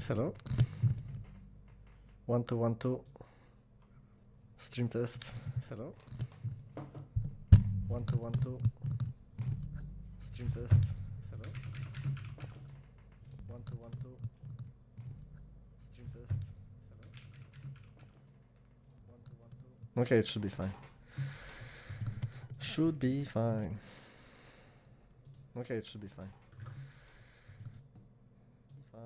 Hello. 1 2 1 2. Stream test. Hello. 1 2 1 2. Stream test. Hello. 1 2 1 2. Stream test. Hello. 1 2 1 2. Okay, it should be fine. Should be fine. Okay, it should be fine. Fine.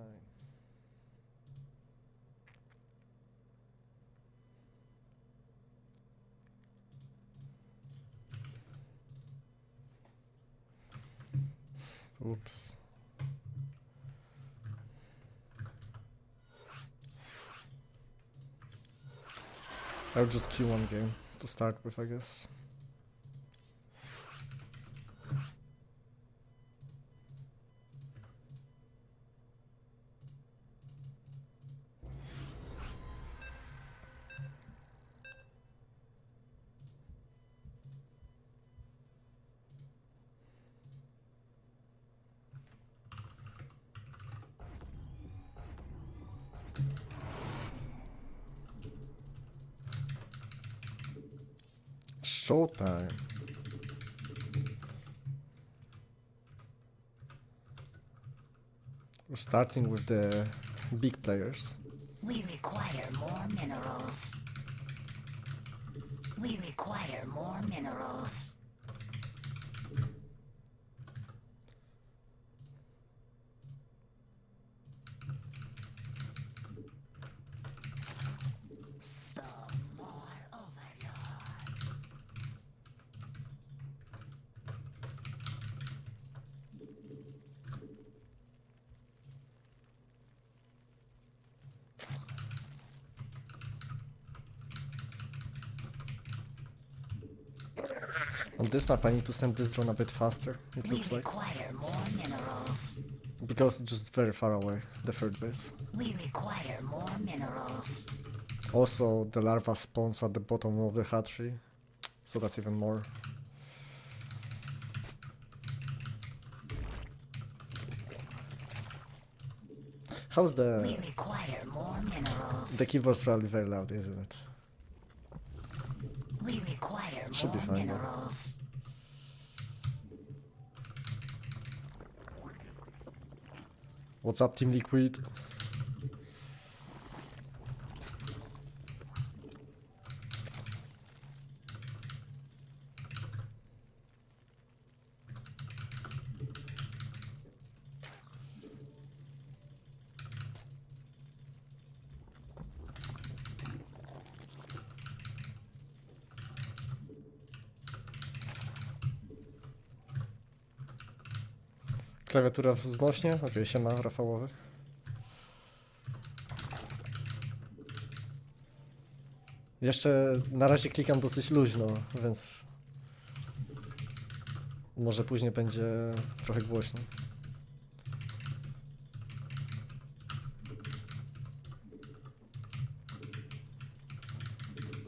Oops. I'll just queue one game to start with, I guess. Showtime. We're starting with the big players. We require more minerals. We require more minerals. Some more overlords. On this map I need to send this drone a bit faster, it looks like. We require more minerals. Because it's just very far away, the third base. We require more minerals. Also, the larva spawns at the bottom of the hatchery, so that's even more. How's We the... require more minerals. The keyboard's probably very loud, isn't it? We require Should be more fine, though. minerals. What's up, Team Liquid? Klawiatura wznośnie? Okej, siema Rafałowy. Jeszcze na razie klikam dosyć luźno, więc może później będzie trochę głośniej.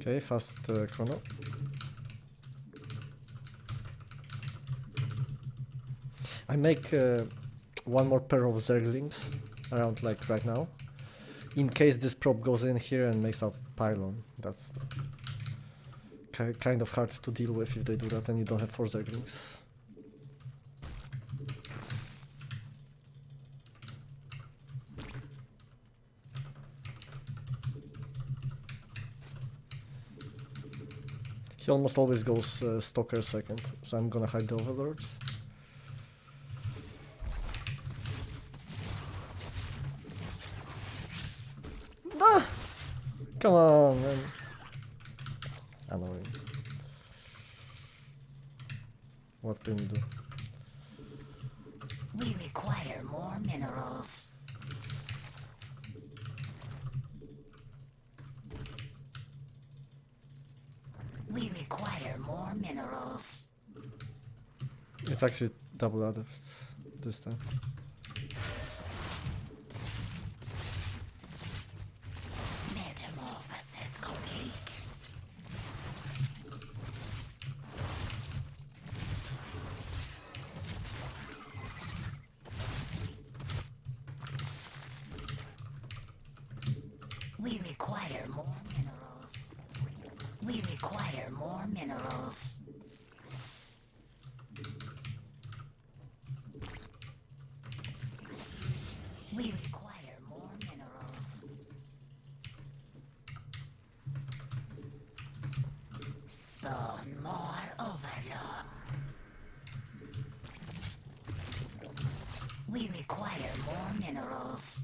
Okay, fast chrono. I make one more pair of zerglings around like right now, in case this prop goes in here and makes a pylon. That's kind of hard to deal with if they do that and you don't have 4 zerglings. He almost always goes Stalker second, so I'm gonna hide the Overlord. Ah! Come on, man. Annoying. What can you do? We require more minerals. We require more minerals. It's actually double added this time. Metamorphosis complete. require more minerals. We require more minerals. We require more minerals. Spawn more overlords. We require more minerals.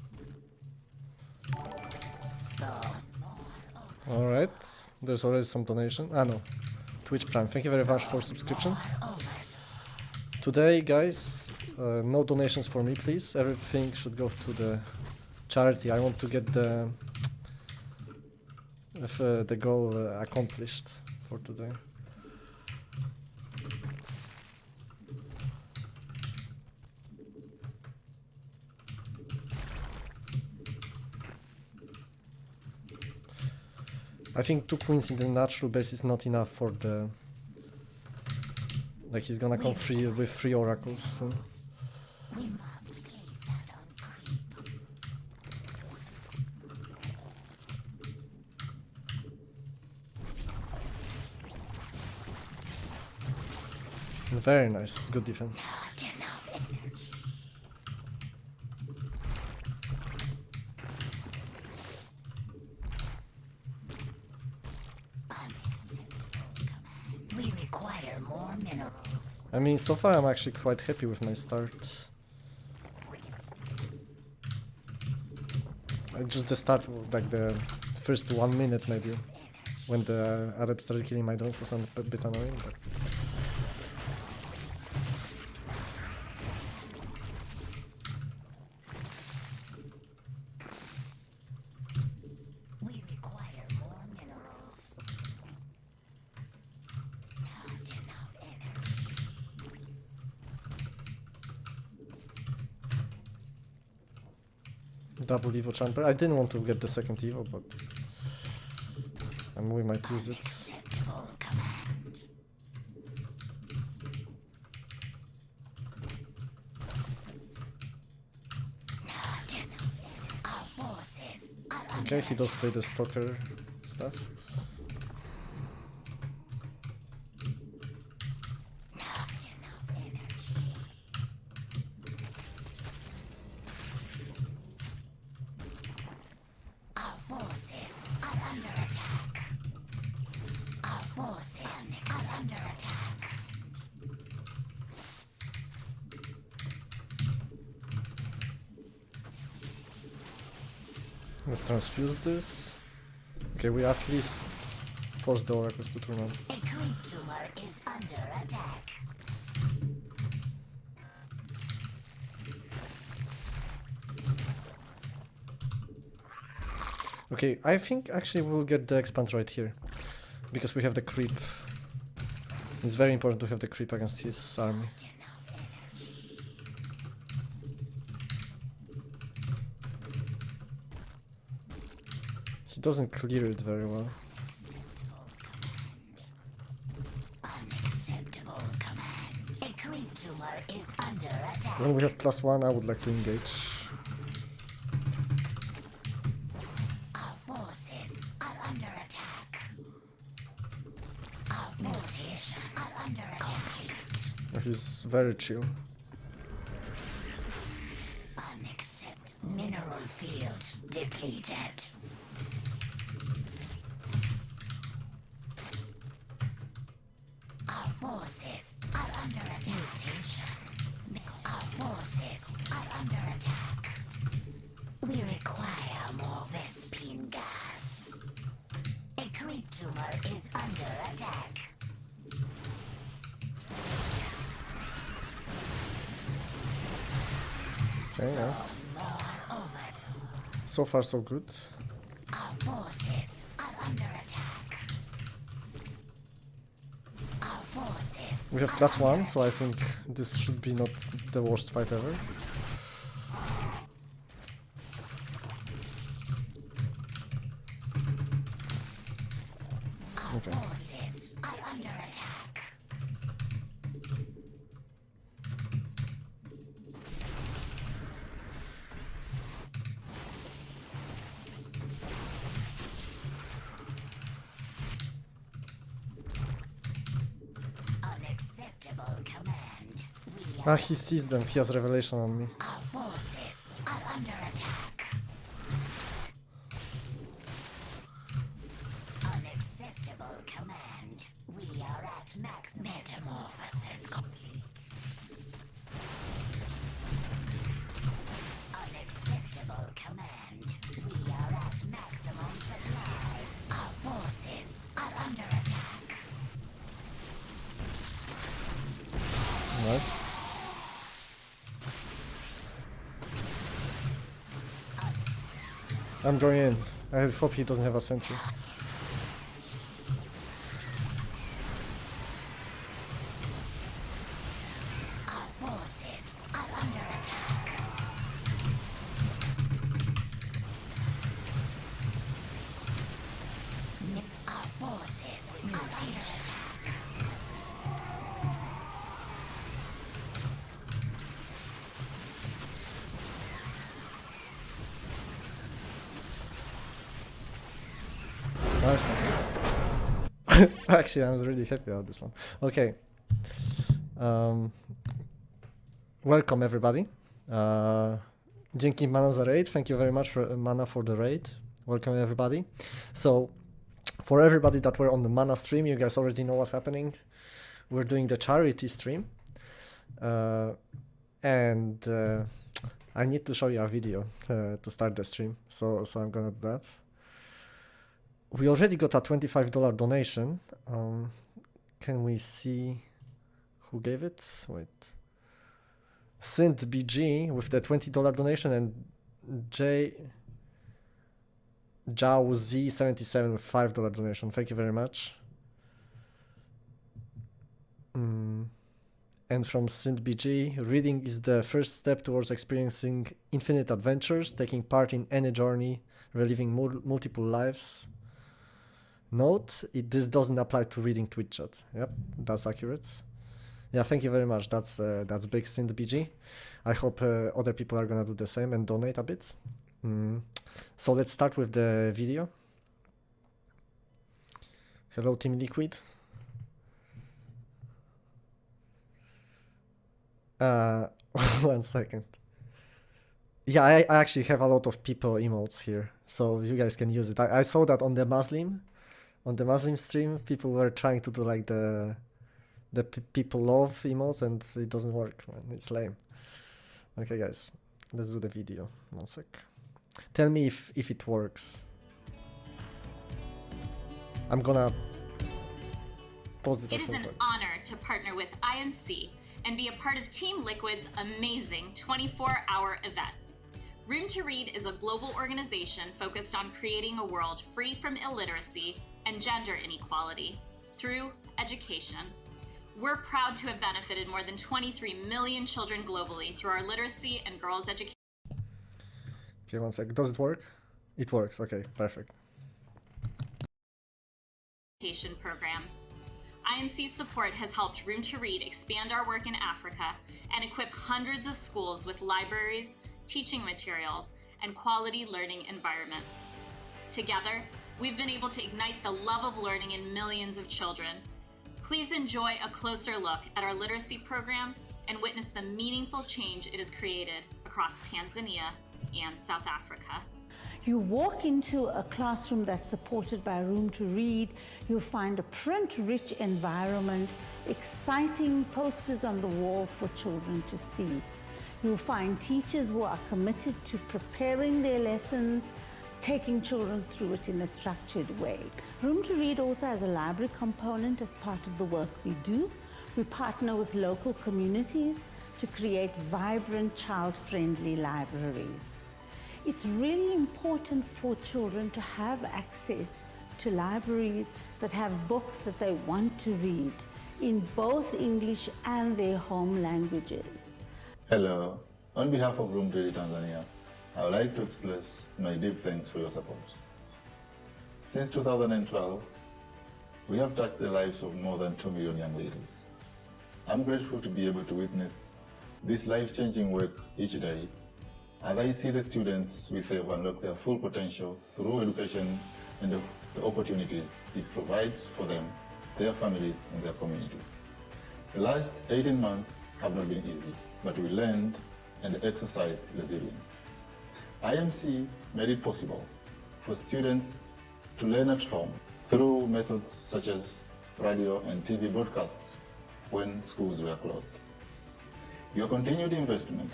Spawn more Alright, there's already some donation. Ah no, Twitch Prime, thank you very much for subscription. overlords. Today, guys, no donations for me, please. Everything should go to the charity. I want to get the goal accomplished for today. I think 2 queens in the natural base is not enough for the... Like, he's gonna come free with 3 oracles soon. We must place that on creep. Very nice, good defense. Not enough energy. Unacceptable command. We require more minerals. I mean, so far I'm actually quite happy with my start. Just the start, like the first 1 minute maybe, when the Arab started killing my drones was a bit annoying, but... We require more minerals. Not enough energy. Double Evo Champer. I didn't want to get the second Evo, but... we might use it. Unacceptable command. Not enough. Our forces are under Okay, he does play the Stalker stuff. not enough energy. Our forces are under attack. Our forces are under attack. Let's transfuse this. Okay, we at least force the oracles to turn on. A creep tumor is under attack. Okay, I think actually we'll get the expand right here. Because we have the creep. It's very important to have the creep against his army. Not enough energy. He doesn't clear it very well. Unacceptable command. A creep tumor is under attack. When we have +1, I would like to engage. Our forces are under attack. Our forces are under attack. He's very chill. Unacceptable. Mineral field depleted. Our forces are under attack. Our forces are under attack. We require more Vespine gas. A creep tumor is under attack. Okay, yes. More over. So far so good. Our forces are under attack. Our forces We have +1, so I think this should be not the worst fight ever. Okay. forces are under attack. Ah, he sees them. He has revelation on me. Our forces are under attack. Unacceptable command. We are at max metamorphosis complete. Unacceptable command. We are at maximum supply. Our forces are under attack. Nice. I'm going in. I hope he doesn't have a sentry. Our forces are under attack. Our forces are under attack. Nice. Actually, I'm really happy about this one. Okay. Welcome everybody. Dzięki Mana za raid. Thank you very much for Mana for the raid. Welcome everybody. So, for everybody that were on the Mana stream, you guys already know what's happening. We're doing the charity stream, and I need to show you a video to start the stream. So I'm gonna do that. We already got a $25 donation. Can we see who gave it? Wait. Synth BG with the $20 donation, and Jao Z77 with $5 donation. Thank you very much. And from Synth BG, reading is the first step towards experiencing infinite adventures, taking part in any journey, reliving multiple lives. Note, this doesn't apply to reading Twitch chat. Yep, that's accurate. Yeah, thank you very much. That's big Synth BG. I hope other people are gonna do the same and donate a bit. So let's start with the video. Hello, Team Liquid. 1 second. Yeah, I actually have a lot of people emotes here, so you guys can use it. I saw that on the Muslim stream, people were trying to do like the people love emotes, and it doesn't work, man. It's lame. Okay, guys, let's do the video. 1 sec. Tell me if it works. I'm gonna pause it. It is an honor to partner with IMC and be a part of Team Liquid's amazing 24-hour event. Room to Read is a global organization focused on creating a world free from illiteracy and gender inequality through education. We're proud to have benefited more than 23 million children globally through our literacy and girls' education. Okay, 1 sec. Does it work? It works. Okay, perfect. Programs. IMC's support has helped Room to Read expand our work in Africa and equip hundreds of schools with libraries, teaching materials, and quality learning environments. Together, we've been able to ignite the love of learning in millions of children. Please enjoy a closer look at our literacy program and witness the meaningful change it has created across Tanzania and South Africa. You walk into a classroom that's supported by Room to Read, you'll find a print-rich environment, exciting posters on the wall for children to see. You'll find teachers who are committed to preparing their lessons, taking children through it in a structured way. Room to Read also has a library component as part of the work we do. We partner with local communities to create vibrant, child-friendly libraries. It's really important for children to have access to libraries that have books that they want to read in both English and their home languages. Hello. On behalf of Room to Read Tanzania, I would like to express my deep thanks for your support. Since 2012, we have touched the lives of more than 2 million young readers. I'm grateful to be able to witness this life-changing work each day as I see the students we serve unlock their full potential through education and the opportunities it provides for them, their families, and their communities. The last 18 months have not been easy, but we learned and exercised resilience. IMC made it possible for students to learn at home through methods such as radio and TV broadcasts when schools were closed. Your continued investment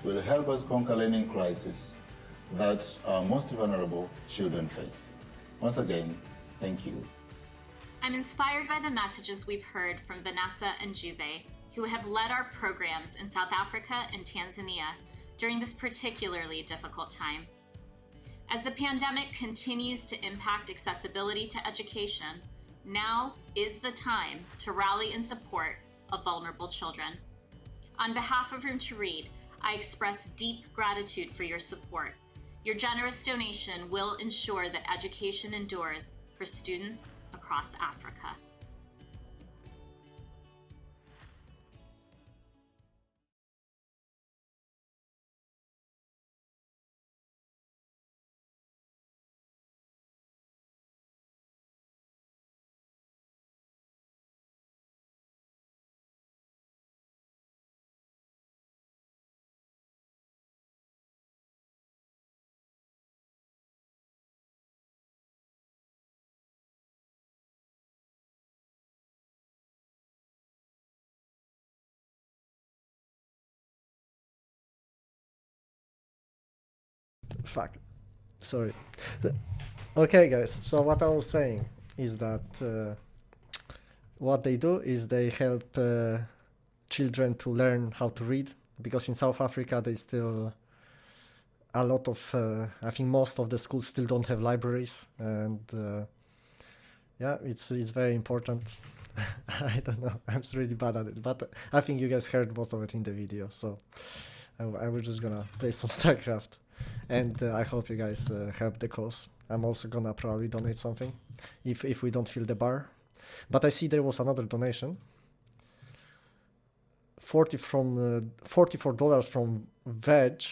will help us conquer learning crises that our most vulnerable children face. Once again, thank you. I'm inspired by the messages we've heard from Vanessa and Juve, who have led our programs in South Africa and Tanzania during this particularly difficult time. As the pandemic continues to impact accessibility to education, now is the time to rally in support of vulnerable children. On behalf of Room to Read, I express deep gratitude for your support. Your generous donation will ensure that education endures for students across Africa. Fuck. Sorry. Okay, guys. So what I was saying is that what they do is they help children to learn how to read, because in South Africa they still a lot of I think most of the schools still don't have libraries, and yeah, it's very important. I don't know. I'm really bad at it, but I think you guys heard most of it in the video. So I was just gonna play some StarCraft, and I hope you guys help the cause. I'm also gonna probably donate something if we don't fill the bar. But I see there was another donation. $44 from Veg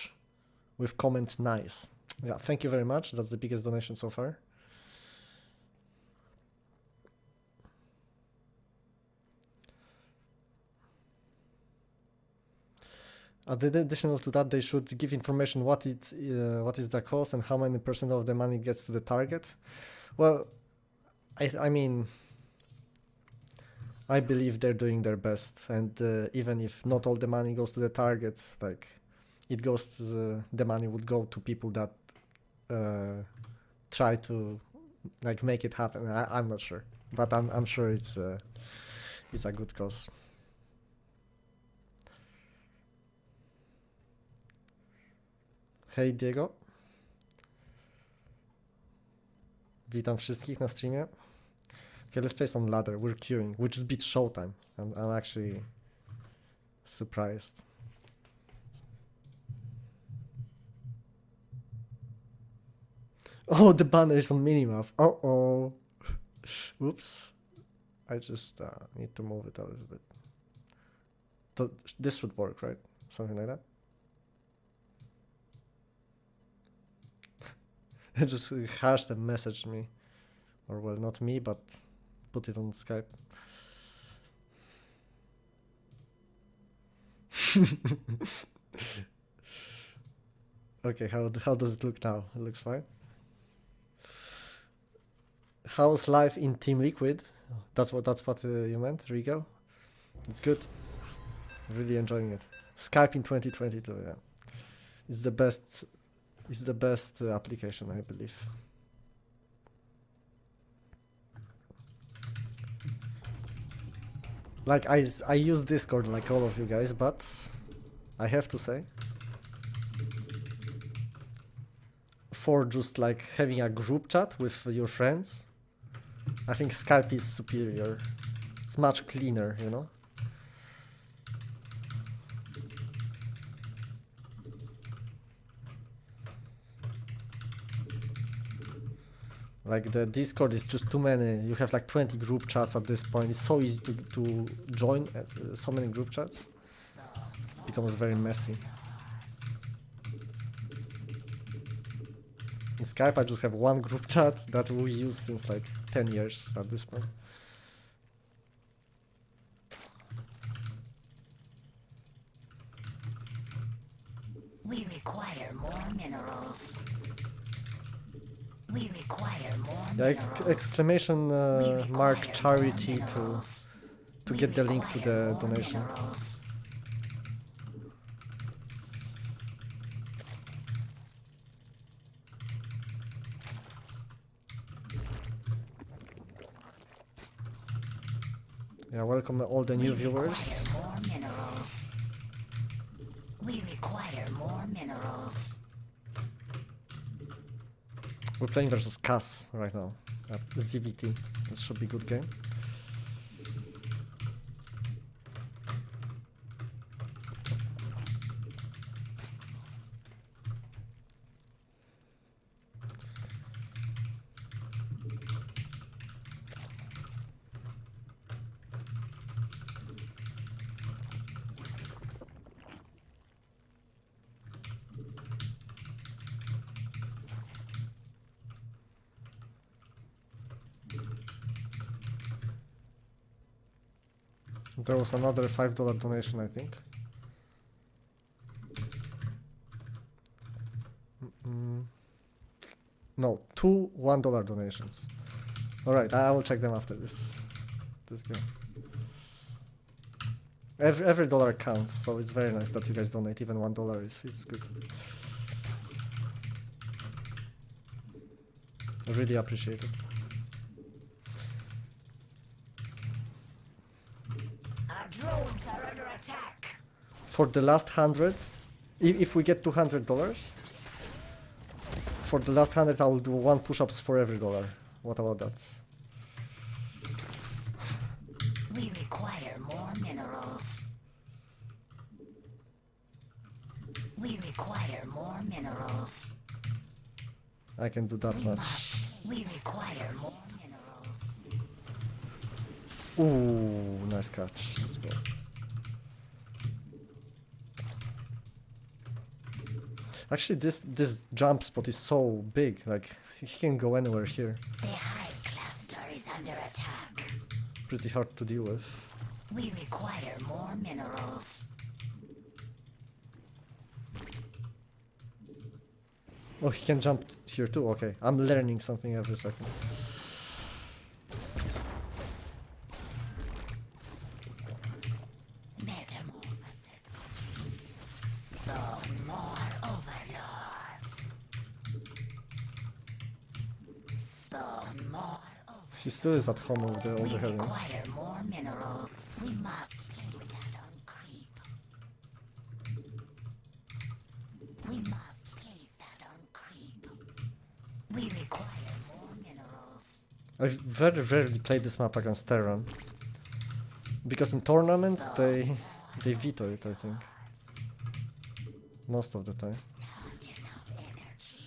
with comment nice. Yeah, thank you very much. That's the biggest donation so far. Additional to that, they should give information what is the cost and how many percent of the money gets to the target. Well, I mean, I believe they're doing their best, and even if not all the money goes to the target, like it goes to the money would go to people that try to like make it happen. I'm not sure, but I'm sure it's a good cause. Hej Diego. Witam wszystkich na streamie. Okay, let's play some ladder. We're queuing. We just beat Showtime. I'm actually surprised. Oh, the banner is on minimap. Uh-oh. Oops. I just need to move it a little bit. This should work, right? Something like that. It just hashed and messaged me. Or, well, not me, but put it on Skype. Okay, how does it look now? It looks fine. How's life in Team Liquid? That's what you meant, Regal? It's good. Really enjoying it. Skype in 2022, yeah. It's the best application, I believe. Like I use Discord like all of you guys, but I have to say, for just like having a group chat with your friends, I think Skype is superior. It's much cleaner, you know? Like the Discord is just too many. You have like 20 group chats at this point. It's so easy to join so many group chats. It becomes very messy. In Skype I just have one group chat that we use since like 10 years at this point. require more minerals. We require more Yeah, minerals. exclamation We mark require charity more to minerals. We get the link to require the more donation. minerals. Yeah, welcome all the new We viewers. require more minerals. We require more minerals. We're playing versus Cass right now at ZVT. This should be a good game. There was another $5 donation, I think. No, two $1 donations. Alright, I will check them after this game. Every dollar counts, so it's very nice that you guys donate. Even $1 is good. I really appreciate it. Our drones are under attack. For the last 100, if we get $200, for the last 100 I will do 1 push-ups for every dollar. What about that? We require more minerals. We require more minerals. I can do that We much. must. We require more minerals. Ooh, nice catch. Let's go. Actually, this jump spot is so big. Like, he can go anywhere here. The hive cluster is under attack. Pretty hard to deal with. We require more minerals. Oh, he can jump here too. Okay, I'm learning something every second. Metamorphosis. Spawn more overlords. Spawn more overlords. He still is at home with all We the Hellions. require more minerals. We must place that on creep. We must place that on creep. We require more minerals. I very rarely play this map against Terran. Because in tournaments they veto it, I think. Most of the time. Not enough energy.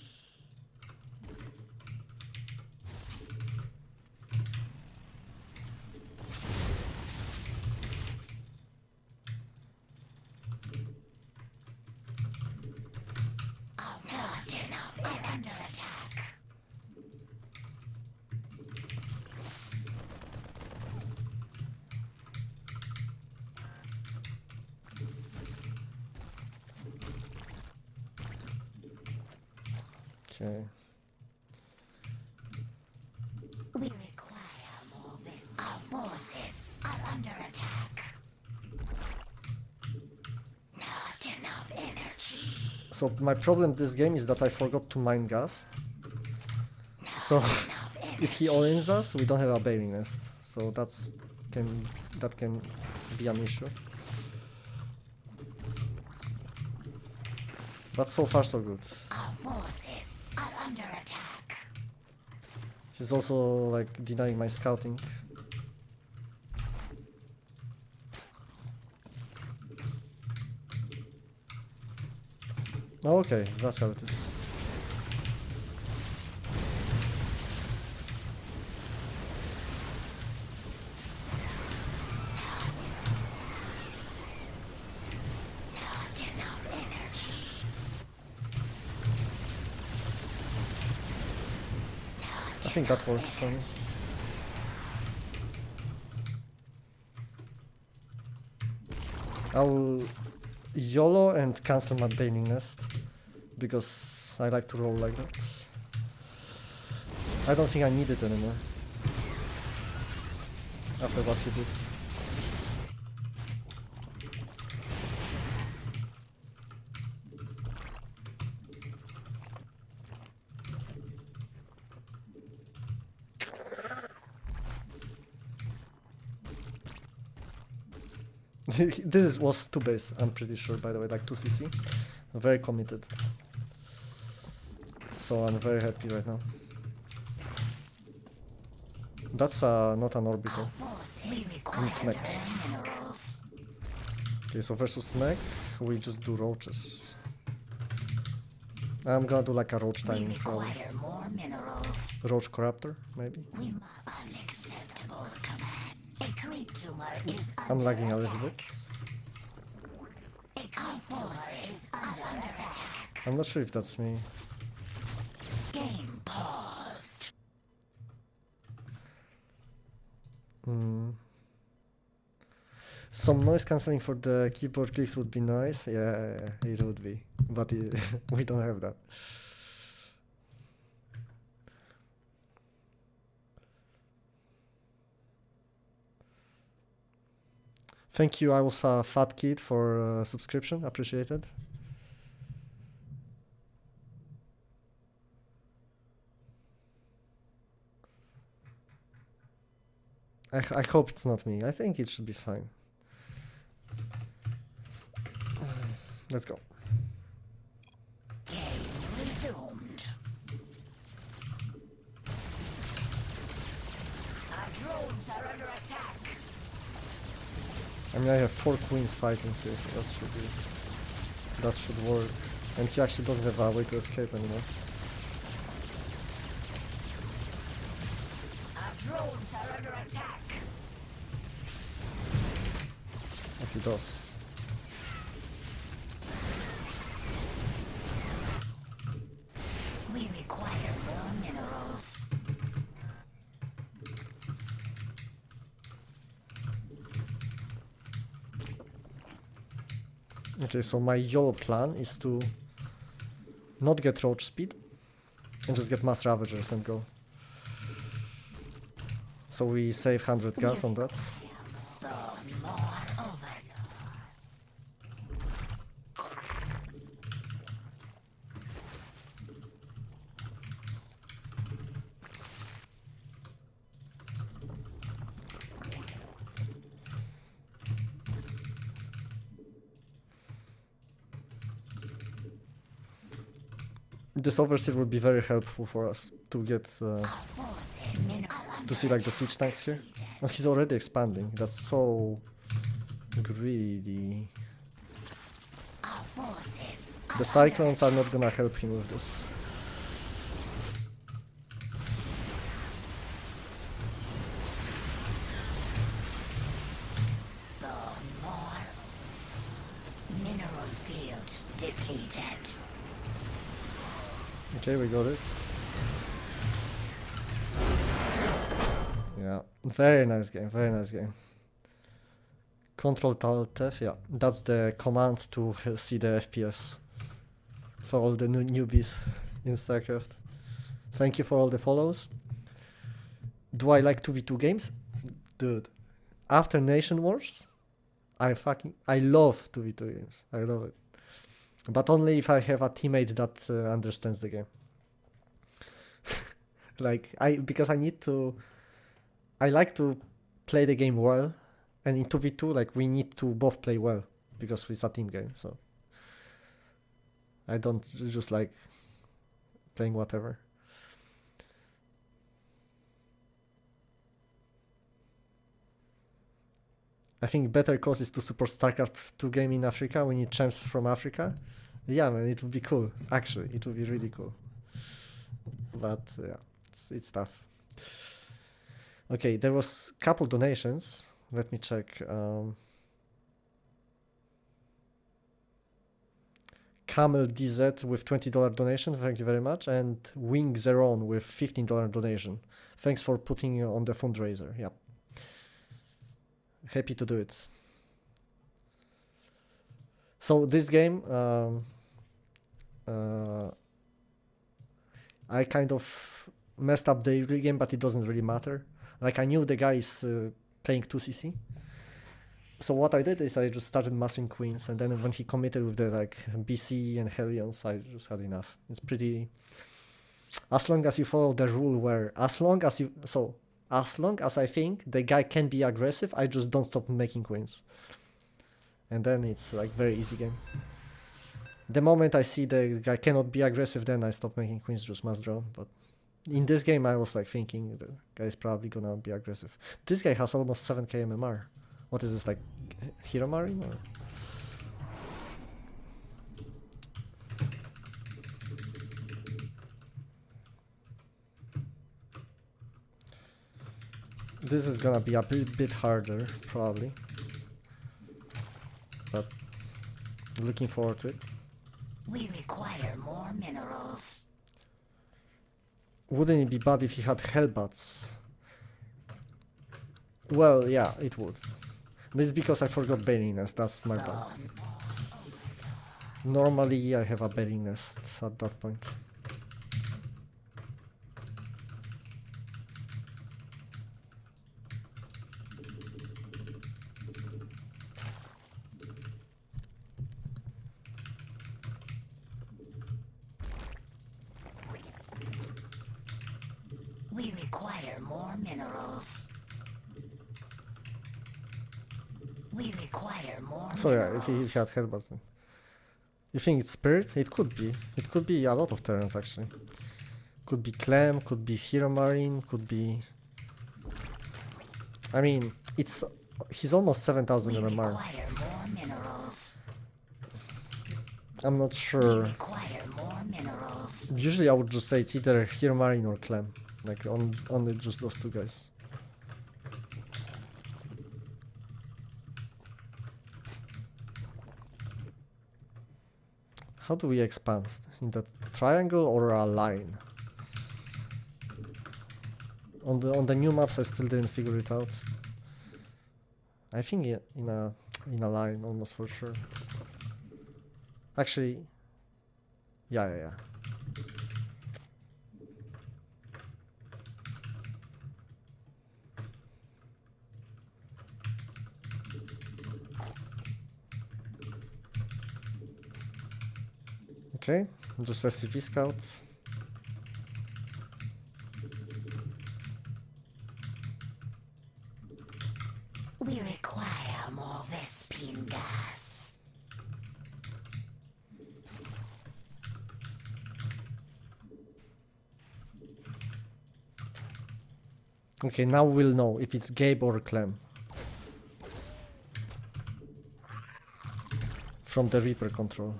Not enough. I'm under attack. Okay. We require more this. Our forces are under attack. Not enough energy. So my problem in this game is that I forgot to mine gas. So Enough energy. if he all-ins us, we don't have a baby nest. So that can be an issue. But so far so good. Our forces are under attack. He's also like denying my scouting. Oh, okay, that's how it is. Not enough energy. I think that works for me. I will YOLO and cancel my Baning Nest because I like to roll like that. I don't think I need it anymore after what he did. This was 2 base, I'm pretty sure, by the way, like 2 CC. Very committed. So I'm very happy right now. That's not an orbital. It's mech. Okay, so versus mech, we just do roaches. I'm gonna do like a roach timing probably. Roach corruptor, maybe. Unacceptable command. A creep tumor is I'm lagging a little bit. Our force is under attack. I'm not sure if that's me. Game paused. Some noise cancelling for the keyboard clicks would be nice. Yeah, it would be. But we don't have that. Thank you, I was a fat kid for subscription. Appreciated. I hope it's not me. I think it should be fine. Let's go. Game resumed. Our drones are under attack. I mean, I have 4 queens fighting here, so that should work. And he actually doesn't have a way to escape anymore. Our drones are under attack. If he does. We require more minerals. Okay, so my YOLO plan is to not get roach speed and just get mass ravagers and go. So we save 100 gas on that. Spawn more overlords. This overseer will be very helpful for us to get Forces to see like the siege tanks here. Oh, he's already expanding. That's so greedy. Our forces The cyclones are not gonna help him with this. spawn more. Mineral field depleted. Okay, we got it. Yeah, very nice game, very nice game. Control Alt F, yeah, that's the command to see the FPS for all the newbies in StarCraft. Thank you for all the follows. Do I like 2v2 games? Dude, after Nation Wars, I love 2v2 games. I love it. But only if I have a teammate that understands the game. Because I like to play the game well, and in 2v2, like, we need to both play well, because it's a team game, so I don't just like playing whatever. I think better cause is to support StarCraft 2 game in Africa. We need champs from Africa. Yeah, man, it would be cool. Actually, it would be really cool. But yeah, it's tough. Okay, there was a couple donations. Let me check. Camel DZ with $20 donation. Thank you very much. And Wing Zeron with $15 donation. Thanks for putting on the fundraiser. Yeah. Happy to do it. So this game, I kind of messed up the early game, but it doesn't really matter. Like, I knew the guy is playing 2cc. So what I did is I just started massing queens, and then when he committed with the like BC and Hellions, I just had enough. It's pretty... As long as you follow the rule where as long as I think the guy can be aggressive, I just don't stop making queens. And then it's like very easy game. The moment I see the guy cannot be aggressive, then I stop making queens, just mass draw. But in this game I was like thinking the guy is probably gonna be aggressive. This guy has almost 7k MMR. What is this, like Hero Marine or? This is gonna be a bit harder, probably. But looking forward to it. We require more minerals. Wouldn't it be bad if he had Hellbats? Well, yeah, it would. This is because I forgot Bailing Nest, that's my bad. Normally I have a Bailing Nest at that point. We require more minerals. We require more So yeah, minerals. if he had Hellbats then. You think it's Spirit? It could be. It could be a lot of turns actually. Could be Clem, could be Hero Marine, could be... I mean, he's almost 7,000 We MMR. require more minerals. I'm not sure. We require more minerals. Usually I would just say it's either Hero Marine or Clem. Like only just those two guys. How do we expand? In that triangle or a line? On the new maps I still didn't figure it out. I think in a line almost for sure. Actually, yeah. Okay, just SCP scouts. We require more Vespine gas. Okay, now we'll know if it's Gabe or Clem. From the Reaper control.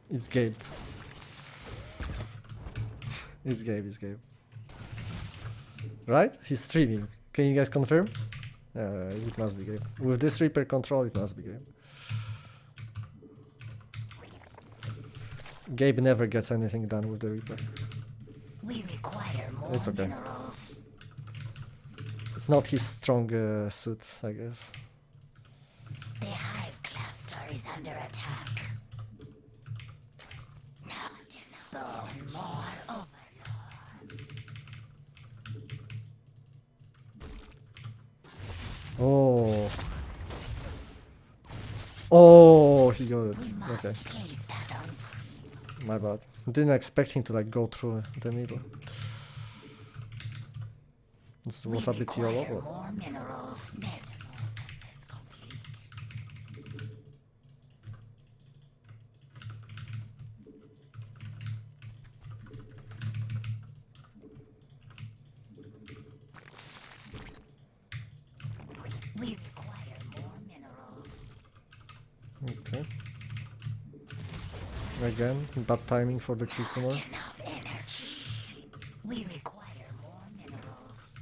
It's Gabe. It's Gabe. Right? He's streaming. Can you guys confirm? It must be Gabe. With this Reaper control, it must be Gabe. Gabe never gets anything done with the Reaper. We require more It's okay. minerals. It's not his strong suit, I guess. The hive cluster is under attack. Now to spawn more overlords. Oh. Oh, he got it. We must Okay, place that on my bad. Didn't expect him to like go through the middle. This We was a bit require yellow, but more minerals. Metamorphosis complete. We require more minerals. okay. Again, bad timing for the cucumber. Enough energy. We require more minerals.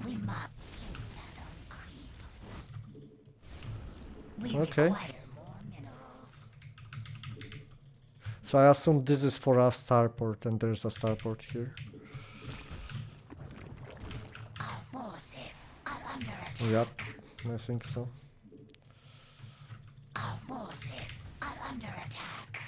We must place that on creep. We Okay. require more minerals. So I assume this is for a starport, and there's a starport here. Our forces are under attack. Yep. I think so. Our forces are under attack.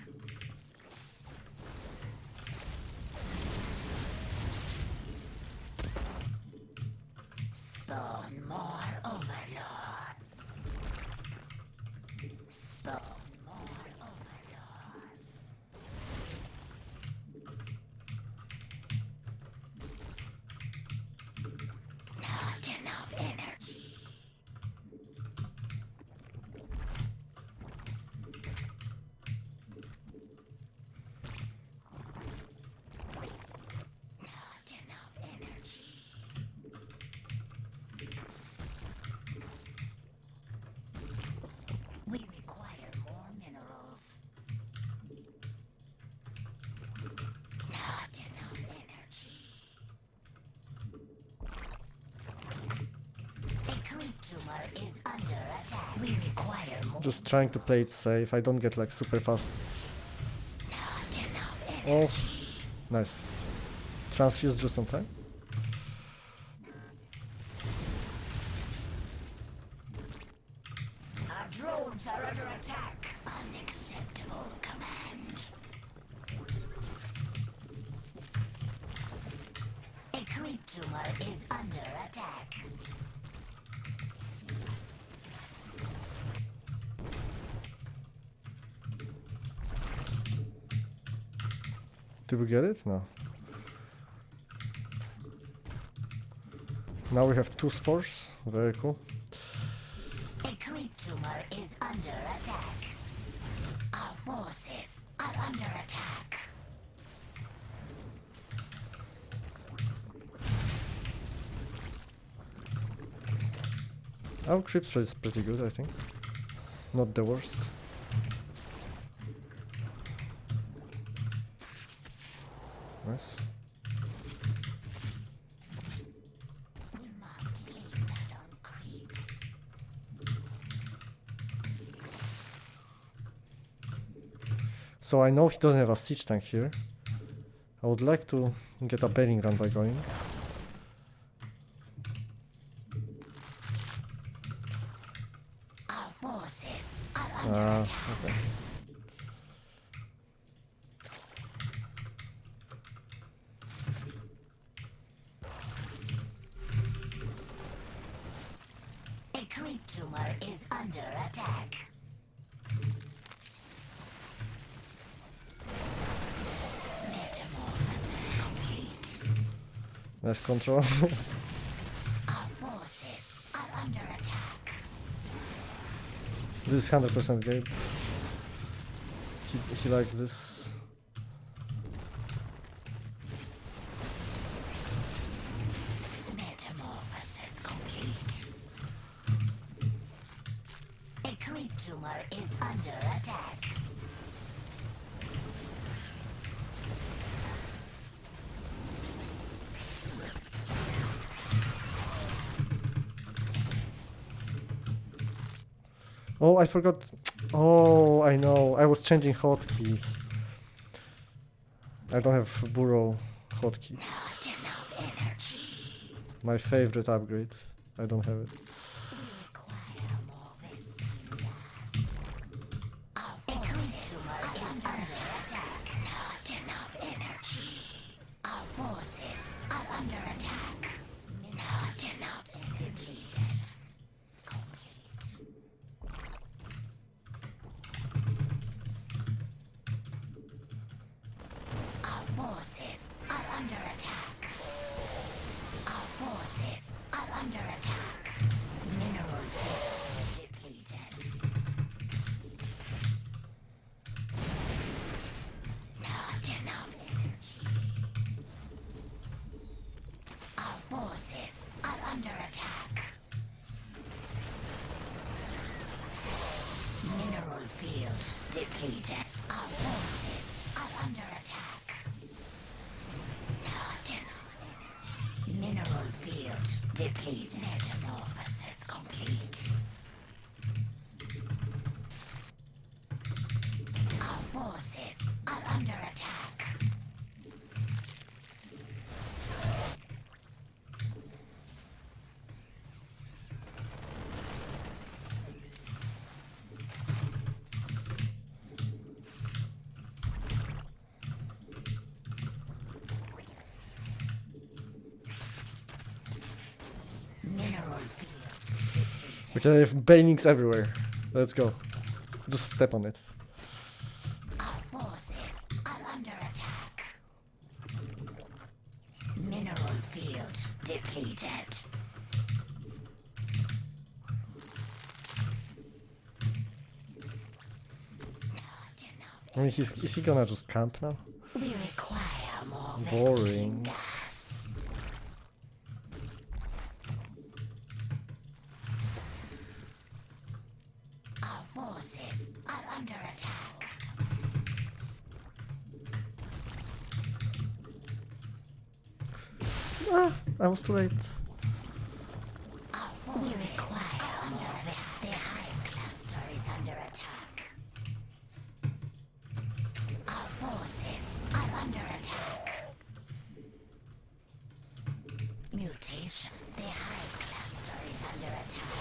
Spawn more overlords. Spawn more overlords. Not enough energy. Not enough energy. We require more minerals. Not enough energy. A creep tumor is under attack. We require more. Just trying to play it safe. I don't get like super fast. Not enough Oh, energy. nice. Transfuse just on time. Our drones are under attack. Unacceptable command. A creep tumor is under attack. Did we get it? No. Now we have 2 spores. Very cool. A creep tumor is under attack. Our forces are under attack. Our creep threat is pretty good, I think. Not the worst. Nice. We must place that on creep. So I know he doesn't have a siege tank here. I would like to get a bailing run by going. Our forces are under Ah, attack. okay. A creep tumor is under attack. Metamorphosis complete. Nice control. Our forces are under attack. This is 100% Gabe. He likes this. Metamorphosis complete. A creep tumor is under attack. Oh, I forgot. Oh, I know. I was changing hotkeys. I don't have burrow hotkey. Not enough energy. My favorite upgrade. I don't have it. Require more Vespine gas. A creep tumor is under attack. Not enough energy. Our forces are under attack. Not enough energy. Complete. Our forces are under attack. Our forces are under attack. Mineral field depleted. Not enough energy. Our forces are under attack. Mineral field depleted. Our forces are under attack. Not enough energy. Mineral field depleted. Metamorphosis complete. Our forces are under attack. Okay, I have banings everywhere. Let's go. Just step on it. Our forces are under attack. Mineral field depleted. I mean, is he gonna just camp now? We require more Boring. gas. Our forces are under attack. Ah, I was too late. We require more gas. The hive cluster is under attack. Our forces are under attack. Mutation. The hive cluster is under attack.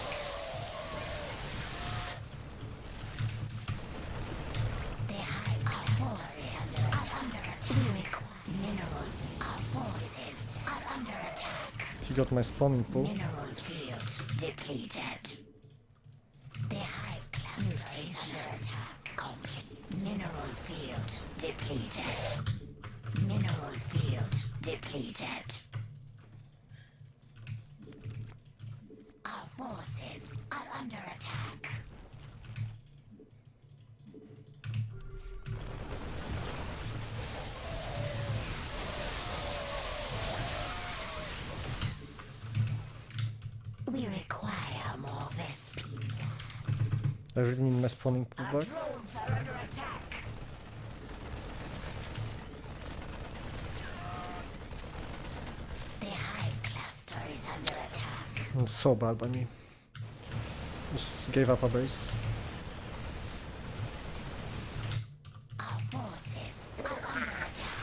The hive cluster is under attack. We require mineral. Our forces are under attack. He got my spawning pool. Mineral field depleted. The hive cluster is under attack. Complete. Mineral field depleted. Mineral field depleted. Our forces are under attack. We require more Vespine gas. I really need my spawning pool Our back. drones are under attack. The hive cluster is under attack. It's so bad by me. Just gave up a base. Our forces are under attack.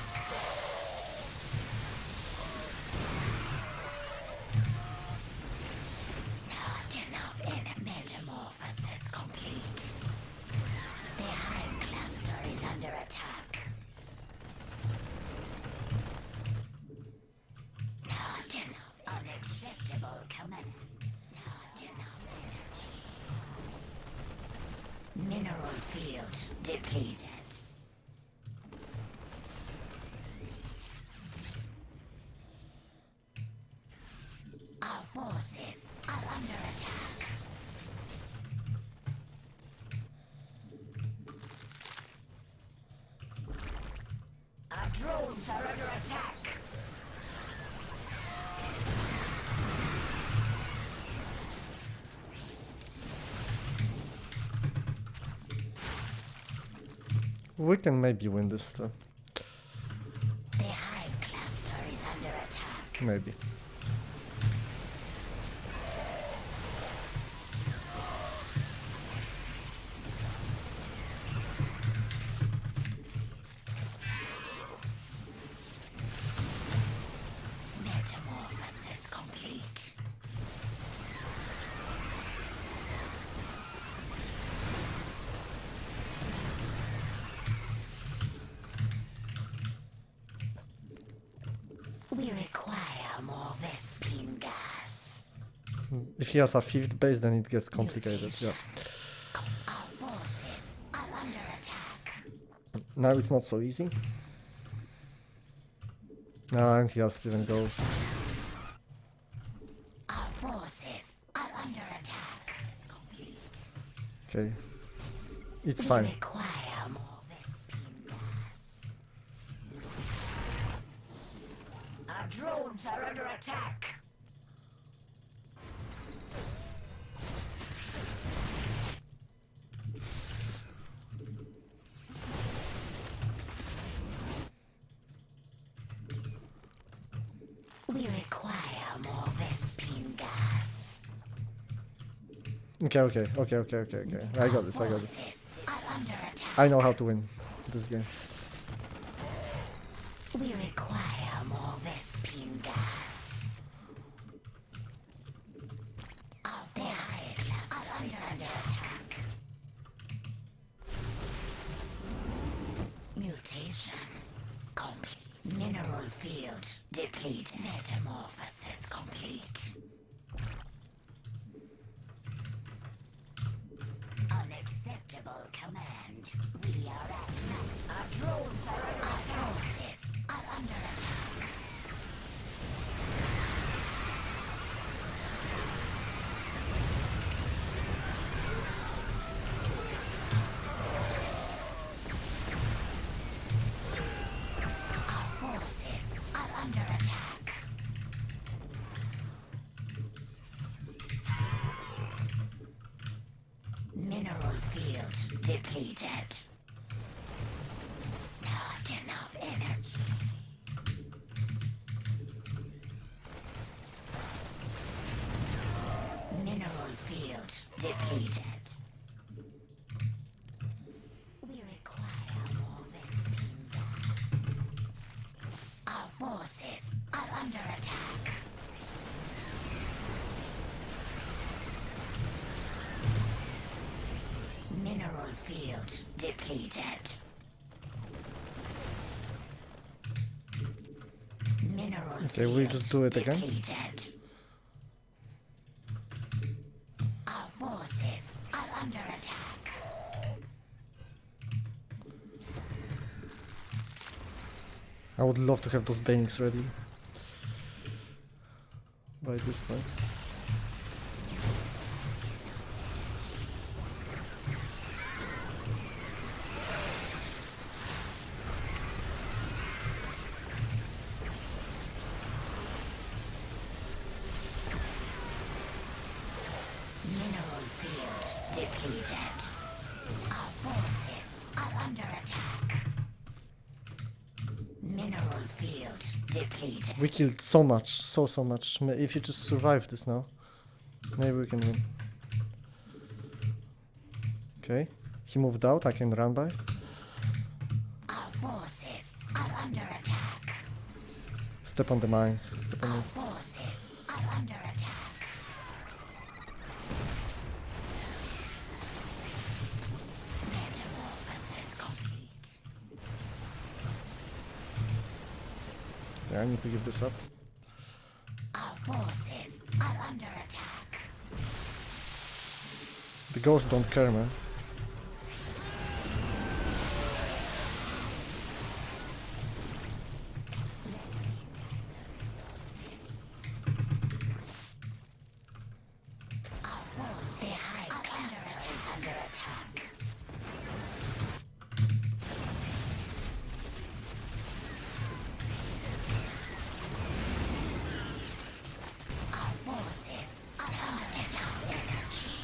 Not enough in metamorphosis complete. The hive cluster is under attack. Not enough unacceptable command. Not enough energy. Mineral field depleted. Our forces are under attack. Our drones are under attack. We can maybe win this though. The hive cluster is under attack. Maybe. Metamorphosis complete. We require more Vespine gas. If he has a fifth base, then it gets complicated. Yeah. Our forces are under attack. Now it's not so easy. Ah, and he has even ghost. Our forces are under attack. Okay. It's We fine. require more Vespine gas. Our drones are under attack. We require more Vespine gas. Okay. I got this. Forces are under attack. I know how to win this game. We require more Vespine gas. Our forces are under attack. Mutation complete. Mineral field depleted. Metamorphosis complete. depleted. Not enough energy. Mineral field depleted. We require more Vespine gas. Our forces are under attack. Mineral field depleted. Mineral Okay, we just do it again. depleted. Our forces are under attack. I would love to have those banings ready by this point. Mineral field depleted. Our forces are under attack. Mineral field depleted. We killed so much, so much. If you just survive this now, maybe we can win. Okay, he moved out, I can run by. Our forces are under attack. Step on the mines, step on Our the... forces are under attack. Metamorphosis complete. Yeah, I need to give this up. Our forces are under attack. The ghosts don't care, man. The hive cluster is under attack. Our forces are under enough energy.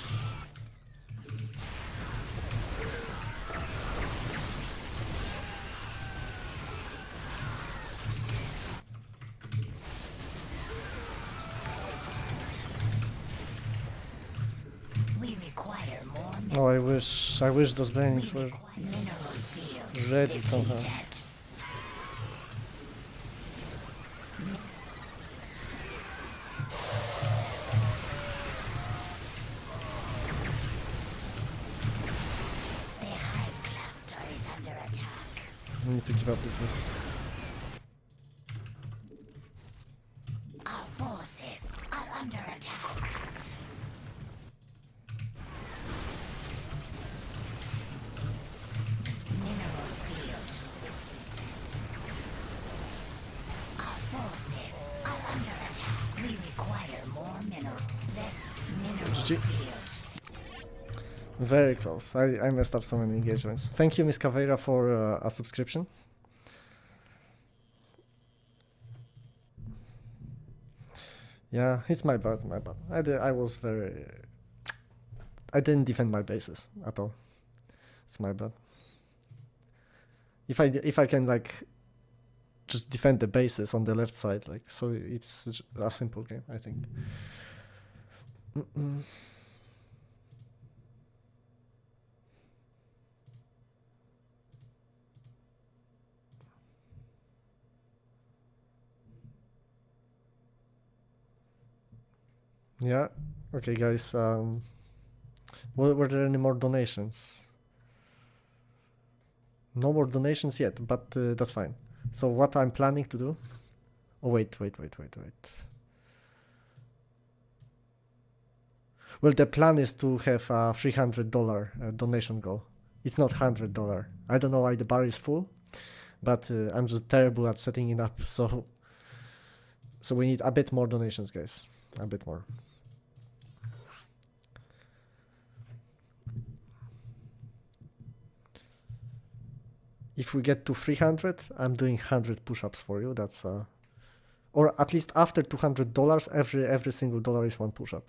We require more Oh, I wish those banings were mineral field ready somehow. depleted. The hive cluster is under attack. I need to give up this mess. Our forces are under attack. Mineral field. Our forces are under attack. We require more mineral. This mineral GG. field. Very close. I messed up so many engagements. Thank you, Miss Caveira, for a subscription. Yeah, it's my bad, my bad. I was very... I didn't defend my bases at all. It's my bad. If I can, like, just defend the bases on the left side, like, so it's a simple game, I think. Yeah. Okay, guys. Were there any more donations? No more donations yet, but that's fine. So what I'm planning to do... Oh, wait. Well, the plan is to have a $300 donation goal. It's not $100. I don't know why the bar is full, but I'm just terrible at setting it up. So we need a bit more donations, guys. A bit more. If we get to 300, I'm doing 100 push-ups for you. That's or at least after $200, every single dollar is one push-up.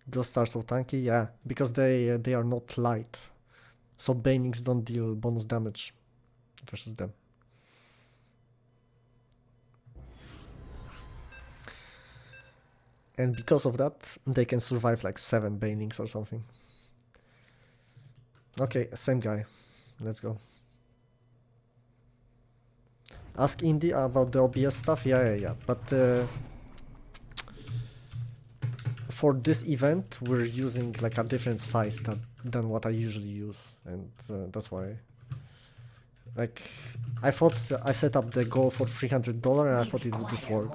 Ghosts are so tanky, yeah, because they are not light. So Banings don't deal bonus damage versus them. And because of that, they can survive like 7 Banings or something. Okay, same guy. Let's go. Ask Indy about the OBS stuff. Yeah. But for this event, we're using like a different site than what I usually use, and that's why. Like, I thought I set up the goal for $300, and I thought it would just work,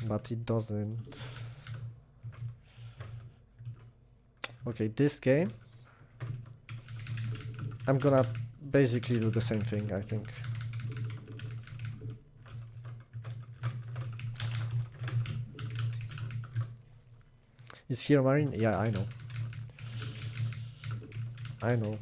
but it doesn't. Okay, this game, I'm gonna basically do the same thing, I think. Is here Marine? Yeah, I know. I know.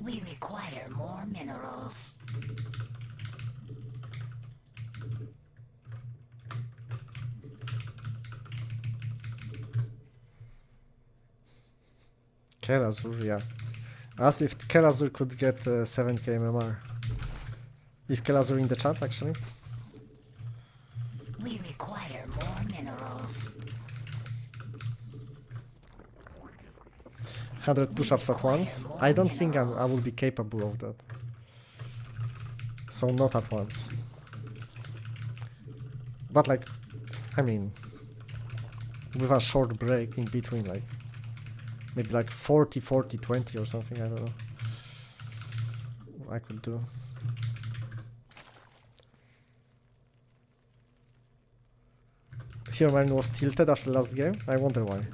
We require more minerals. Elazer, yeah. Asked if Elazer could get 7k MMR. Is Elazer in the chat actually? We require more minerals. 100 push-ups at once? I don't think I will be capable of that. So not at once. But like, I mean, with a short break in between, like, maybe like 40, 40, 20 or something, I don't know. I could do. Here mine was tilted after the last game. I wonder why.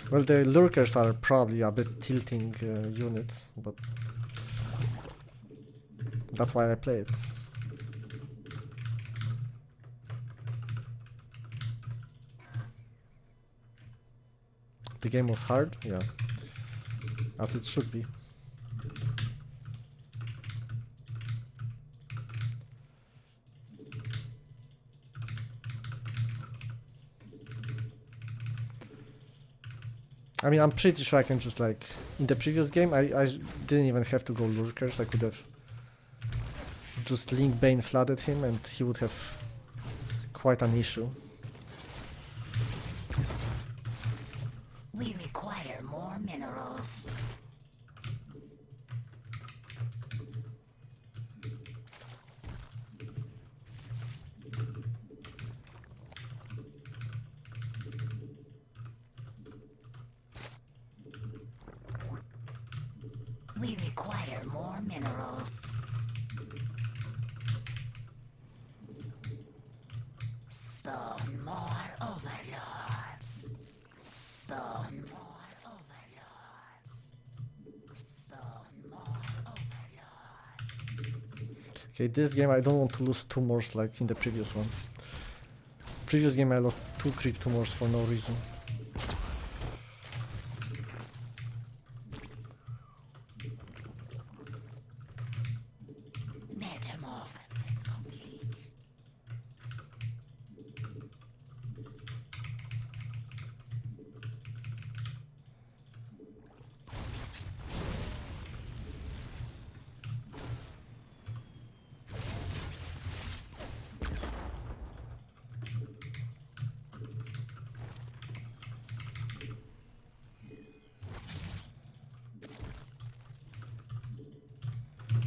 Well, the lurkers are probably a bit tilting units, but that's why I play it. The game was hard, yeah, as it should be. I mean, I'm pretty sure I can just like, in the previous game, I didn't even have to go lurkers. I could have just Link Bane flooded him and he would have quite an issue. We require more minerals. We require more minerals. Spawn more overlords. Spawn more overlords. Spawn more overlords. Okay, this game I don't want to lose tumors like in the previous one. Previous game I lost 2 creep tumors for no reason. Metamorphosis complete.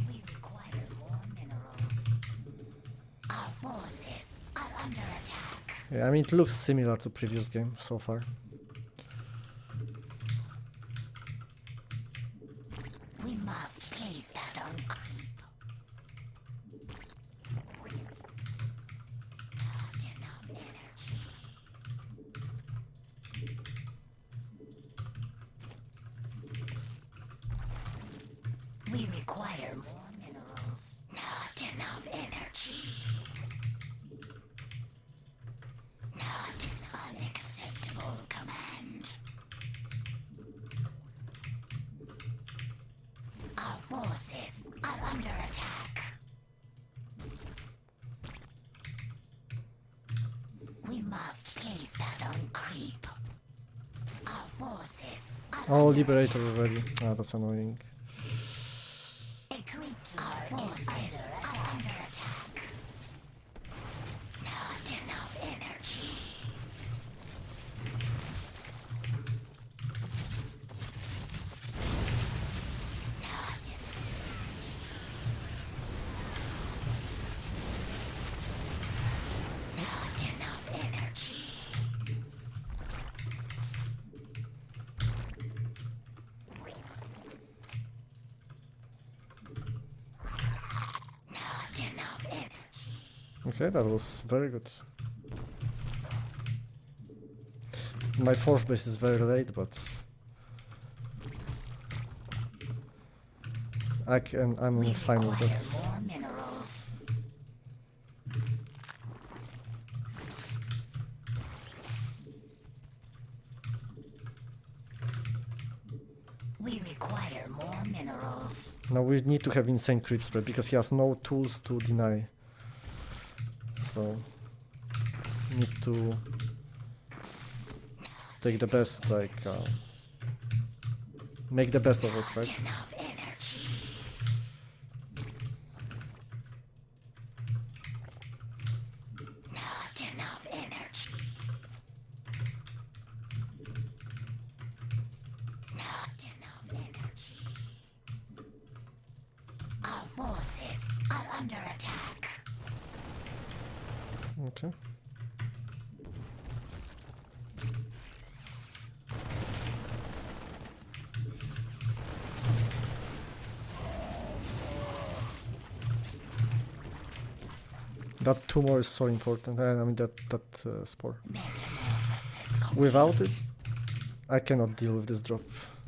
We require more minerals. Our forces are under attack. Yeah, I mean, it looks similar to previous game so far. We must place that on creep. Not enough energy. We require more minerals. Not enough energy. must place that on creep. Our forces are Oh, under Liberator attack. already. Ah, that's annoying. A creep tumor is under attack. Not enough energy. Not enough energy. Not enough energy. Okay, that was very good. My fourth base is very late, but I'm fine with Require that. more minerals. We require more minerals. Now we need to have insane creep spread because he has no tools to deny. So need to take the best, like make the best of it, right? Not enough energy. Not enough energy. Not enough energy. Our forces are under attack. Okay. That tumor is so important. I mean that spore. Metamorphosis complete. Without it, I cannot deal with this drop.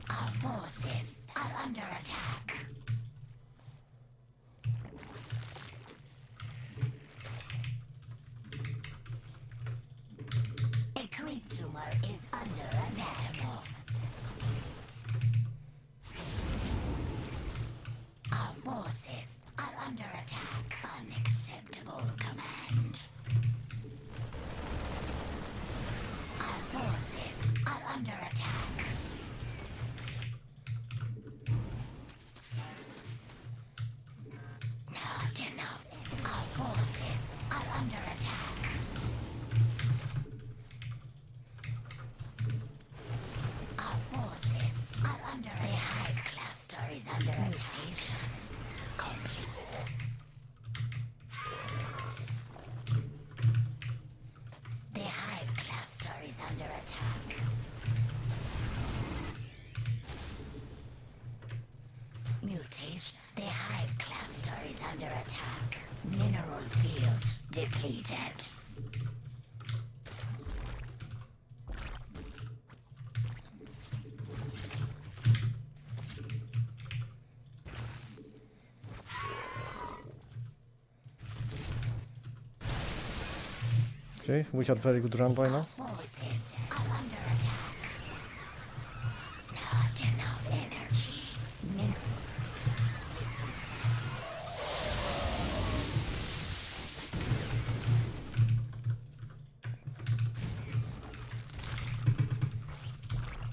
Our forces are under attack. A creep tumor is under attack. Our forces are under attack. Unacceptable command. Our forces are under attack. Not enough. Our forces are under attack. Our forces are under attack. The hive cluster is under attack. Complete. The hive cluster is under attack. Mutation. The hive cluster is under attack. Mineral field depleted. Okay, we had very good run by now. Forces are under attack. Not enough energy.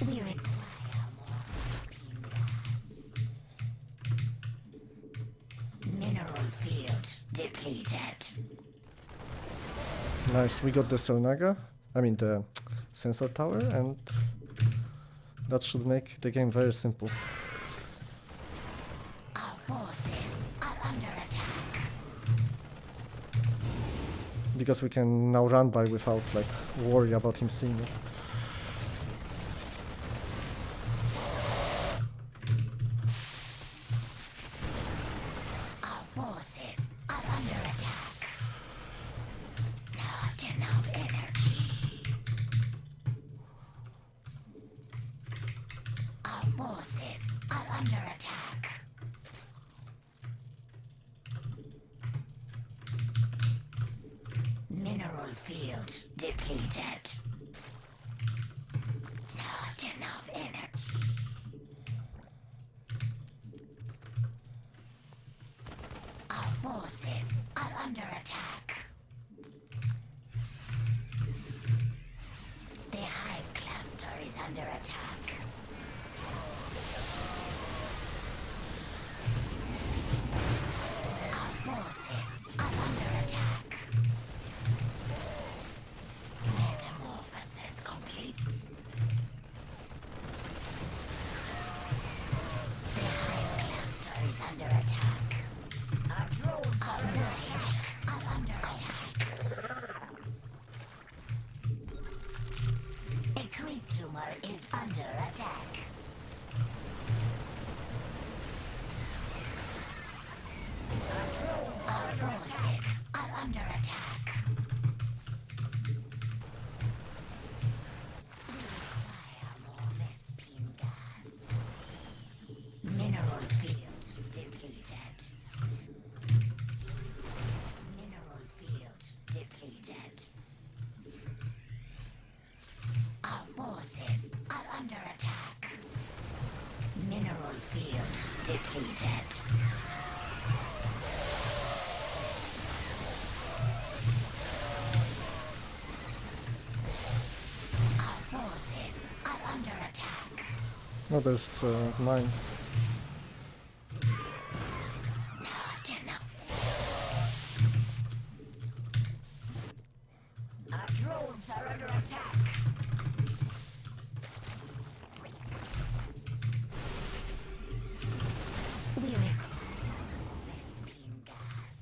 We require more beam gas. Mineral field depleted. Nice, we got the Selnaga, I mean the sensor tower, and that should make the game very simple. Our forces are under attack. Because we can now run by without like worry about him seeing it. Our forces are under attack. Not enough energy. Our forces are under attack. Mineral field depleted. Not enough energy. Our forces are under attack. depleted. Our forces are under attack. Oh, there's mines. Not enough. Our drones are under attack. We require Vespine gas.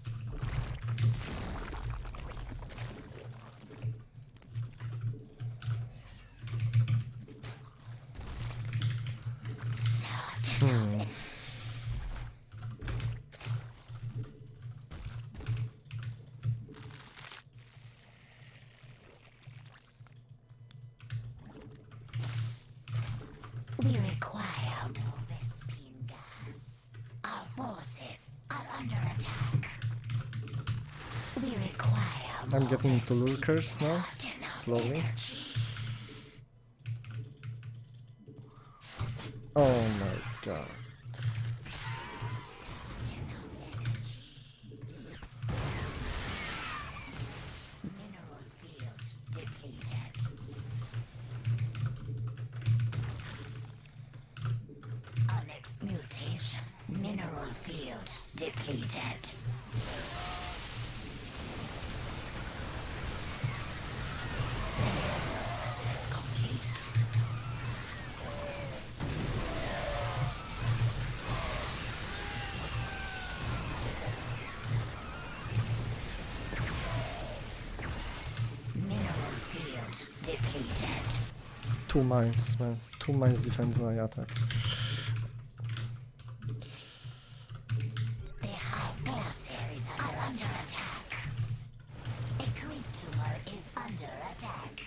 We require more Vespine gas. Our forces are under attack. We require more I'm getting into Vespine lurkers now, Not enough slowly. energy. Oh my god. Mineral field depleted. Our next mutation. Mineral field depleted. Process complete. Mineral field depleted. 2 mines, man. 2 mines defend my attack. Our forces are under attack. A creep tumor is under attack.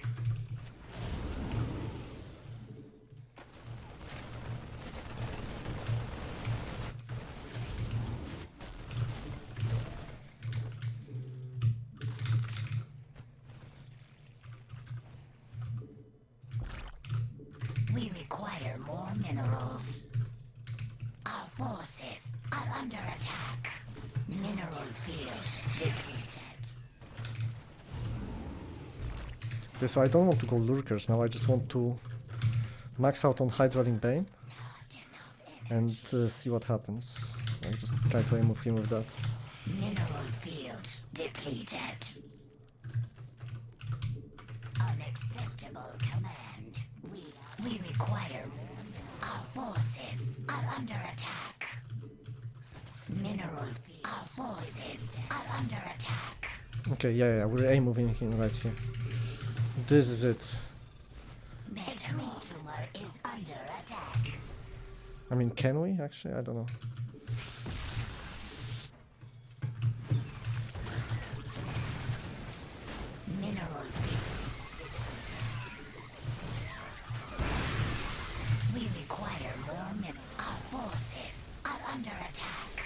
We require more minerals. Our forces are under attack. Mineral field depleted. Okay, so I don't want to go lurkers now, I just want to max out on Hydraling Bane Not enough energy. and see what happens. I'll just try to aim with him with that. Mineral field depleted. Unacceptable command. We require more. Our forces are under attack. Mineral field. Our forces are under attack. Okay, yeah, we're aim moving him right here. This is it. A creep tumor is under attack. I mean, can we actually? I don't know. Mineral field. We require more mineral. Our forces are under attack.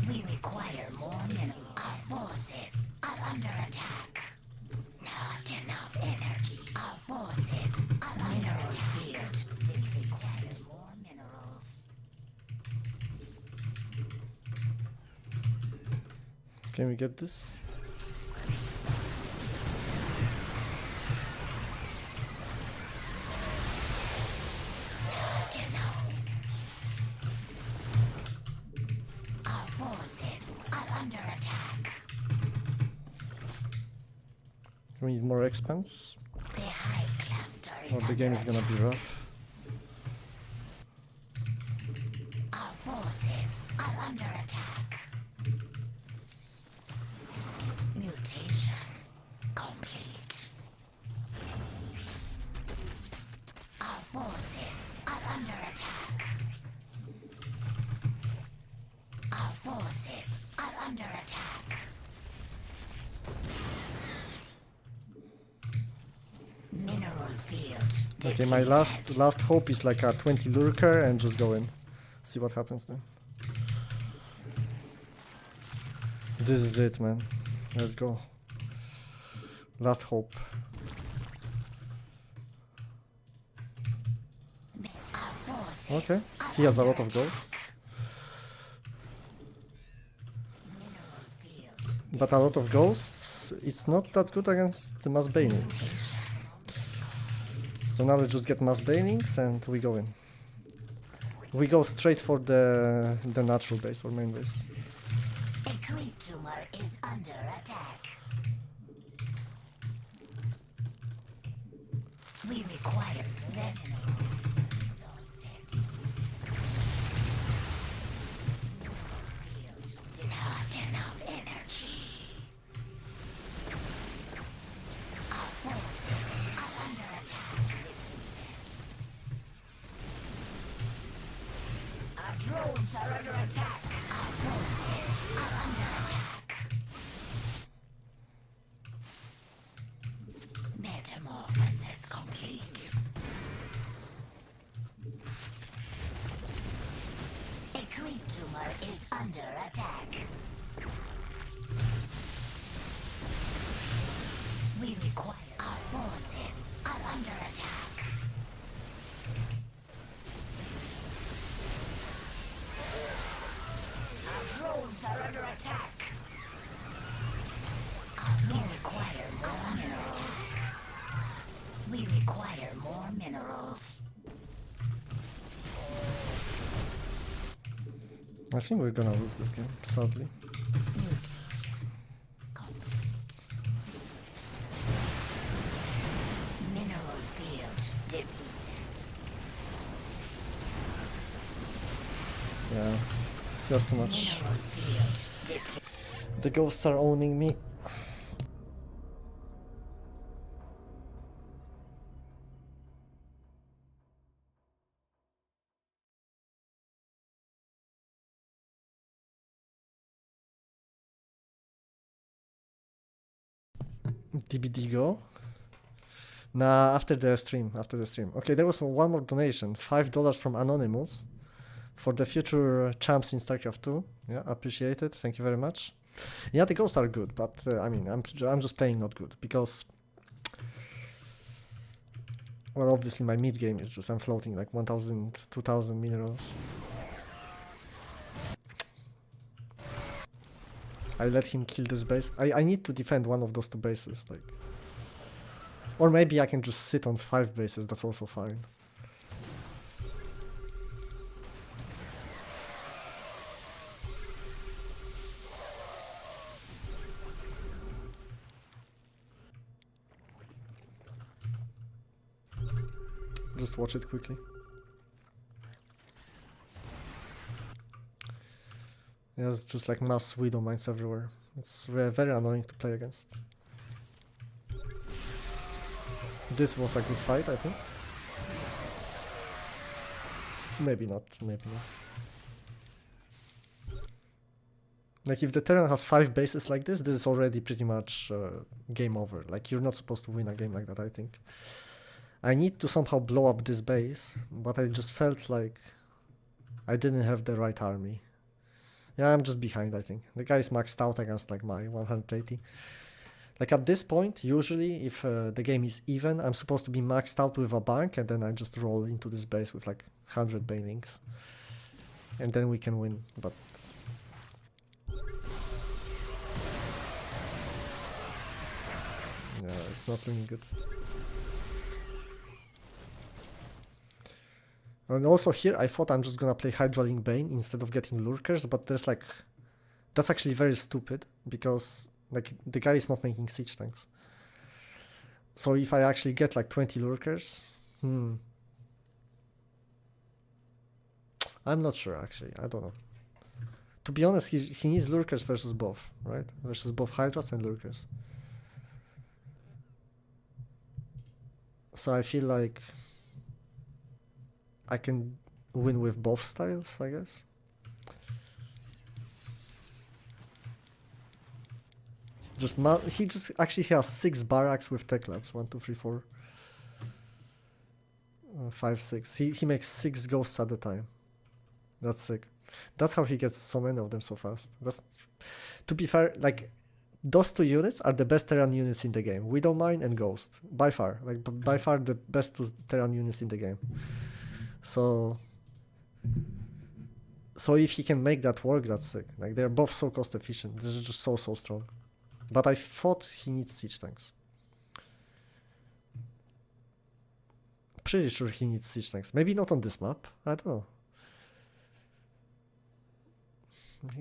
We require more mineral. Our forces are under attack. Not enough energy. Our forces are under attack. We require more minerals. Can we get this? Not enough energy. Our forces are under attack. We need more expense, The high cluster is or the under game is gonna attack. be rough. Our forces are under attack. Mutation complete. Our forces are under attack. Our forces are under attack. Mineral field. Okay, my last hope is like a 20 lurker and just go in. See what happens then. This is it, man. Let's go. Last hope. Okay, he has a lot of ghosts. But a lot of ghosts, it's not that good against the mass bailing. So now let's just get mass bailings and we go in. We go straight for the natural base or main base. A creep tumor is under attack. We require resonance. Not enough energy. Our forces are under attack. Our drones are under attack. Our forces are under attack. Metamorphosis complete. A creep tumor is under attack. We require our forces are under attack. Our drones are under attack. We require more minerals. We require more minerals. I think we're gonna lose this game, sadly. Mineral field depleted. Yeah, just too much. Mineral field depleted. The ghosts are owning me. DBD go? Nah, after the stream, Okay, there was one more donation, $5 from Anonymous for the future champs in StarCraft 2. Yeah, appreciate it. Thank you very much. Yeah, the ghosts are good, but I mean, I'm just playing not good because, well, obviously my mid game is just I'm floating like 1,000, 2,000 minerals. I let him kill this base. I need to defend one of those two bases, like, or maybe I can just sit on 5 bases. That's also fine. Just watch it quickly. There's just like mass widow mines everywhere. It's very annoying to play against. This was a good fight, I think. Maybe not, maybe not. Like if the Terran has 5 bases like this is already pretty much game over. Like you're not supposed to win a game like that, I think. I need to somehow blow up this base, but I just felt like I didn't have the right army. Yeah, I'm just behind, I think. The guy is maxed out against like my 180. Like at this point, usually if the game is even, I'm supposed to be maxed out with a bank and then I just roll into this base with like 100 banelings. And then we can win, but... yeah, it's not looking good. And also here, I thought I'm just gonna play Hydraling Bane instead of getting Lurkers, but there's like... that's actually very stupid, because like the guy is not making siege tanks. So if I actually get like 20 Lurkers... I'm not sure actually, I don't know. To be honest, he needs Lurkers versus both, right? Versus both Hydras and Lurkers. So I feel like I can win with both styles, I guess. He just actually has 6 barracks with tech labs. 1, 2, 3, 4, 5, 6. He makes 6 ghosts at a time. That's sick. That's how he gets so many of them so fast. That's To be fair, like those two units are the best Terran units in the game. Widowmine and Ghost, by far, like by far the best two Terran units in the game. So if he can make that work, that's sick. Like they're both so cost efficient. This is just so strong. But I thought he needs siege tanks. Pretty sure he needs siege tanks. Maybe not on this map. I don't know.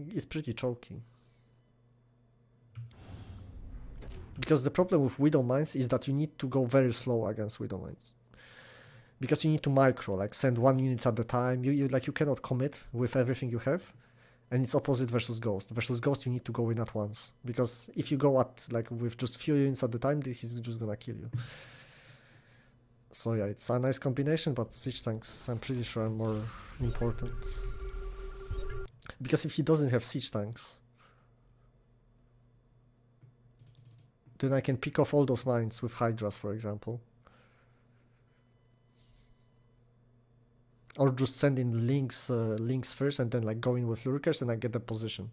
It's pretty choky. Because the problem with Widow Mines is that you need to go very slow against Widow Mines. Because you need to micro, like send one unit at a time. You cannot commit with everything you have. And it's opposite versus Ghost. Versus Ghost you need to go in at once. Because if you go at like with just few units at the time, he's just gonna kill you. So yeah, it's a nice combination, but siege tanks I'm pretty sure are more important. Because if he doesn't have siege tanks, then I can pick off all those mines with Hydras, for example. Or just send in links first and then like go in with lurkers and I get the position.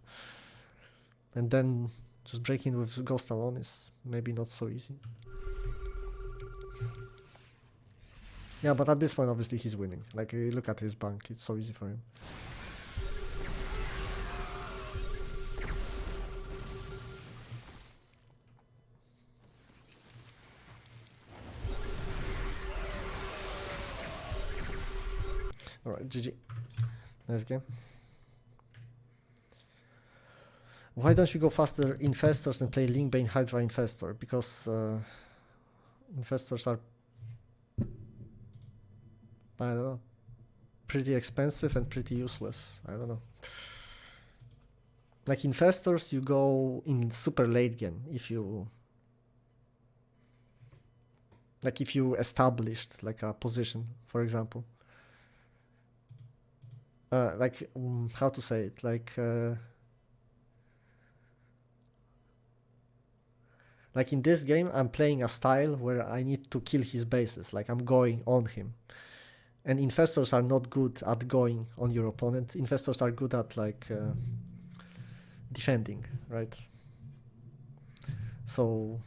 And then just break in with Ghost alone is maybe not so easy. Yeah, but at this point obviously he's winning. Like look at his bank, it's so easy for him. Alright, GG. Nice game. Why don't you go faster Infestors and play Linkbane Hydra Infestor? Because Infestors are, I don't know, pretty expensive and pretty useless. I don't know. Like Infestors, you go in super late game if you established like a position, for example. How to say it, like in this game I'm playing a style where I need to kill his bases, like I'm going on him, and Infestors are not good at going on your opponent. Infestors are good at like defending, right? So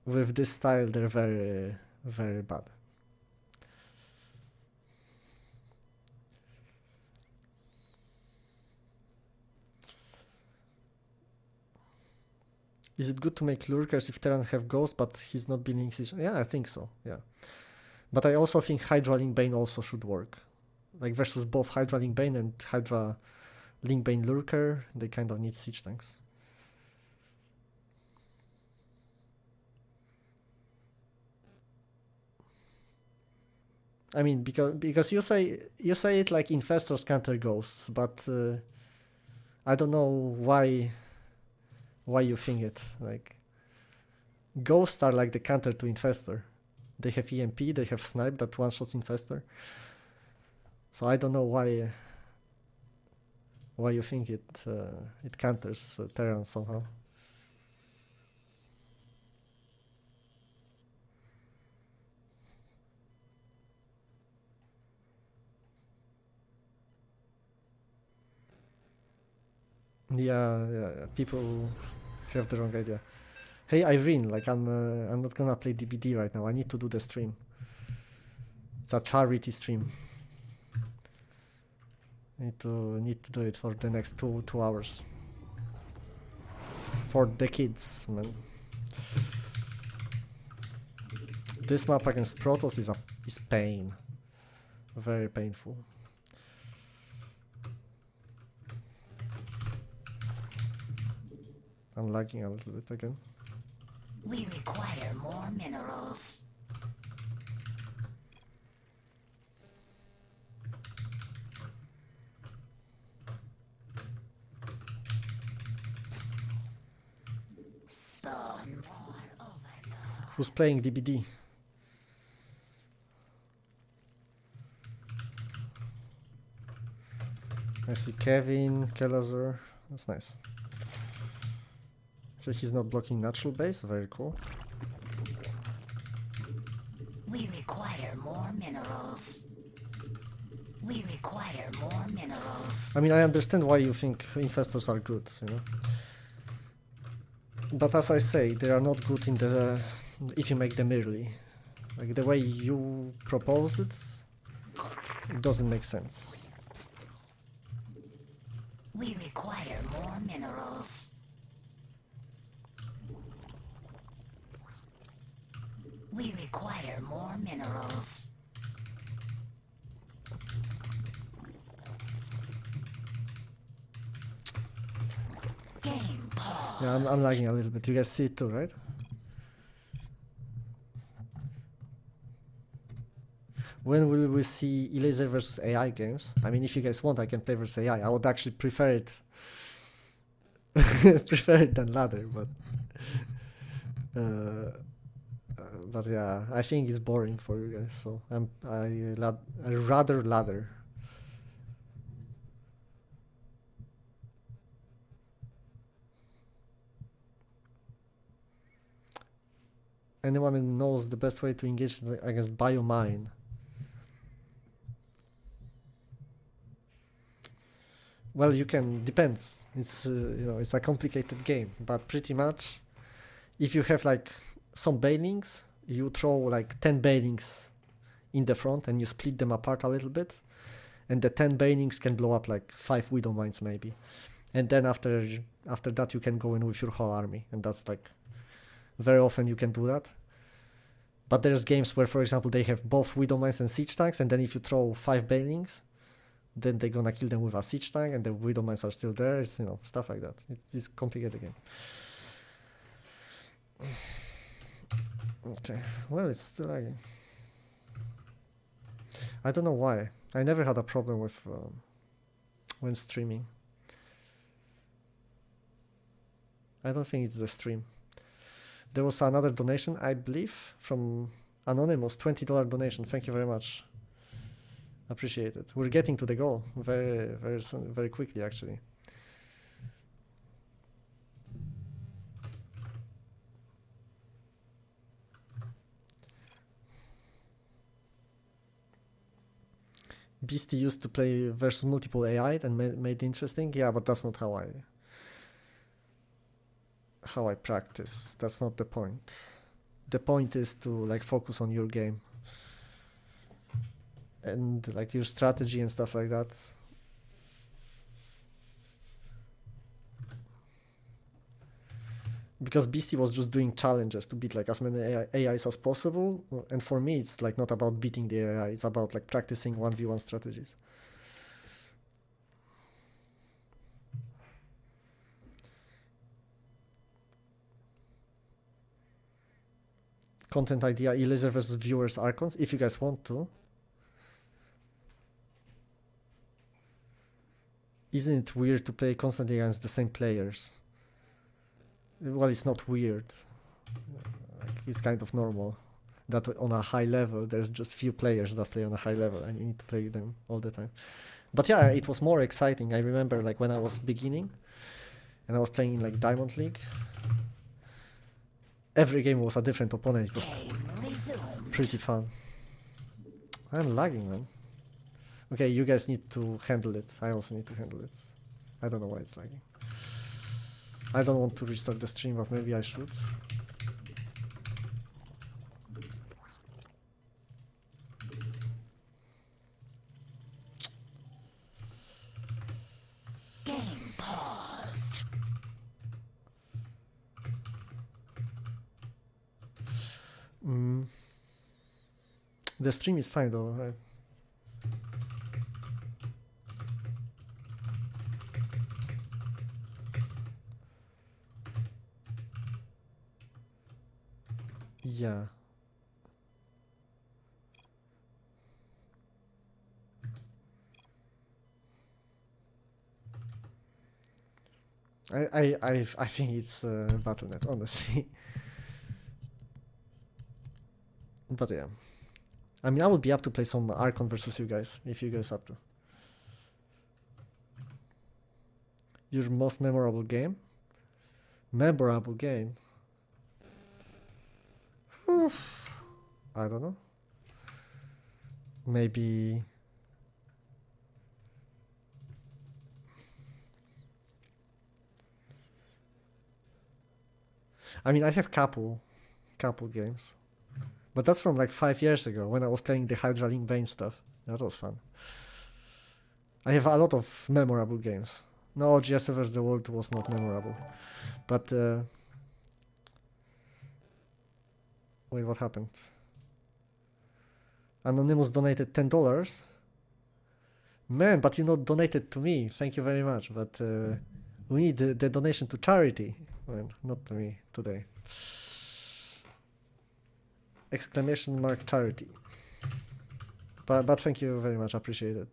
with this style they're very, very bad. Is it good to make lurkers if Terran have Ghosts, but he's not building siege? Yeah, I think so, yeah. But I also think Hydra Linkbane also should work. Like versus both Hydra Linkbane and Hydra Linkbane Lurker, they kind of need siege tanks. I mean, because you say it like Infestors counter Ghosts, but I don't know why you think it. Like Ghosts are like the counter to Infestor. They have EMP, they have Snipe that one-shots Infestor. So I don't know why you think it counters Terran somehow. Yeah, people have the wrong idea. Hey Irene, like I'm not gonna play DBD right now. I need to do the stream. It's a charity stream. I need to do it for the next two hours. For the kids, man. This map against Protoss is pain. Very painful. I'm lagging a little bit again. We require more minerals. Spawn more overload. Who's playing DBD? I see Kevin, Elazer. That's nice. Okay, he's not blocking natural base. Very cool. We require more minerals. We require more minerals. I mean, I understand why you think infestors are good, you know. But as I say, they are not good in the if you make them early. Like the way you propose it doesn't make sense. We require more minerals. We require more minerals. Game pause. Yeah, I'm lagging a little bit. You guys see it too, right? When will we see Elazer versus AI games? I mean, if you guys want, I can play versus AI. I would actually prefer it, prefer it than ladder, but yeah, I think it's boring for you guys. So I rather ladder. Anyone who knows the best way to engage against biomine? Well, you can, depends. It's you know, it's a complicated game, but pretty much, if you have like some bailings, you throw like 10 bailings in the front and you split them apart a little bit, and the 10 bailings can blow up like 5 widow mines maybe, and then after that you can go in with your whole army, and that's like very often you can do that. But there's games where, for example, they have both widow mines and siege tanks, and then if you throw 5 bailings, then they're gonna kill them with a siege tank, and the widow mines are still there. It's, you know, stuff like that. It's complicated game. Okay, well, it's still lagging. I don't know why. I never had a problem with when streaming. I don't think it's the stream. There was another donation, I believe, from Anonymous, $20 donation. Thank you very much. Appreciate it. We're getting to the goal very, very soon, very quickly, actually. Beastie used to play versus multiple AI and made it interesting. Yeah, but that's not how I practice. That's not the point. The point is to like focus on your game and like your strategy and stuff like that. Because Beastie was just doing challenges to beat like as many AIs as possible, and for me it's like not about beating the AI, it's about like practicing 1v1 strategies. Content idea, Elazer versus viewers Archons, if you guys want to. Isn't it weird to play constantly against the same players? Well, it's not weird. Like, it's kind of normal that on a high level there's just few players that play on a high level and you need to play them all the time. But yeah, it was more exciting. I remember like when I was beginning and I was playing in like Diamond League, every game was a different opponent. It was pretty fun. I'm lagging, man. Okay, you guys need to handle it. I also need to handle it. I don't know why it's lagging. I don't want to restart the stream, but maybe I should. Game paused. The stream is fine though, right? Yeah. I think it's Battle.net, honestly. But yeah. I mean, I would be up to play some Archon versus you guys, if you guys up to. Your most memorable game? Memorable game? I don't know. Maybe I mean, I have couple games, but that's from like 5 years ago when I was playing the Hydra Link Bane stuff. That was fun. I have a lot of memorable games. No, GS vs. the World was not memorable, but wait, what happened? Anonymous donated $10. Man, but you not donated to me. Thank you very much. But we need the donation to charity. Well, not to me today. Exclamation mark charity. But thank you very much. Appreciate it.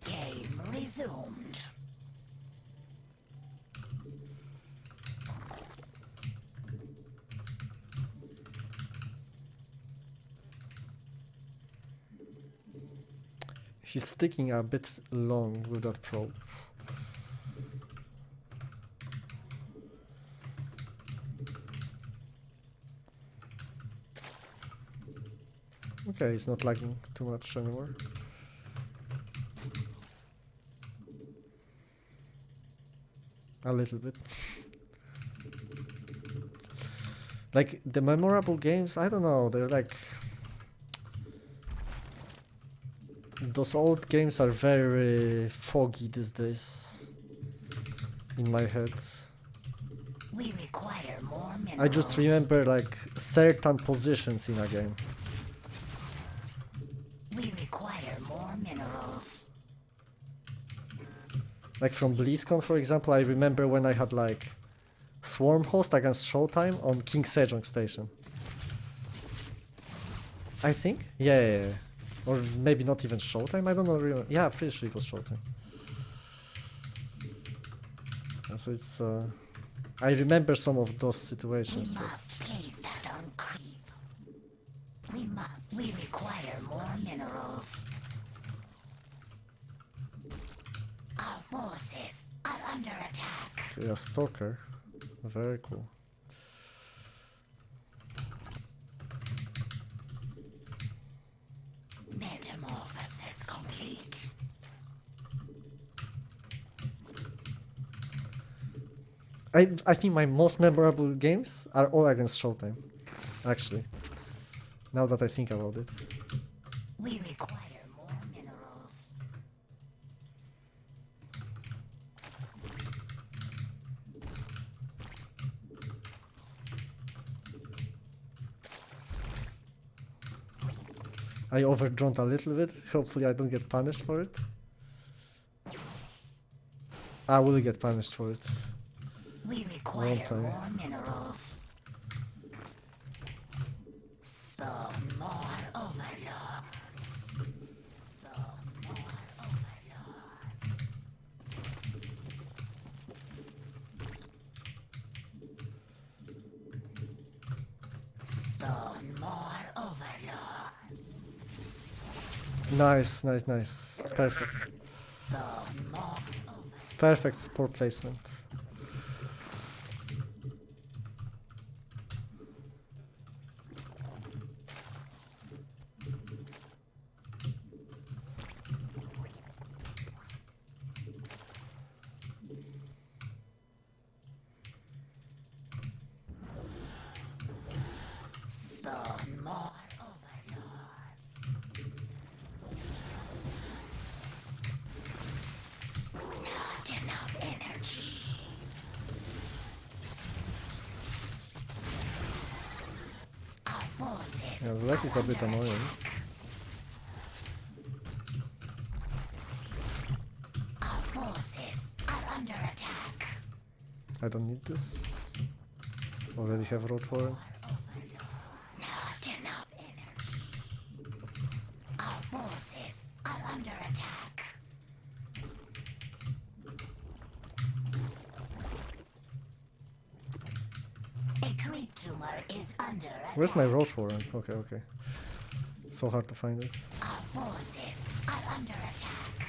Game resumed. He's sticking a bit long with that probe. Okay, it's not lagging too much anymore. A little bit. Like, the memorable games, I don't know, they're like... Those old games are very foggy these days. In my head. We require more minerals. I just remember, like, certain positions in a game. We require more minerals. Like from BlizzCon, for example, I remember when I had like Swarm Host against Showtime on King Sejong Station. I think? Yeah. Or maybe not even Showtime, I don't know. Yeah, pretty sure it was Showtime. So it's... I remember some of those situations. We must place that on creep. We require more minerals. Our forces are under attack. Okay, a Stalker. Very cool. Metamorphosis complete. I think my most memorable games are all against Showtime, actually. Now that I think about it. We require more minerals. I overdrawn a little bit. Hopefully I don't get punished for it. I will get punished for it. We require more minerals. Spawn more overlords. Spawn more overlords. Spawn more overlords. Nice. Perfect. Spawn more overlords. Perfect spore placement. Spawn more overlords. Not enough energy. Our forces Yeah, the lag is a bit are under annoying. attack. Our forces are under attack. I don't need this. Already have Roach Warren. Not enough energy. Our forces are under attack. A creep tumor is under attack. Where's my Roach Warren? Okay. So hard to find it. Our forces are under attack.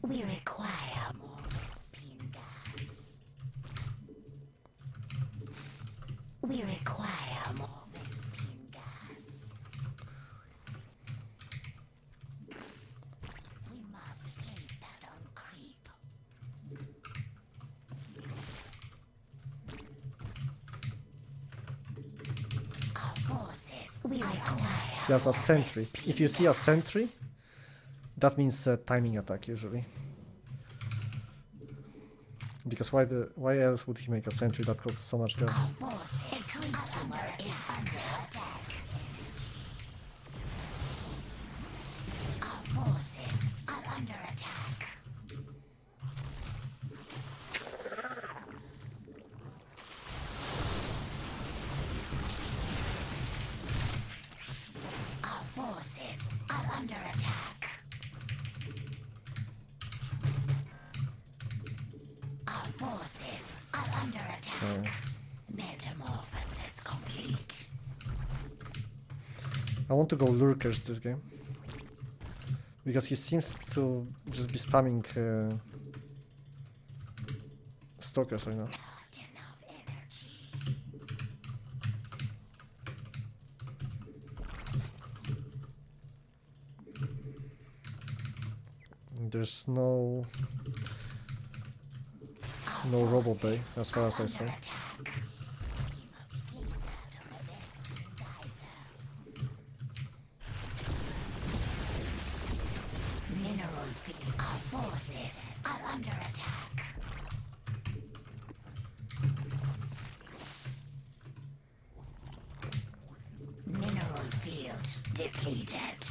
We require more Vespine gas. We require more Vespine gas. We must place that on creep. Our forces. We require. He has a sentry. If you see a sentry, that means a timing attack usually. Because why else would he make a sentry that costs so much gas? A creature is under attack. Our forces are under attack. Our forces are under attack. Our forces are under attack. Metamorphosis complete. I want to go lurkers this game. Because he seems to just be spamming stalkers right now. Not enough energy. There's no Robo Bay as far as I saw. Mineral field. Our forces are under attack. Mineral field depleted.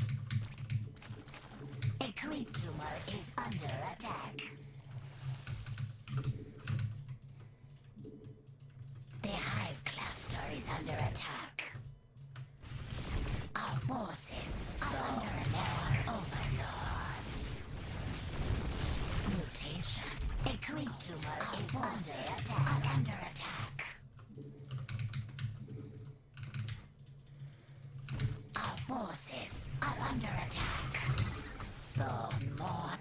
A creep tumor is under attack. The hive cluster is under attack. Our forces are under attack. Overlord. Mutation. A creep tumor is under attack. Our forces are under attack. Spawn overlord.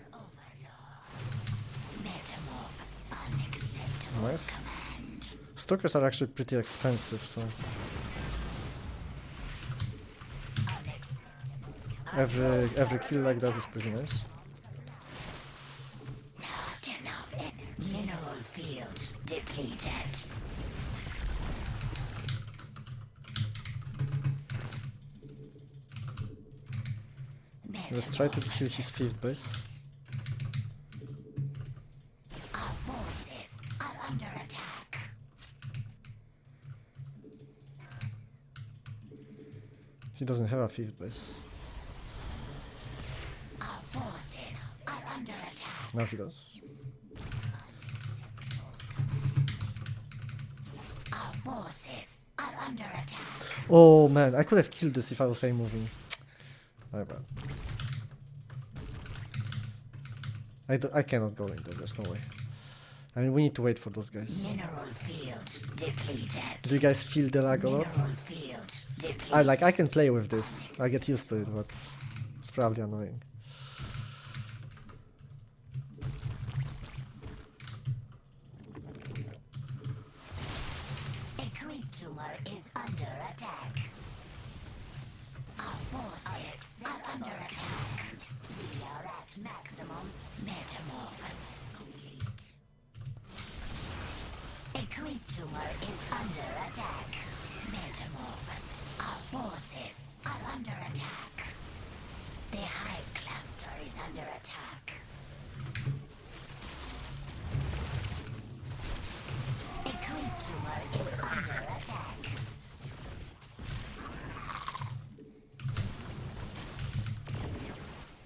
Metamorph. Unacceptable Nice. command. Stalkers are actually pretty expensive, so every kill like that is pretty nice. Not enough mineral field depleted. Let's try to kill his 5th base. Our forces are under attack. He doesn't have a 5th base. Our forces are under attack. Now he does. Our forces are under attack. Oh man, I could have killed this if I was moving. My bad. I cannot go in there, there's no way. I mean, we need to wait for those guys. Mineral field depleted. Do you guys feel the lag a lot? Mineral field depleted. I can play with this. I get used to it, but it's probably annoying. A creep tumor is under attack. Our forces are under attack. We are at maximum metamorphosis complete. A creep tumor is under attack. Metamorphosis. Our forces are under attack. The hive cluster is under attack. A creep tumor is under attack.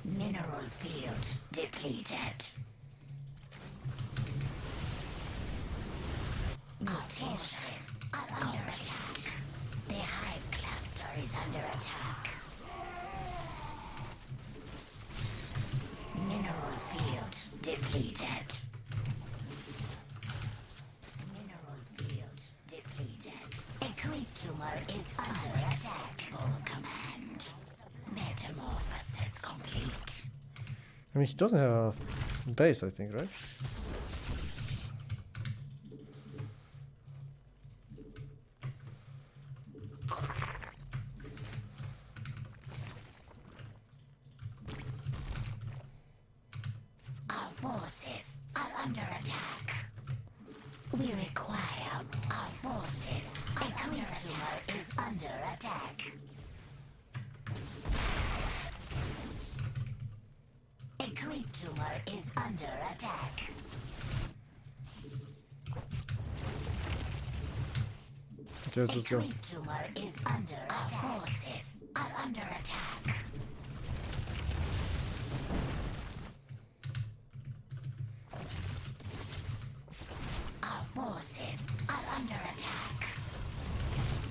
Mineral field depleted. Mutations are under attack. The hive cluster is under attack. Mineral field depleted. Mineral field depleted. A creep tumor is under attack. Full command. Metamorphosis complete. I mean, he doesn't have a base, I think, right? Our forces are under attack. We require our forces. A creature is under attack. A creature is under attack. Okay, let's just go. Creature is under attack. Our forces are under attack. Our forces are under attack.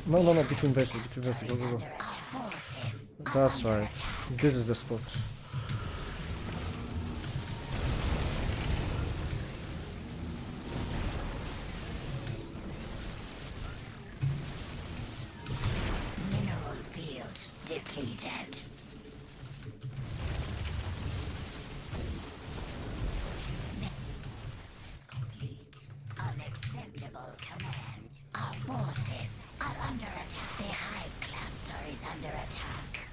No, no, no, between bases, go, go, go. Our forces That's right. This is the spot. mineral field depleted. Complete. Unacceptable command. Our forces are under attack. The hive cluster is under attack.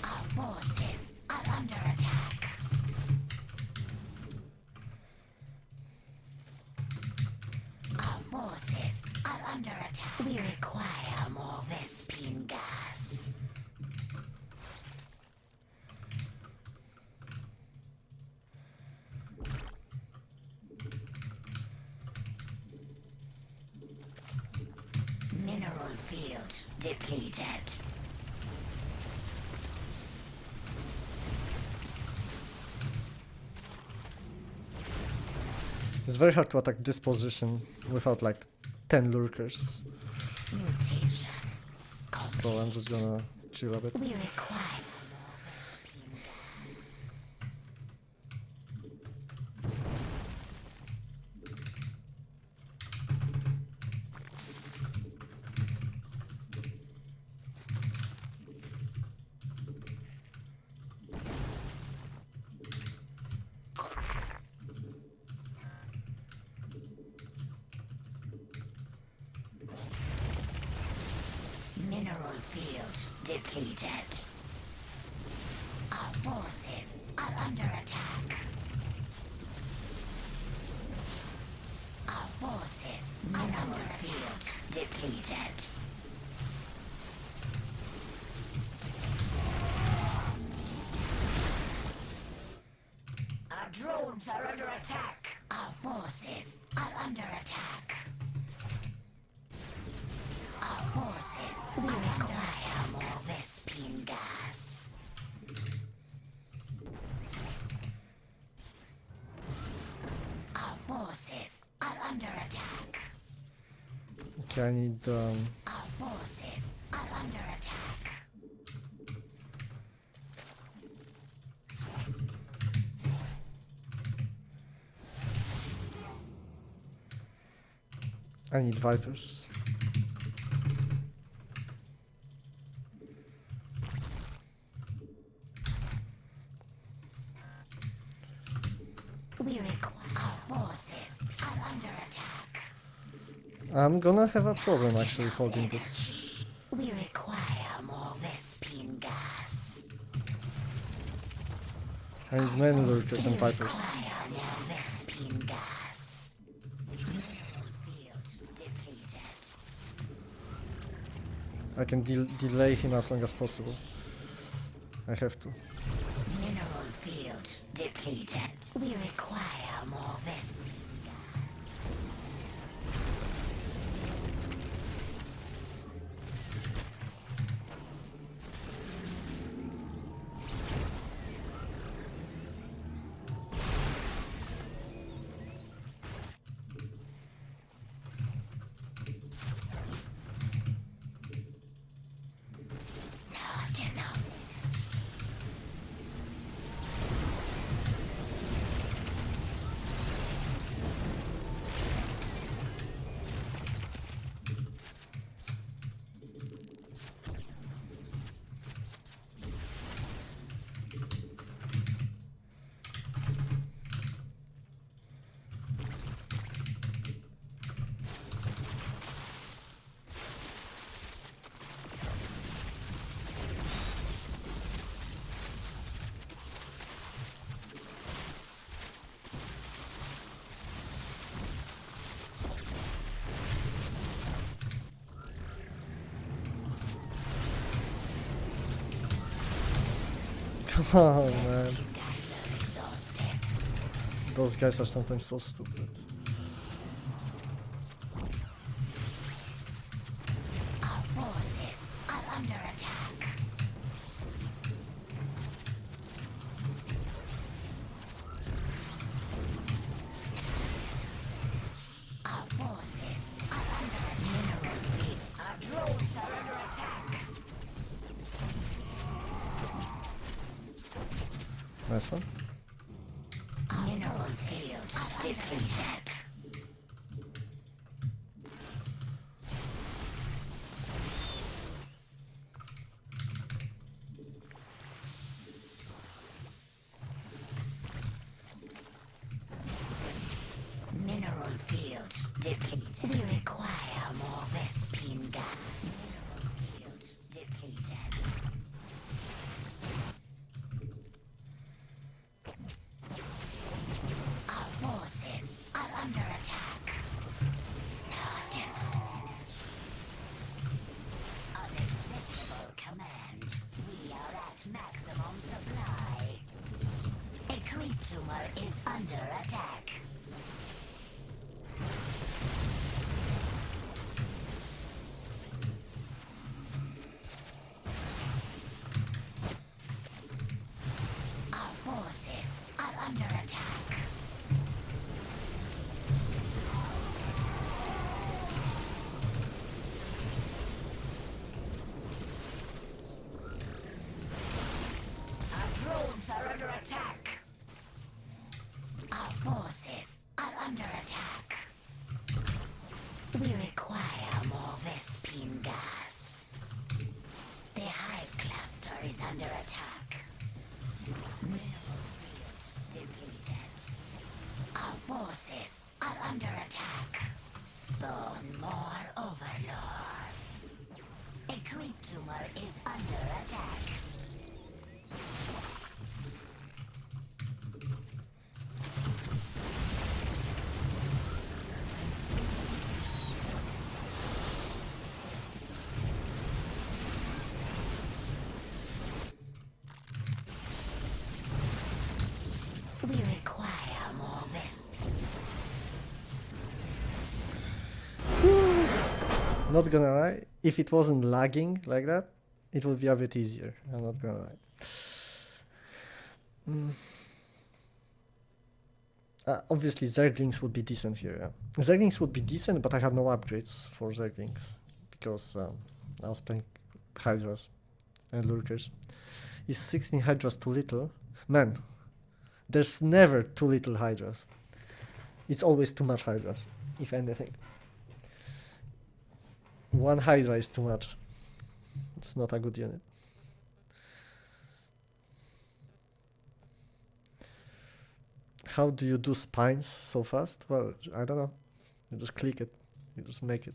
Our forces are under attack. Our forces are under attack. We require more Vespine gas. Mineral field depleted. It's very hard to attack this position without like 10 lurkers. Mutation. So I'm just gonna chill a bit. We require more Vespine gas. Mineral field depleted. Our forces are under attack. Our forces are under field depleted. Our drones are under attack. Our forces are under attack. Our forces we require more Vespine gas. Our forces are under attack. Okay, I need Our forces are under attack. vipers. We require our forces are under attack. I'm gonna have a problem actually holding this. We require more Vespine gas. I need many lurkers and vipers. Require more Vespine gas. Mineral field depleted. I can delay him as long as possible. I have to. Mineral field depleted. We require more Vespine gas. Not enough. Oh man. Those guys are sometimes so stupid. Our forces are under attack. Our forces are under attack. Our drones are under attack. Nice one. Our mineral fields are under attack. Mineral field depleted. We require more Vespine gas. Mineral field depleted. Our forces are under attack. Unacceptable command. We are at maximum supply. A creep tumor is under attack. Our forces are under attack. Our drones are under attack. Our forces are under attack. We require more Vespine gas. The hive cluster is under attack. Mineral field depleted. Our forces are under attack. Spawn more overlords. A creep tumor is under attack. We require more Vespine. Not gonna lie, if it wasn't lagging like that, it would be a bit easier. I'm not gonna lie. Obviously, Zerglings would be decent here. Yeah. Zerglings would be decent, but I had no upgrades for Zerglings because I was playing Hydras and Lurkers. Is 16 Hydras too little? Man, there's never too little Hydras. It's always too much Hydras, if anything. One Hydra is too much. It's not a good unit. How do you do spines so fast? Well, I don't know. You just click it. You just make it.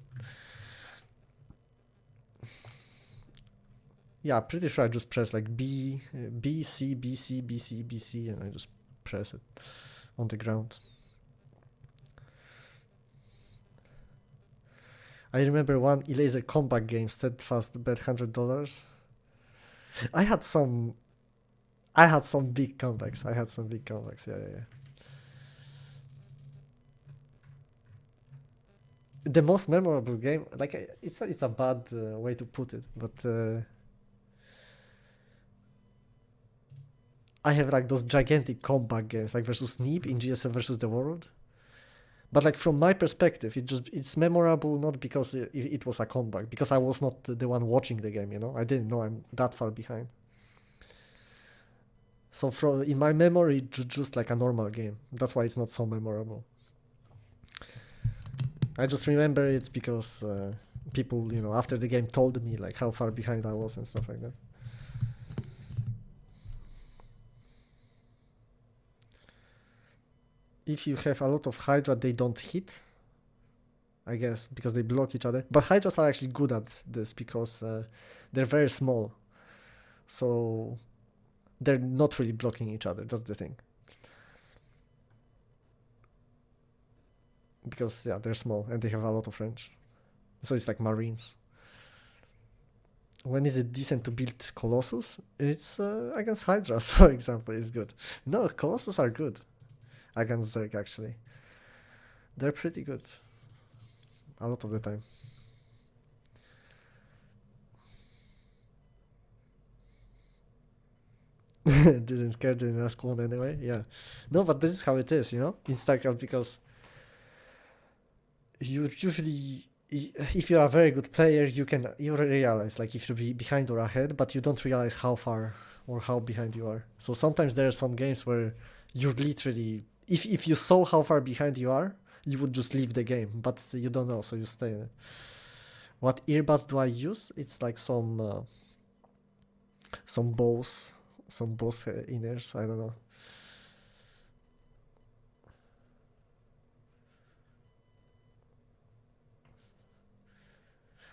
Yeah, pretty sure I just press like B, B, C, B, C, B, C, B, C, and I just press it on the ground. I remember one Elazer combat game, Steadfast, bet $100. I had some big comebacks. Yeah. The most memorable game, like it's a bad way to put it, but I have like those gigantic combat games, like versus Neeb in GSF versus the World. But like from my perspective, it's memorable not because it was a comeback, because I was not the one watching the game, you know. I didn't know I'm that far behind. So in my memory, it's just like a normal game. That's why it's not so memorable. I just remember it because people, you know, after the game told me like how far behind I was and stuff like that. If you have a lot of Hydra, they don't hit, I guess, because they block each other. But Hydras are actually good at this because they're very small. So they're not really blocking each other, that's the thing. Because, yeah, they're small and they have a lot of range. So it's like Marines. When is it decent to build Colossus? It's against Hydras, for example, is good. No, Colossus are good against Zerg, actually. They're pretty good. A lot of the time. Didn't care, didn't ask one anyway, yeah. No, but this is how it is, you know, in StarCraft, because you usually, if you're a very good player, you realize, like, if you're behind or ahead, but you don't realize how far or how behind you are. So sometimes there are some games where you're literally, if you saw how far behind you are, you would just leave the game, but you don't know, so you stay in it. What earbuds do I use? It's like some Bose inners, I don't know.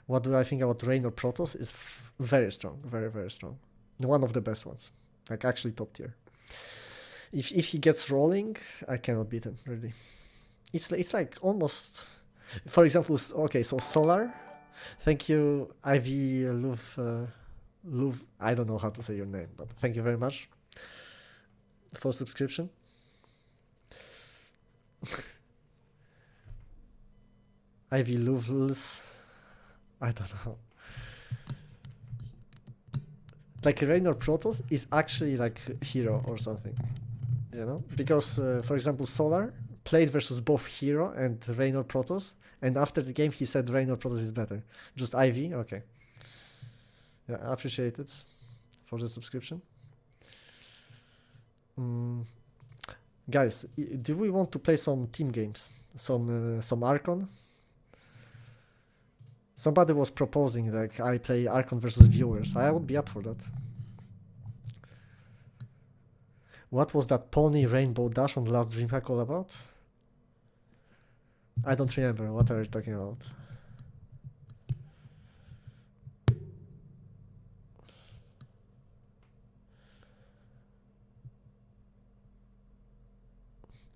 What do I think about Rain or Protoss? Is very strong, very, very strong. One of the best ones, like actually top tier. If he gets rolling, I cannot beat him, really. It's like almost, for example, okay, so Solar, thank you, Ivy Luv, I don't know how to say your name, but thank you very much for subscription. Ivy Luvs, I don't know. Like Rain or Protoss is actually like Hero or something, you know? Because, for example, Solar played versus both Hero and Rain or Protoss, and after the game he said Rain or Protoss is better. Just Ivy, okay. Yeah, I appreciate it for the subscription. Guys, do we want to play some team games? Some Archon? Somebody was proposing like I play Archon versus viewers. I would be up for that. What was that pony rainbow dash on the last DreamHack all about? I don't remember. What are you talking about?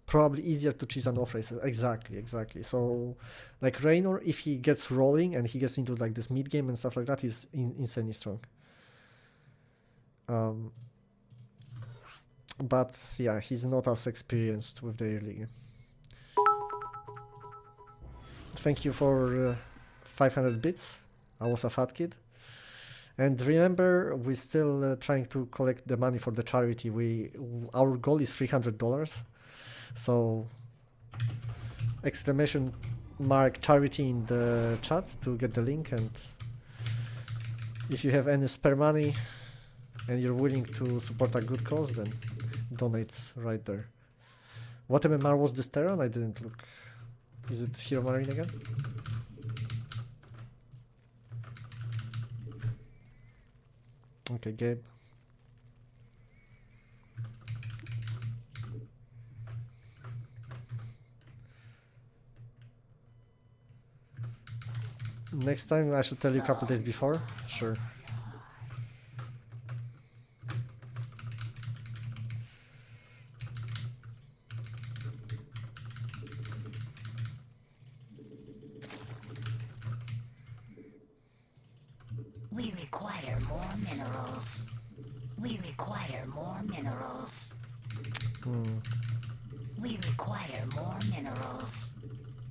Probably easier to cheese an off races. Exactly. So, like Raynor, if he gets rolling and he gets into like this mid game and stuff like that, he's insanely strong. But yeah, he's not as experienced with the early game. Thank you for 500 bits. I was a fat kid. And remember, we're still trying to collect the money for the charity. Our goal is $300. So, exclamation mark charity in the chat to get the link, and if you have any spare money and you're willing to support a good cause, then donate right there. What MMR was this Terran? I didn't look. Is it Hero Marine again? Okay, Gabe. Next time I should tell you a couple days before? Sure. We require more minerals. We require more minerals. We require more minerals.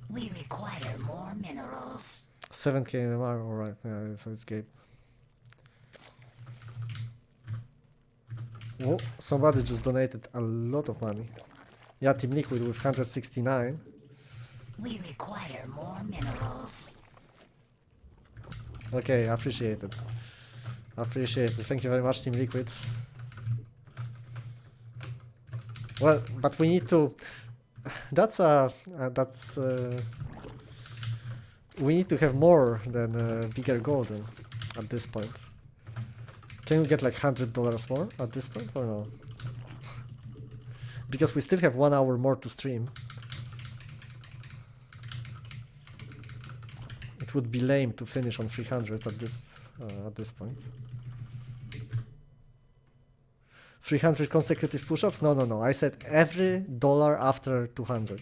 We require more minerals. 7k MMR, alright, yeah, so it's Gabe. Oh, somebody just donated a lot of money. Yeah, Team Liquid with 169. We require more minerals. Okay, appreciate it. Appreciate it. Thank you very much, Team Liquid. Well, but we need to... we need to have more than bigger goal then, at this point. Can we get like $100 more at this point or no? Because we still have 1 hour more to stream. It would be lame to finish on 300 at this point. 300 consecutive push-ups? No. I said every dollar after 200.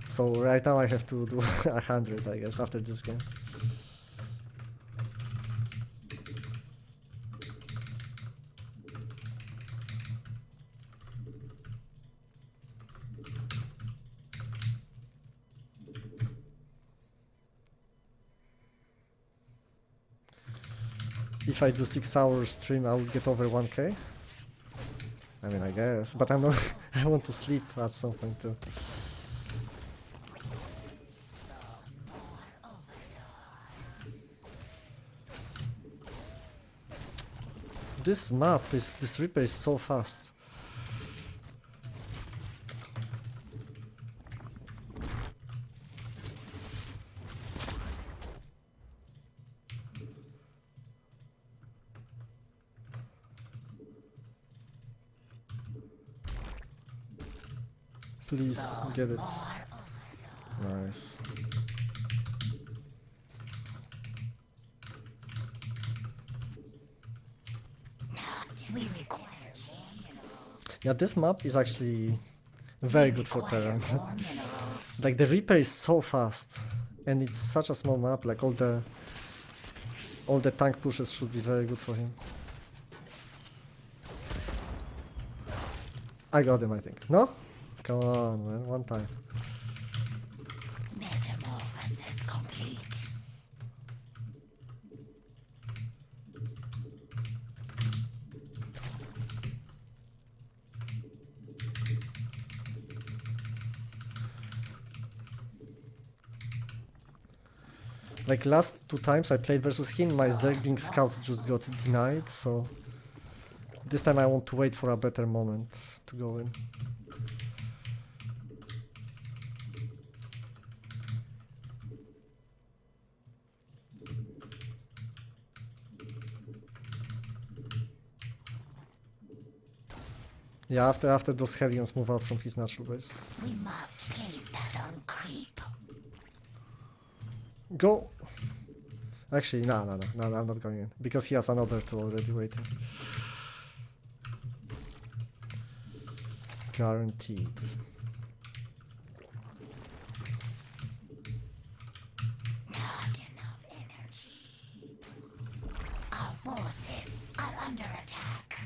So right now I have to do 100, I guess, after this game. if I do 6 hours stream, I will get over 1k. I mean, I guess, but I'm not. I want to sleep at some point too. This map is, this Reaper is so fast. Please get it. Nice. We require Yeah, this map is actually very good for terrain. more minerals. Like the Reaper is so fast, and it's such a small map. Like all the tank pushes should be very good for him. I got him, I think. No? Come on, man. One time. Metamorphosis complete. Like last 2 times I played versus him, my Zergling scout just got denied, so this time I want to wait for a better moment to go in. Yeah, after those Hellions move out from his natural base. We must place that on creep. Go! Actually, no, I'm not going in. Because he has another two already waiting. Guaranteed. Not enough energy. Our forces are under attack.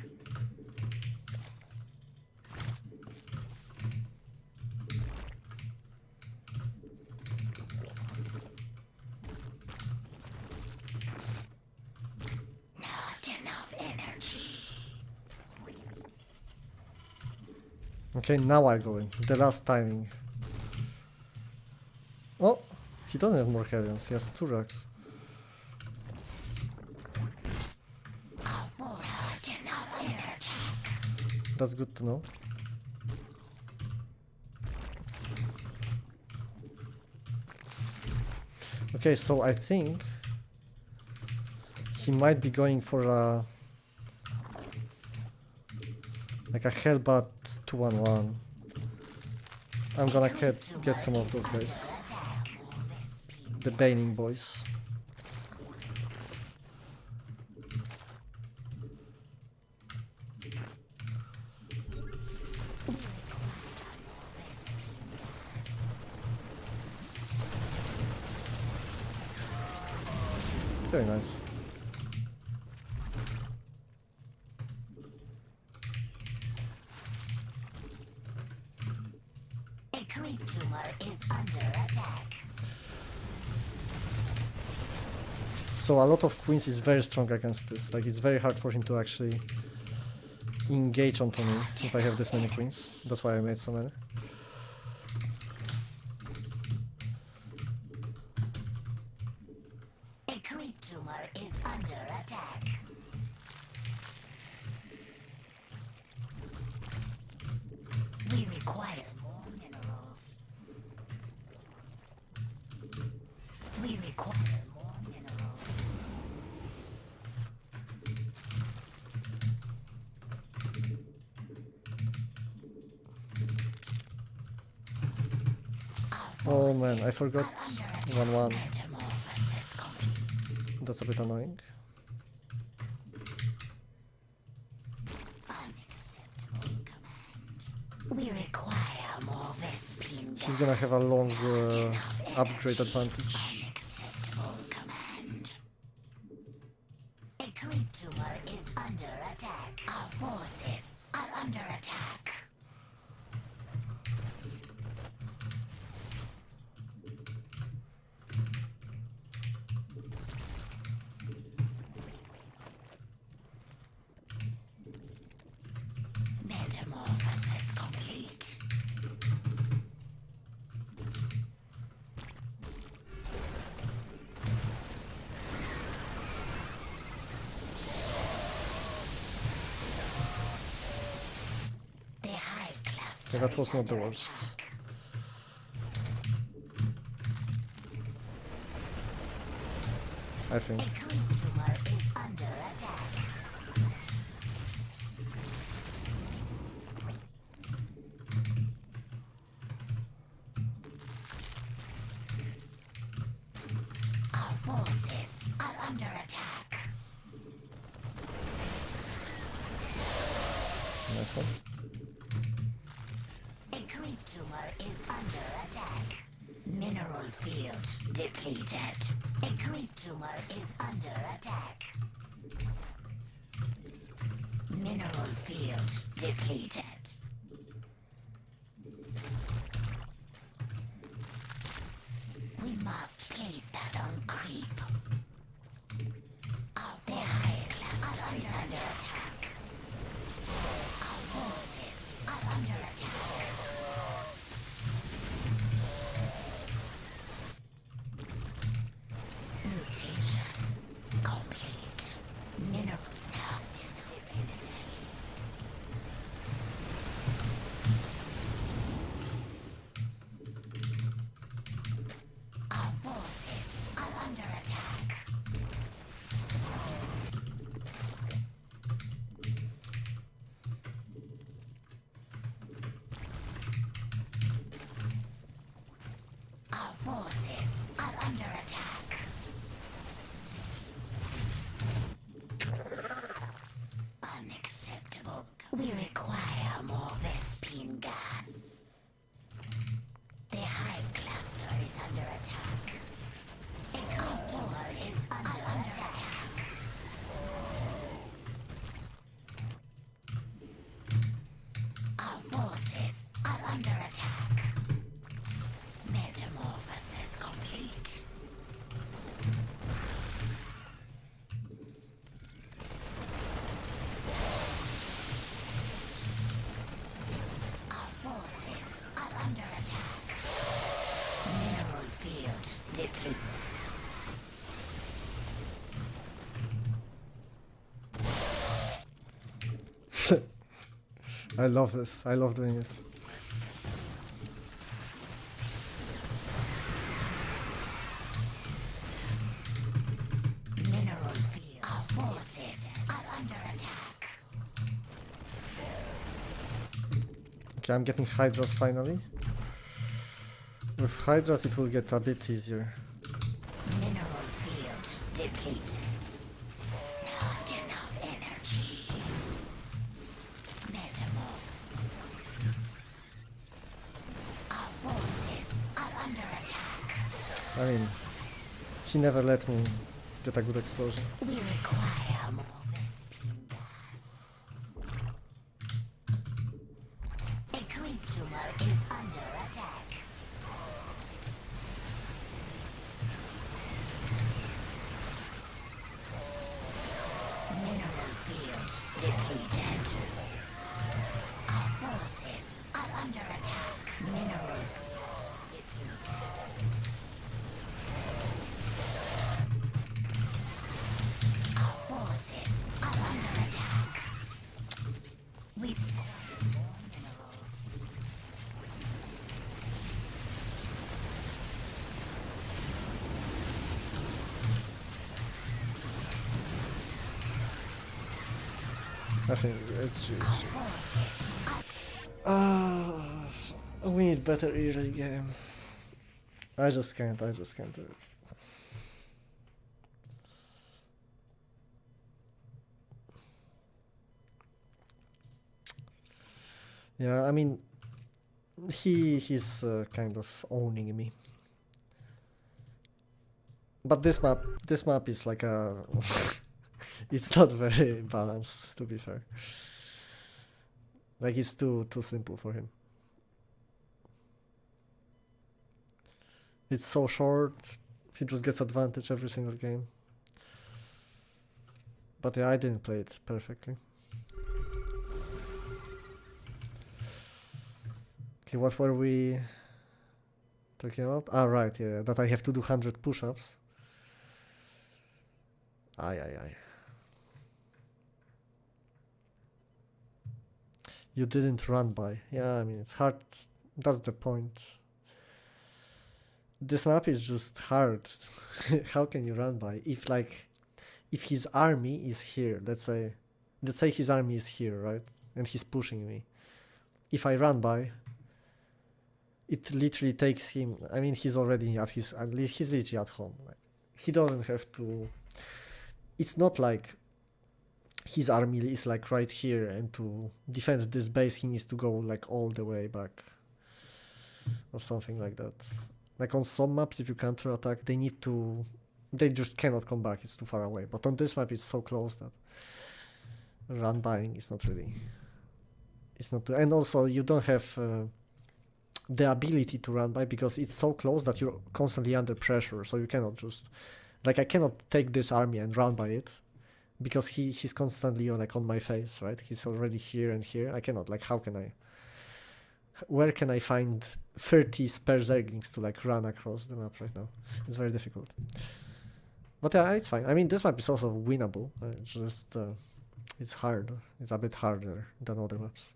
Not enough energy. Okay, now I go in. The last timing. Oh, he doesn't have more Hellions. He has 2 racks. Not enough energy. That's good to know. Okay, so I think he might be going for a like a Hellbat 2-1-1. I'm gonna get some of those guys. The Baning boys. Very nice. A creep tumor is under attack. So a lot of queens is very strong against this. Like it's very hard for him to actually engage onto me if I have this many queens. That's why I made so many. A creep tumor is under attack. We require more minerals. We require more minerals. Oh man, I forgot 1-1. Metamorphosis complete. That's a bit annoying. Unacceptable command. We require more Vespine He's gonna have a long upgrade advantage. Unacceptable command. A creep tumor is under attack. Our forces are under attack. So that was not the worst. I think. A creature is under attack. Our forces are under attack. Nice one. A creature is under attack. Mineral field depleted. A creature is under attack. Mineral field depleted. We must place that on creep. Our high cluster is under attack. Our forces are under attack. Mutation complete. Mineral Our forces are under attack. Our forces are under attack. Unacceptable. We require more Vespine gas. The hive cluster is under attack. A creature is under attack. Our forces are under attack. Metamorphosis complete. Our forces are under attack. Mineral field depleted. I love this. I love doing it. Mineral field. Our forces are under attack. Okay, I'm getting Hydras finally. With Hydras it will get a bit easier. Mineral field depleted. Not enough energy. Metamorphosis. Our forces are under attack. I mean, he never let me get a good explosion. We require more Vespine gas. A creature is under attack. Mineral field depleted. Our forces are under attack. Mineral field depleted. Our forces are under attack. We require more minerals. I think it's GG. We need better early game. I just can't do it. Yeah, I mean, he's kind of owning me. But this map is like a it's not very balanced, to be fair. Like it's too simple for him. It's so short, he just gets advantage every single game. But yeah, I didn't play it perfectly. Okay, what were we talking about? Ah, right, yeah, that I have to do 100 push-ups. Aye. You didn't run by. Yeah, I mean, it's hard. That's the point. This map is just hard. How can you run by? If his army is here, let's say his army is here, right? And he's pushing me. If I run by, it literally takes him. I mean, he's already at he's literally at home. Like, he doesn't have to. It's not like his army is like right here, and to defend this base, he needs to go like all the way back, or something like that. Like on some maps, if you counter attack, they just cannot come back. It's too far away. But on this map, it's so close that run buying is not really. It's not. And also, you don't have the ability to run by because it's so close that you're constantly under pressure. So you cannot just, like, I cannot take this army and run by it because he's constantly like on my face, right? He's already here and here. I cannot. Like, how can I? Where can I find 30 spare Zerglings to like run across the map right now? It's very difficult. But yeah, it's fine. I mean, this map is also winnable. It's just it's hard. It's a bit harder than other maps.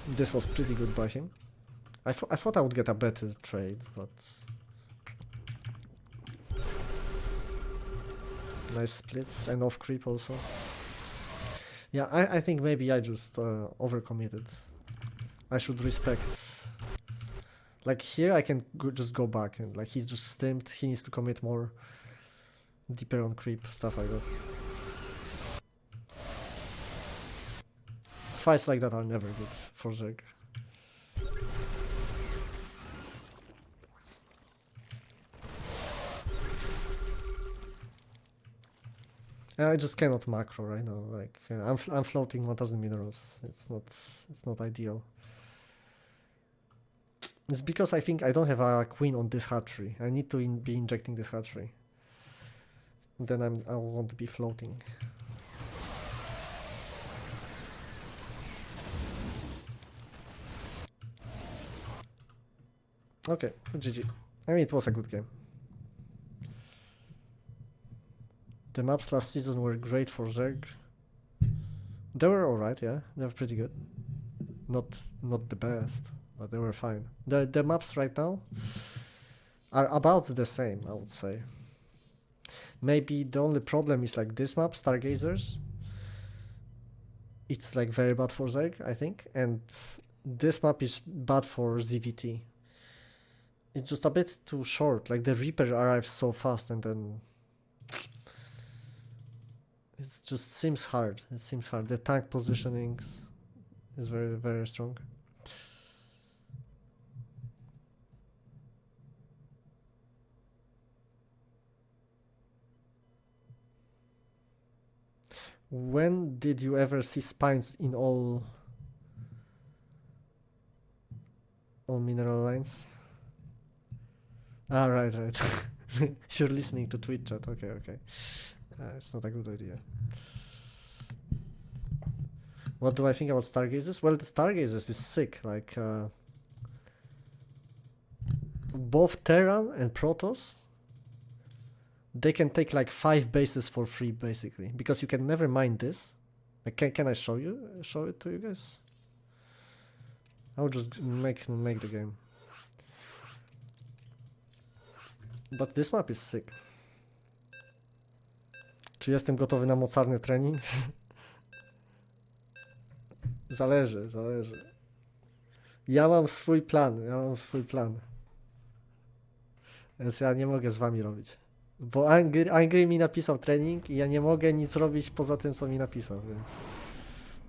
This was pretty good by him. I thought I would get a better trade, but nice splits and off creep also. Yeah, I think maybe I just overcommitted. I should respect. Like here I can just go back and like he's just stimped. He needs to commit more. Deeper on creep, stuff like that. Fights like that are never good for Zerg. I just cannot macro right now. Like I'm floating 1000 minerals. It's not ideal. It's because I think I don't have a queen on this hatchery. I need to be injecting this hatchery. Then I want to be floating. Okay, GG. I mean, it was a good game. The maps last season were great for Zerg. They were alright, yeah. They were pretty good. Not the best, but they were fine. The maps right now are about the same, I would say. Maybe the only problem is like this map, Stargazers. It's like very bad for Zerg, I think. And this map is bad for ZVT. It's just a bit too short. Like the Reaper arrives so fast and then it just seems hard. It seems hard. The tank positionings is very, very strong. When did you ever see spines in all mineral lines? Ah, right. You're listening to Twitch chat. Okay. It's not a good idea. What do I think about Stargazers? Well, the Stargazers is sick. Like both Terran and Protoss, they can take like 5 bases for free, basically, because you can never mine this. Like, can I show it to you guys? I'll just make the game. But this map is sick. Czy jestem gotowy na mocarny trening? Zależy. Ja mam swój plan. Więc ja nie mogę z wami robić. Bo Angry mi napisał trening i ja nie mogę nic robić poza tym, co mi napisał, więc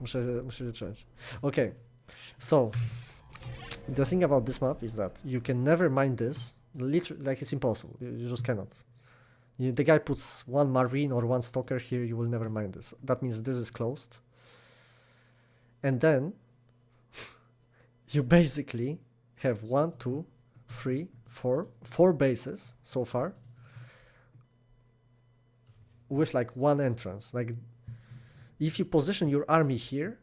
muszę wytrzymać. Okay, so the thing about this map is that you can never mine this. Literally, like, it's impossible. You just cannot. The guy puts one Marine or one Stalker here, you will never mine this. That means this is closed. And then you basically have 1, 2, 3, 4 bases so far with like one entrance. Like, if you position your army here,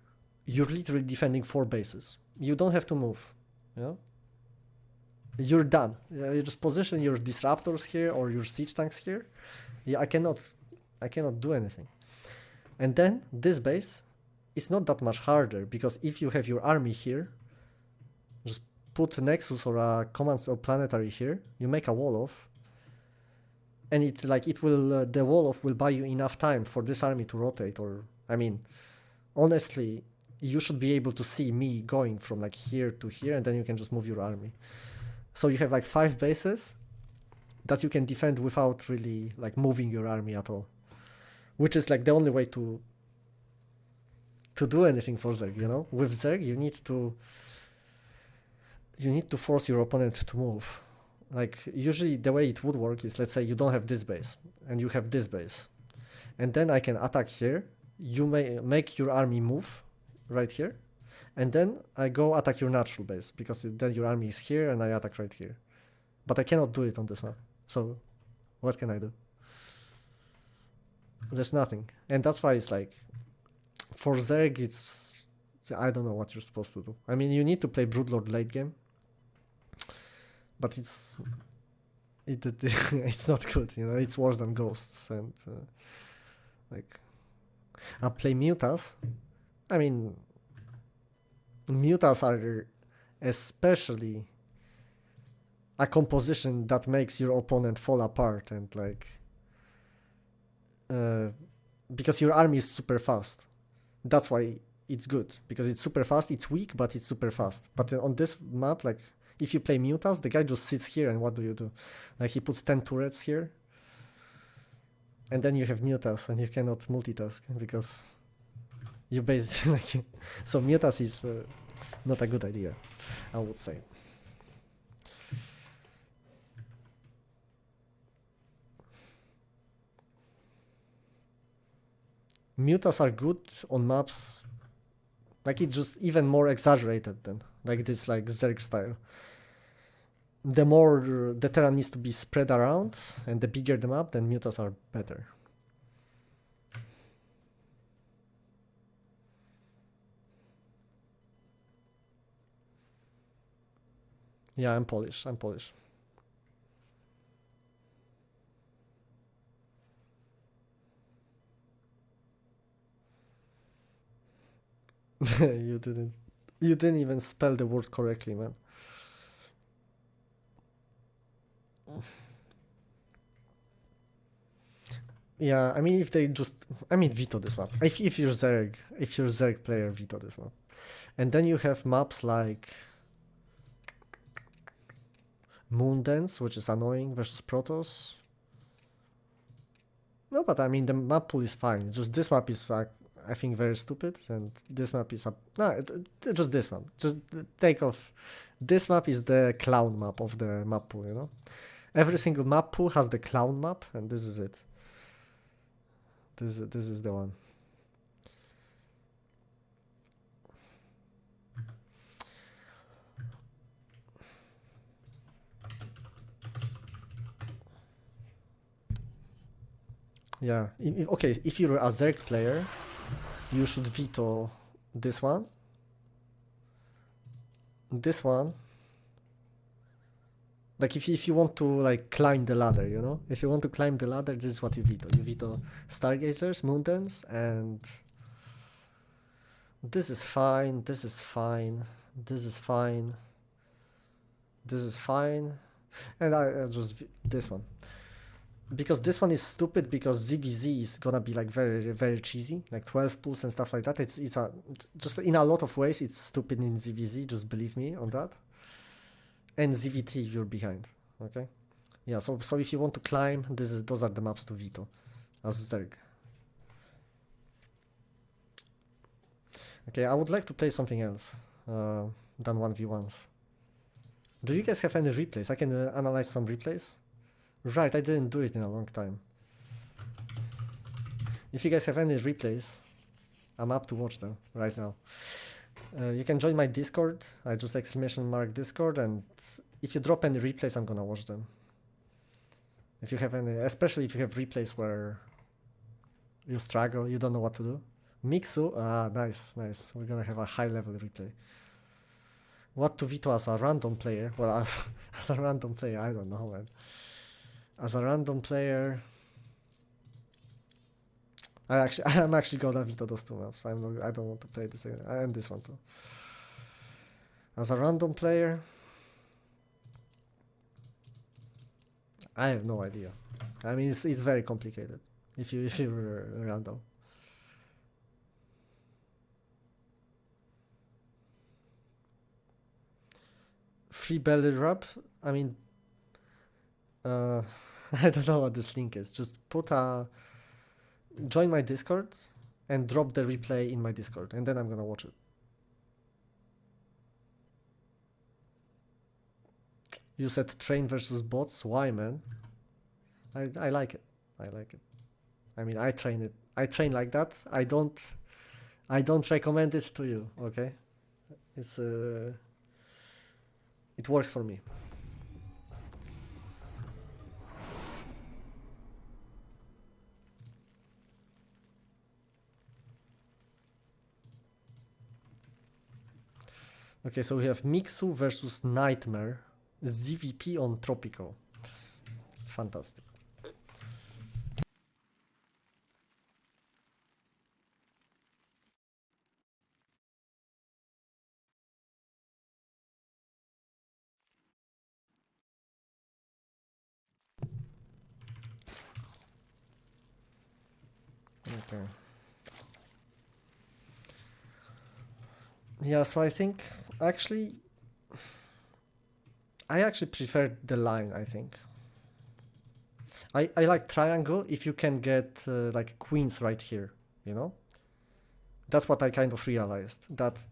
you're literally defending 4 bases. You don't have to move. You know? You're done. You just position your disruptors here or your siege tanks here. Yeah, I cannot do anything. And then this base is not that much harder, because if you have your army here, just put a Nexus or a Command or Planetary here, you make a wall off, and it will the wall off will buy you enough time for this army to rotate. Or I mean, honestly, you should be able to see me going from like here to here, and then you can just move your army. So you have like 5 bases that you can defend without really like moving your army at all, which is like the only way to do anything for Zerg, you know? With Zerg, you need to force your opponent to move. Like, usually the way it would work is, let's say you don't have this base, and you have this base. And then I can attack here, you may make your army move right here, and then I go attack your natural base, because then your army is here, and I attack right here. But I cannot do it on this map, so what can I do? There's nothing. And that's why it's like, for Zerg, I don't know what you're supposed to do. I mean, you need to play Broodlord late game, but it's not good, you know. It's worse than Ghosts, and like, I play Mutas. I mean, Mutas are especially a composition that makes your opponent fall apart, and like, because your army is super fast. That's why it's good, because it's super fast. It's weak, but it's super fast. But on this map, like, if you play Mutas, the guy just sits here, and what do you do? Like, he puts 10 turrets here, and then you have Mutas, and you cannot multitask, because you basically like, so Mutas is not a good idea, I would say. Mutas are good on maps, like, it's just even more exaggerated than like this, like Zerg style. The more the terrain needs to be spread around, and the bigger the map, then Mutas are better. Yeah, I'm Polish. You didn't even spell the word correctly, man. Yeah, I mean, if they just, I mean, veto this map. If you're Zerg player, veto this map. And then you have maps like Moondance, which is annoying, versus Protoss. No, but I mean, the map pool is fine. Just this map is, I think, very stupid, and this map is just this map. Just take off. This map is the clown map of the map pool, you know? Every single map pool has the clown map, and this is it. This is the one. Yeah. Okay, if you're a Zerg player, you should veto this one. This one. Like, if you want to, like, climb the ladder, you know? If you want to climb the ladder, this is what you veto. You veto Stargazers, Moondance, and this is fine, this is fine, this is fine, this is fine, and I just this one. Because this one is stupid, because ZVZ is gonna be like very, very cheesy, like 12 pulls and stuff like that. It's just in a lot of ways it's stupid in ZVZ, just believe me on that. And ZVT, you're behind, okay? Yeah, so if you want to climb, those are the maps to veto as Zerg. Okay, I would like to play something else than 1v1s. Do you guys have any replays? I can analyze some replays. Right, I didn't do it in a long time. If you guys have any replays, I'm up to watch them right now. You can join my Discord. I just !! Discord, and if you drop any replays, I'm gonna watch them. If you have any, especially if you have replays where you struggle, you don't know what to do. Mixu, nice. We're gonna have a high level replay. What to veto as a random player? Well, as a random player, I don't know, man. As a random player, I'm actually gonna veto those two maps. I don't want to play this and this one too. As a random player, I have no idea. I mean, it's very complicated if you're random. Free belly rub. I mean, I don't know what this link is. Just join my Discord and drop the replay in my Discord, and then I'm gonna watch it. You said train versus bots. Why, man? I like it. I like it. I mean, I train it. I train like that. I don't recommend it to you. Okay, it's it works for me. Okay, so we have Mixu versus Nightmare, ZVP on Tropical. Fantastic. Okay. Yeah, so I think I actually prefer the line, I think. I like triangle if you can get like queens right here, you know? That's what I kind of realized, that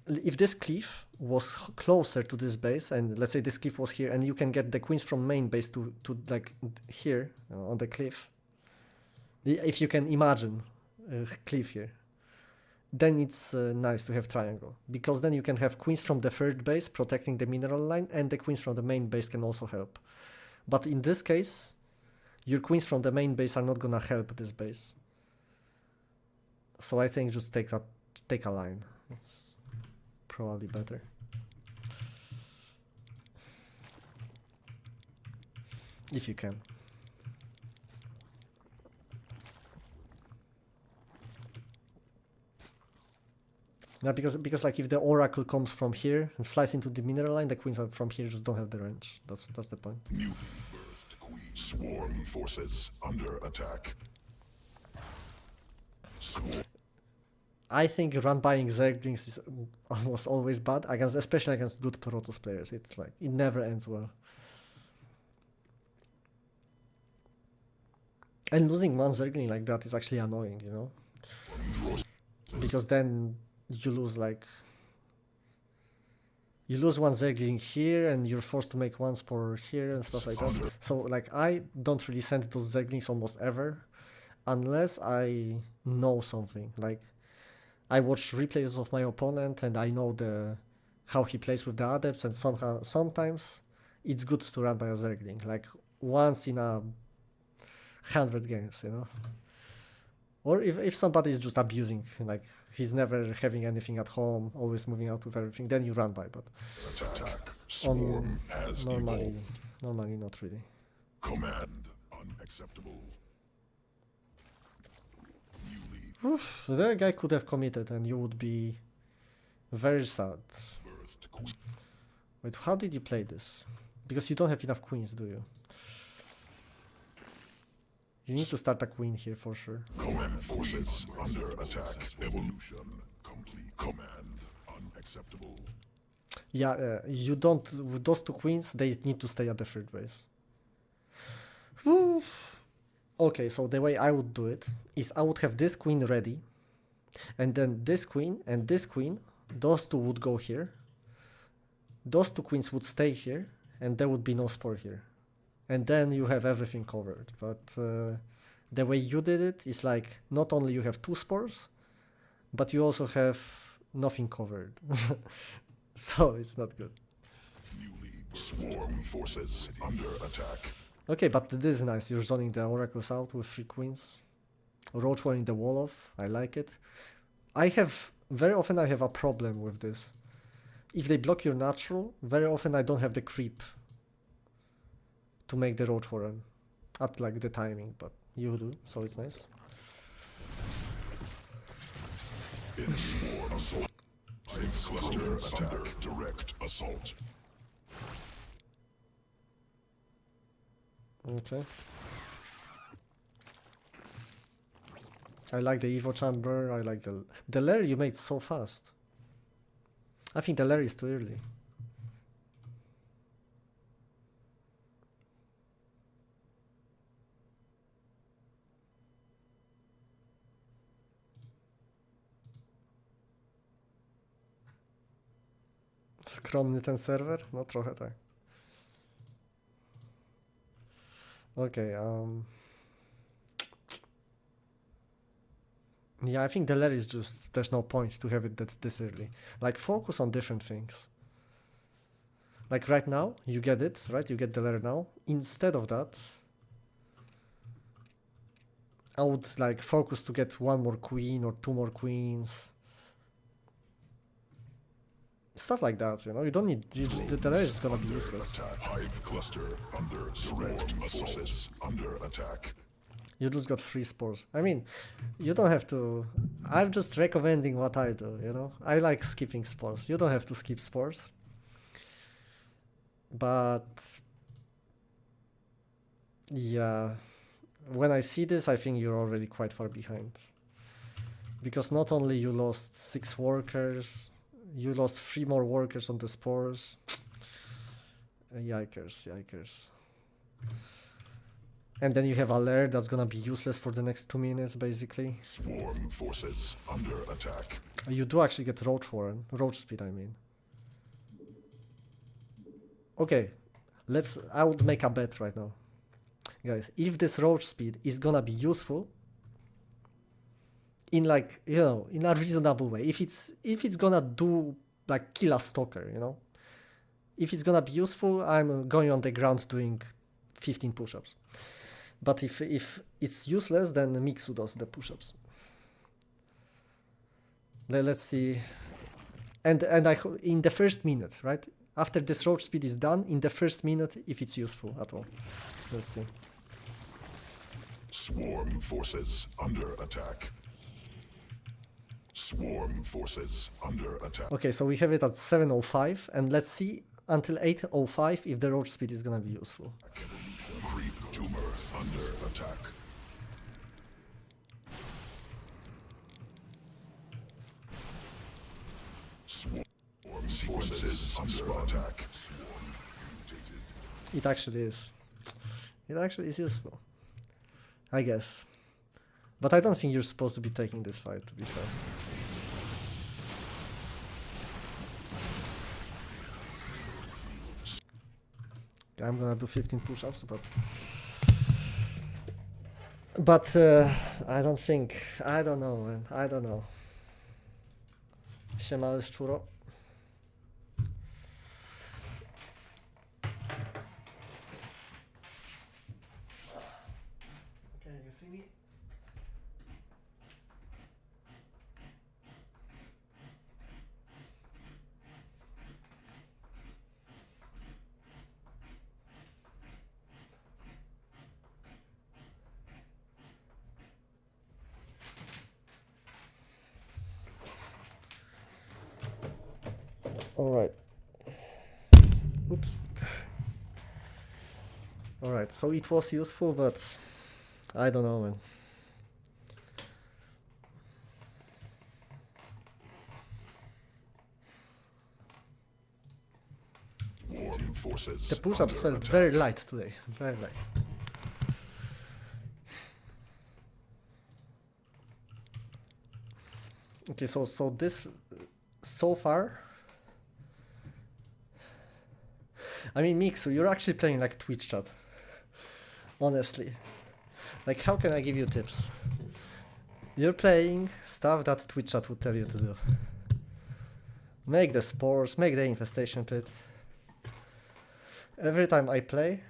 if this cliff was closer to this base, and let's say this cliff was here, and you can get the queens from main base to like here on the cliff, if you can imagine a cliff here, then it's nice to have triangle, because then you can have queens from the third base protecting the mineral line, and the queens from the main base can also help. But in this case, your queens from the main base are not gonna help this base. So I think just take a line. It's probably better. If you can. Yeah, because like if the oracle comes from here and flies into the mineral line, the queens are from here just don't have the range. That's the point. Newly birthed queen. Swarm forces under attack. I think run buying Zerglings is almost always bad, especially against good Protoss players. It's like it never ends well. And losing one Zergling like that is actually annoying, you know? Because then you lose one Zergling here and you're forced to make one spore here and stuff like that. So like I don't really send those Zerglings almost ever unless I know something. Like I watch replays of my opponent and I know how he plays with the adepts, and sometimes it's good to run by a Zergling, like once in 100 games, you know? Or if somebody is just abusing, like he's never having anything at home, always moving out with everything, then you run by, but normally not really. Command unacceptable. The guy could have committed and you would be very sad. Wait, how did you play this? Because you don't have enough queens, do you? You need to start a queen here for sure. Command forces under attack. Evolution complete. Command unacceptable. Yeah, you don't. With those two queens, they need to stay at the third base. Okay, so the way I would do it is I would have this queen ready, and then this queen and this queen, those two would go here. Those two queens would stay here, and there would be no spore here. And then you have everything covered. But the way you did it is like not only you have two spores, but you also have nothing covered. So it's not good. Newly swarm forces under attack. Okay, but this is nice. You're zoning the oracles out with 3 queens. Roach warring the wall off. I like it. Very often I have a problem with this. If they block your natural, very often I don't have the creep to make the roach warren at like the timing, but You do, so it's nice. In sworn assault. Safe cluster attack. Direct assault. Okay. I like the Evo chamber. I like the lair you made so fast. I think the lair is too early. Skromny ten serwer? No trochę tak. Okay, yeah, I think the lair is just, there's no point to have it that's this early. Like, focus on different things. Like right now, you get it, right? You get the lair now. Instead of that, I would like focus to get one more queen or two more queens. Stuff like that, you know? You don't need, the lair is gonna be useless. Hive cluster under sworn forces under attack. You just got free spores. I mean, you don't have to. I'm just recommending what I do, you know? I like skipping spores. You don't have to skip spores. But yeah, when I see this, I think you're already quite far behind. Because not only you lost 6 workers, you lost 3 more workers on the spores. Yikers, yikers. And then you have a lair that's gonna be useless for the next 2 minutes, basically. Swarm forces under attack. You do actually get roach warren, roach speed, I mean. Okay, I would make a bet right now. Guys, if this roach speed is gonna be useful, in like, you know, in a reasonable way, if it's gonna do, like, kill a stalker, you know? If it's gonna be useful, I'm going on the ground doing 15 push-ups. But if it's useless, then Mixu does the push-ups. Let's see. And in the first minute, right? After this roach speed is done, in the first minute, if it's useful at all. Let's see. Swarm forces under attack. Swarm forces under attack. Okay, so we have it at 7:05, and let's see until 8:05 if the roach speed is gonna be useful. Creep tumor under attack. Swarm sequences under attack. It actually is. It actually is useful. I guess. But I don't think you're supposed to be taking this fight, to be fair. I'm gonna do 15 push-ups, but I don't think, I don't know, man, I don't know. Siema, szczuro. Can you see me? All right. Oops. All right. So it was useful, but I don't know, man. The push-ups felt very light today. Very light. Okay, so this so far. I mean, Mixu, you're actually playing like Twitch chat. Honestly. Like, how can I give you tips? You're playing stuff that Twitch chat would tell you to do. Make the spores, make the infestation pit. Every time I play,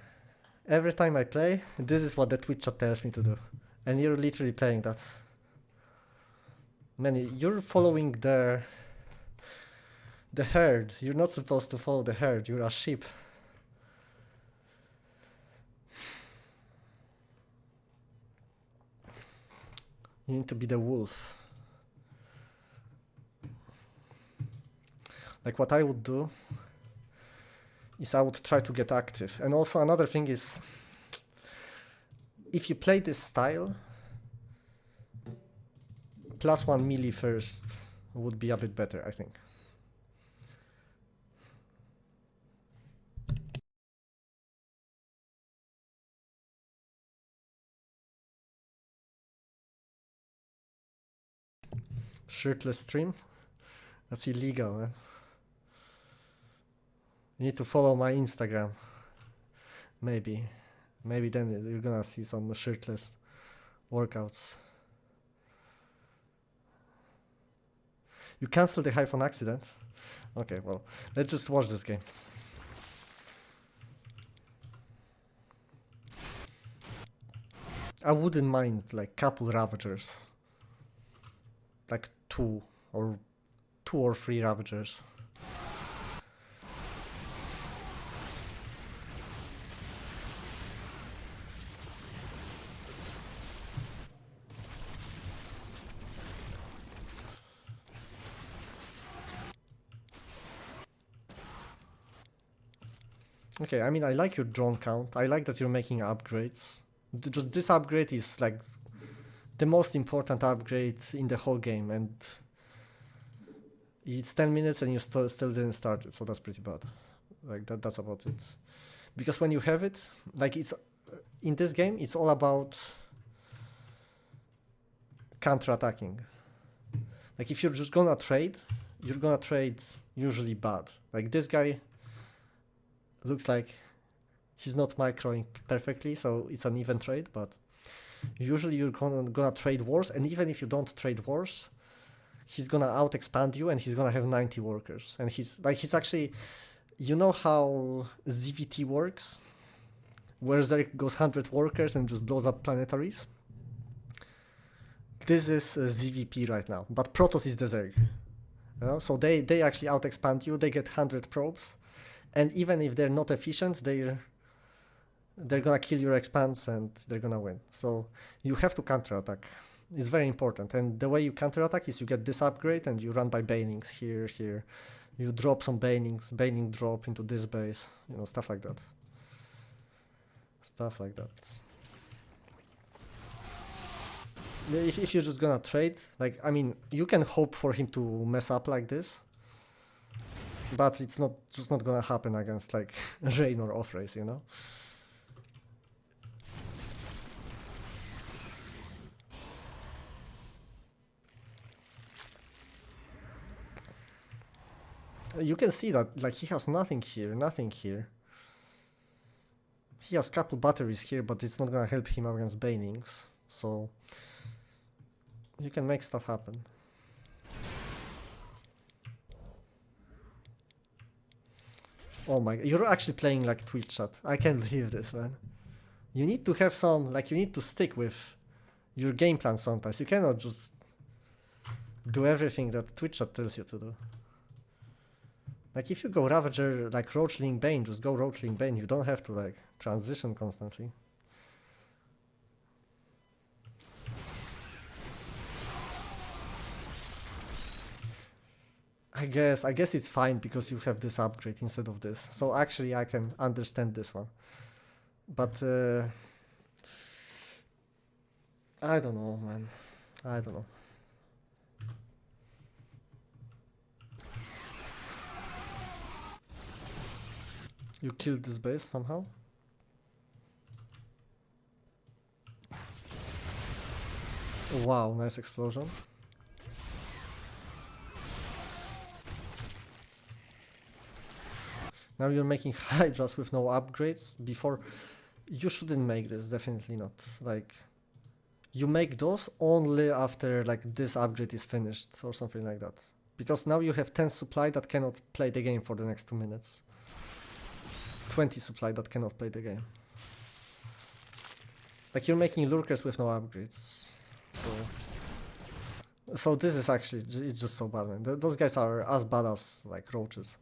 this is what the Twitch chat tells me to do. And you're literally playing that. Man, you're following the herd. You're not supposed to follow the herd, you're a sheep. You need to be the wolf. Like what I would do is I would try to get active. And also another thing is, if you play this style, +1 melee first would be a bit better, I think. Shirtless stream? That's illegal, man. You need to follow my Instagram. Maybe. Maybe then you're gonna see some shirtless workouts. You canceled the Hive on accident? Okay, well, let's just watch this game. I wouldn't mind like couple Ravagers. Like two or 3 Ravagers. Okay, I mean, I like your drone count. I like that you're making upgrades. Just this upgrade is like the most important upgrade in the whole game, and it's 10 minutes and you still didn't start it, so that's pretty bad. Like that's about it. Because when you have it, like it's in this game, it's all about counter-attacking. Like if you're just gonna trade, you're gonna trade usually bad. Like this guy looks like he's not microing perfectly, so it's an even trade, but usually you're gonna trade wars, and even if you don't trade wars, he's gonna out expand you and he's gonna have 90 workers. And he's actually, you know how ZVT works? Where Zerg goes 100 workers and just blows up planetaries? This is ZVP right now, but Protoss is the Zerg. You know? So they actually out expand you, they get 100 probes, and even if they're not efficient, they're gonna kill your expanse and they're gonna win. So you have to counterattack. It's very important. And the way you counterattack is you get this upgrade and you run by banings here. You drop some banings, baning drop into this base, you know, stuff like that. Stuff like that. If you're just gonna trade, like, I mean, you can hope for him to mess up like this, but it's just not gonna happen against like Rain or Off-Race, you know? You can see that, like, he has nothing here, nothing here. He has couple batteries here, but it's not gonna help him against banings, so you can make stuff happen. Oh my, you're actually playing like Twitch chat. I can't believe this, man. You need to have some, like, you need to stick with your game plan sometimes. You cannot just do everything that Twitch chat tells you to do. Like, if you go Ravager, like Roachling Bane, just go Roachling Bane. You don't have to, like, transition constantly. I guess it's fine because you have this upgrade instead of this. So actually I can understand this one. But I don't know, man. I don't know. You killed this base somehow? Wow, nice explosion. Now you're making Hydras with no upgrades. Before, you shouldn't make this, definitely not. Like, you make those only after like this upgrade is finished or something like that. Because now you have 10 supply that cannot play the game for the next 2 minutes. 20 supply that cannot play the game. Like, you're making lurkers with no upgrades. So this is actually, it's just so bad, man. Those guys are as bad as like roaches.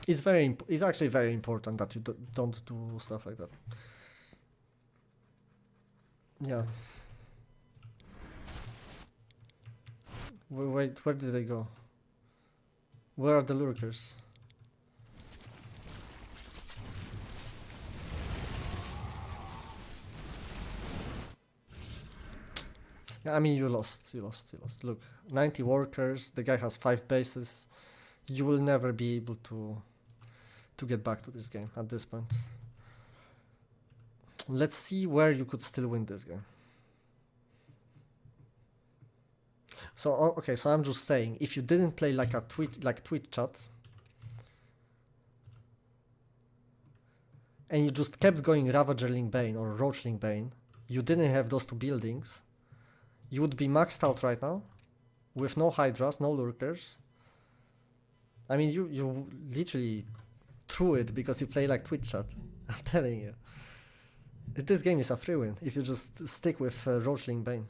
it's actually very important that you don't do stuff like that. Yeah. Wait, where did they go? Where are the lurkers? Yeah, I mean, you lost. Look, 90 workers, the guy has 5 bases. You will never be able to get back to this game at this point. Let's see where you could still win this game. So, okay, so I'm just saying, if you didn't play like a tweet chat, and you just kept going Ravagerling Bane or Roachling Bane, you didn't have those 2 buildings, you would be maxed out right now, with no Hydras, no Lurkers. I mean, you literally threw it because you play like Twitch chat. I'm telling you. This game is a free win if you just stick with Roachling Bane.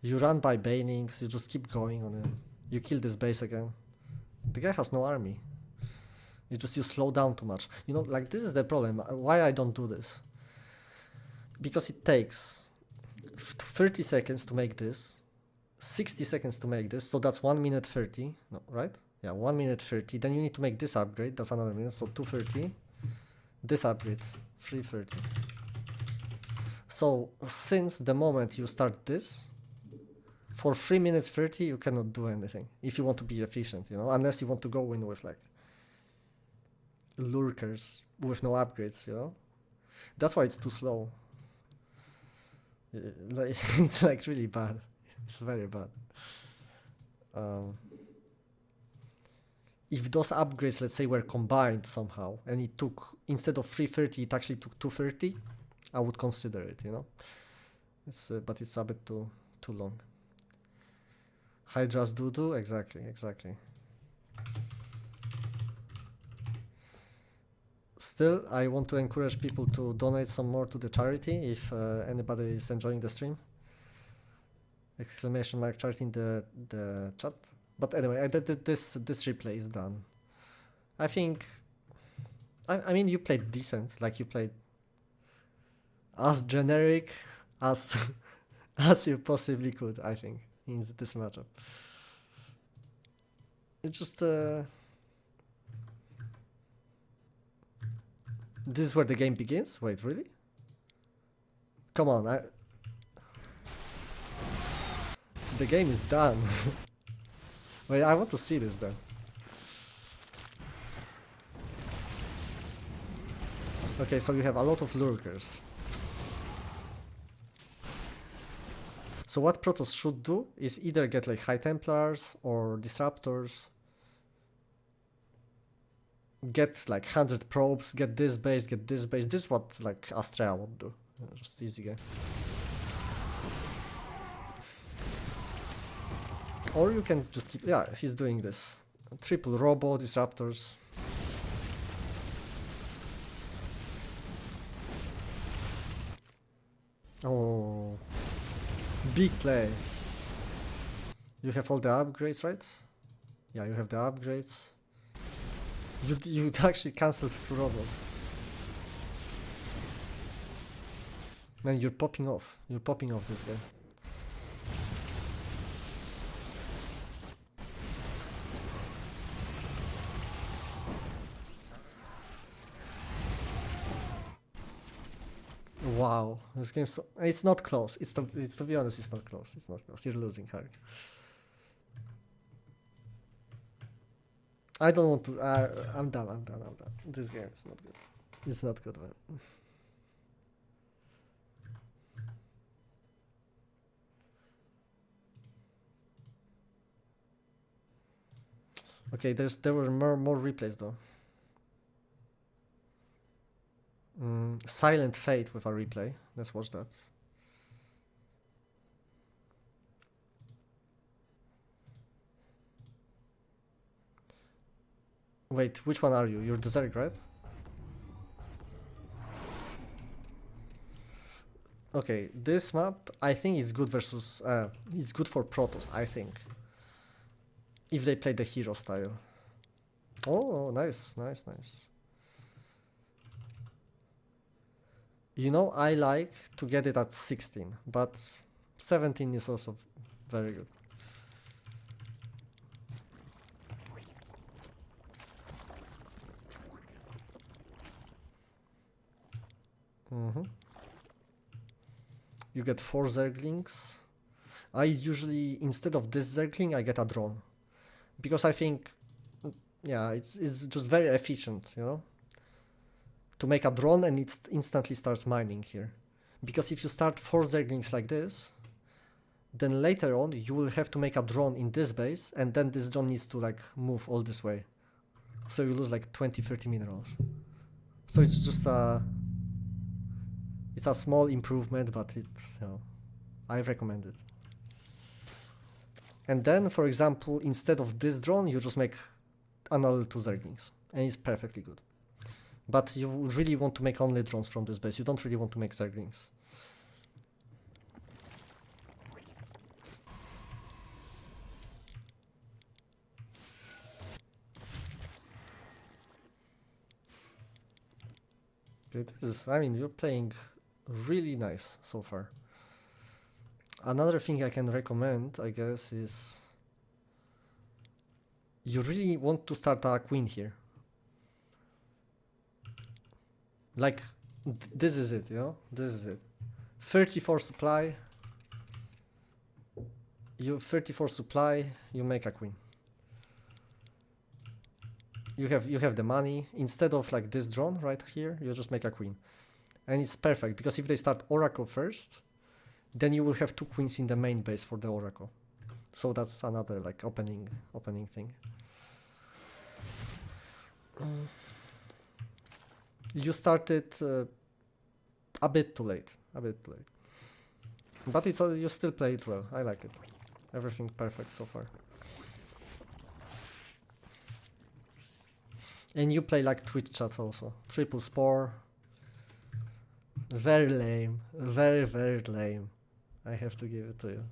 You run by Banings, you just keep going on him. You kill this base again. The guy has no army. You slow down too much. You know, like, this is the problem. Why I don't do this? Because it takes 30 seconds to make this, 60 seconds to make this, so that's 1 minute 30, no, right? Yeah, 1 minute 30. Then you need to make this upgrade, that's another minute, so 230. This upgrade, 330. So, since the moment you start this, for 3 minutes 30, you cannot do anything. If you want to be efficient, you know, unless you want to go in with, like, lurkers with no upgrades, you know? That's why it's too slow. Like, it's, like, really bad. It's very bad. If those upgrades, let's say, were combined somehow, and it took, instead of 330, it actually took 230, I would consider it, you know? But it's a bit too long. Hydras do, exactly. Still, I want to encourage people to donate some more to the charity if anybody is enjoying the stream. Exclamation mark charity in the chat. But anyway, this replay is done. I think, I mean, you played decent, like you played as generic as as you possibly could, I think, in this matchup. It's just this is where the game begins? Wait, really? Come on, the game is done. Wait, I want to see this then. Okay, so you have a lot of lurkers. So what Protoss should do is either get like High Templars or Disruptors, get like 100 probes, get this base, get this base. This is what like Astrea would do. Just easy game. Or you can just keep, yeah, he's doing this. Triple Robo, Disruptors. Oh, big play. You have all the upgrades, right? Yeah, you have the upgrades. You actually cancelled 2 Robos. Man, you're popping off. You're popping off this guy. Wow, this game's so, it's not close. It's to be honest, it's not close. It's not close. You're losing, Harry. I don't want to. I'm done. This game is not good. It's not good, man. Okay, there were more replays though. Silent Fate with a replay. Let's watch that. Wait, which one are you? You're the Zerg, right? Okay, this map, I think it's good versus... it's good for Protoss, I think. If they play the hero style. Oh, nice, nice, nice. You know, I like to get it at 16, but 17 is also very good. You get 4 Zerglings. I usually, instead of this Zergling, I get a drone. Because I think, yeah, it's just very efficient, you know? To make a drone and it instantly starts mining here. Because if you start 4 Zerglings like this, then later on you will have to make a drone in this base, and then this drone needs to like move all this way. So you lose like 20-30 minerals. So it's just it's a small improvement, but it's, you know, I recommend it. And then, for example, instead of this drone, you just make another 2 Zerglings, and it's perfectly good. But you really want to make only drones from this base. You don't really want to make Zerglings. Good. I mean, you're playing really nice so far. Another thing I can recommend, I guess, is you really want to start a queen here. Like, this is it, you know? This is it. 34 supply. You 34 supply, you make a queen. You have the money. Instead of like this drone right here, you just make a queen. And it's perfect, because if they start Oracle first, then you will have 2 queens in the main base for the Oracle. So that's another like opening thing. You started a bit too late, but it's you still play it well. I like it. Everything perfect so far. And you play like Twitch chat also. Triple Spore. Very lame. Very, very lame. I have to give it to you.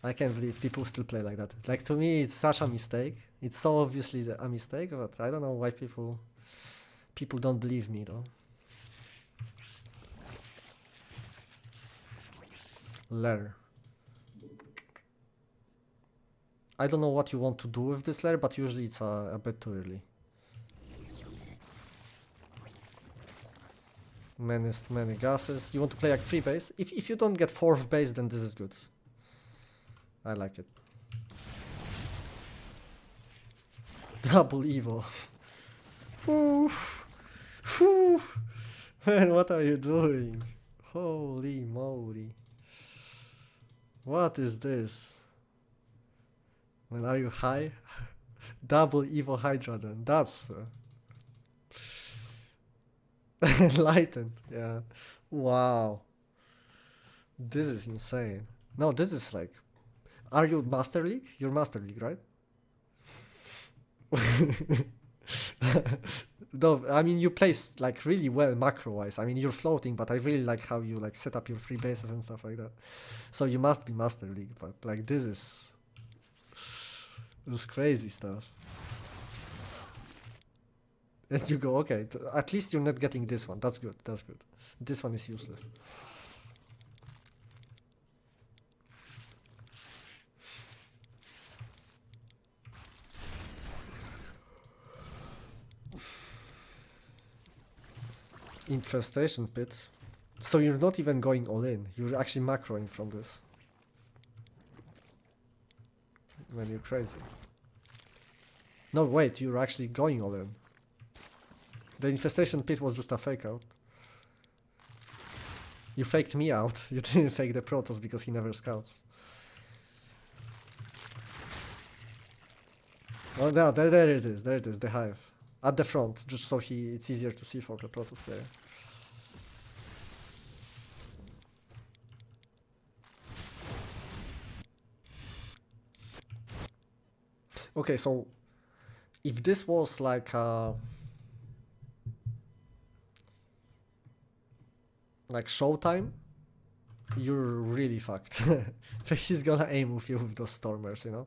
I can't believe people still play like that. Like, to me, it's such a mistake. It's so obviously a mistake, but I don't know why people don't believe me though. Lair. I don't know what you want to do with this lair, but usually it's a bit too early. Many gases. You want to play like 3 base. If you don't get 4th base, then this is good. I like it. Double Evo. Man, what are you doing? Holy moly. What is this? Man, are you high? Double Evo Hydra then. That's enlightened. Yeah. Wow. This is insane. No, this is like... Are you Master League? You're Master League, right? No, I mean, you play like really well macro-wise. I mean, you're floating, but I really like how you like set up your 3 bases and stuff like that. So you must be Master League, but like this is crazy stuff. And you go, okay, at least you're not getting this one. That's good, that's good. This one is useless. Infestation pit. So you're not even going all in. You're actually macroing from this. Man, you're crazy. No, wait, you're actually going all in. The infestation pit was just a fake out. You faked me out. You didn't fake the Protoss because he never scouts. Oh no, there it is, the hive. At the front, just so it's easier to see for the Protoss player. Okay, so if this was like showtime, you're really fucked. He's gonna aim with you with those stormers, you know?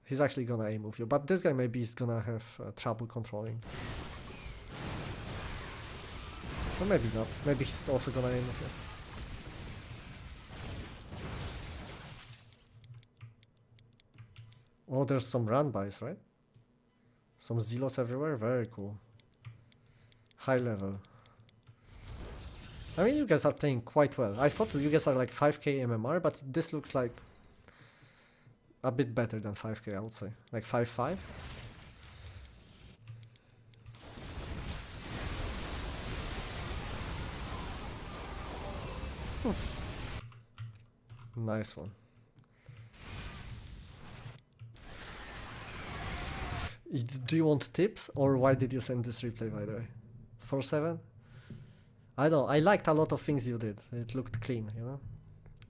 He's actually gonna aim with you, but this guy maybe is gonna have trouble controlling. Or maybe not. Maybe he's also gonna aim with you. Oh, there's some run-bys, right? Some Zealots everywhere? Very cool. High level. I mean, you guys are playing quite well. I thought you guys are like 5k MMR, but this looks like a bit better than 5k, I would say. Like 5.5? Nice one. Do you want tips, or why did you send this replay, by the way? 4-7? I don't know, I liked a lot of things you did. It looked clean, you know?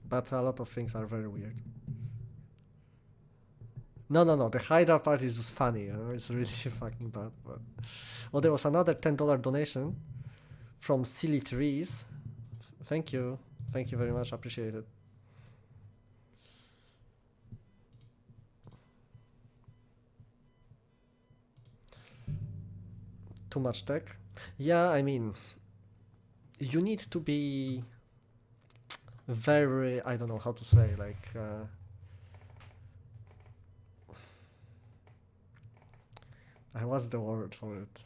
But a lot of things are very weird. No, the Hydra part is just funny, you know? It's really fucking bad, but... Oh, there was another $10 donation from Silly Trees. Thank you. Thank you very much, appreciate it. Too much tech? Yeah, I mean... You need to be... very... I don't know how to say, like... what's the word for it?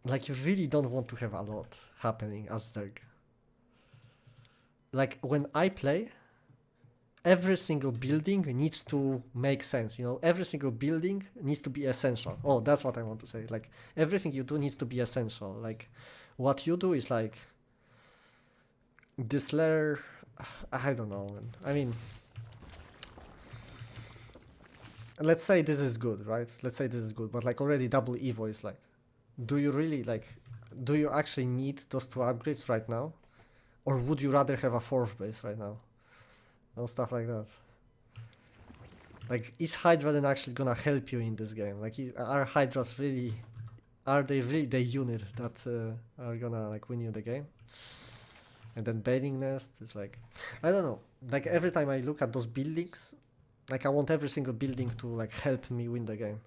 Like, you really don't want to have a lot happening as Zerg. Like, when I play, every single building needs to make sense, you know? Every single building needs to be essential. Oh, that's what I want to say. Like, everything you do needs to be essential. Like, what you do is like... This layer... I don't know, man. I mean... Let's say this is good, right? Let's say this is good, but like already double Evo is like... Do you really like... Do you actually need those two upgrades right now? Or would you rather have a 4th base right now? And stuff like that. Like, is Hydra then actually gonna help you in this game? Like, are Hydras really... Are they really the unit that are gonna like win you the game? And then Bathing Nest is like... I don't know. Like, every time I look at those buildings... Like, I want every single building to like help me win the game.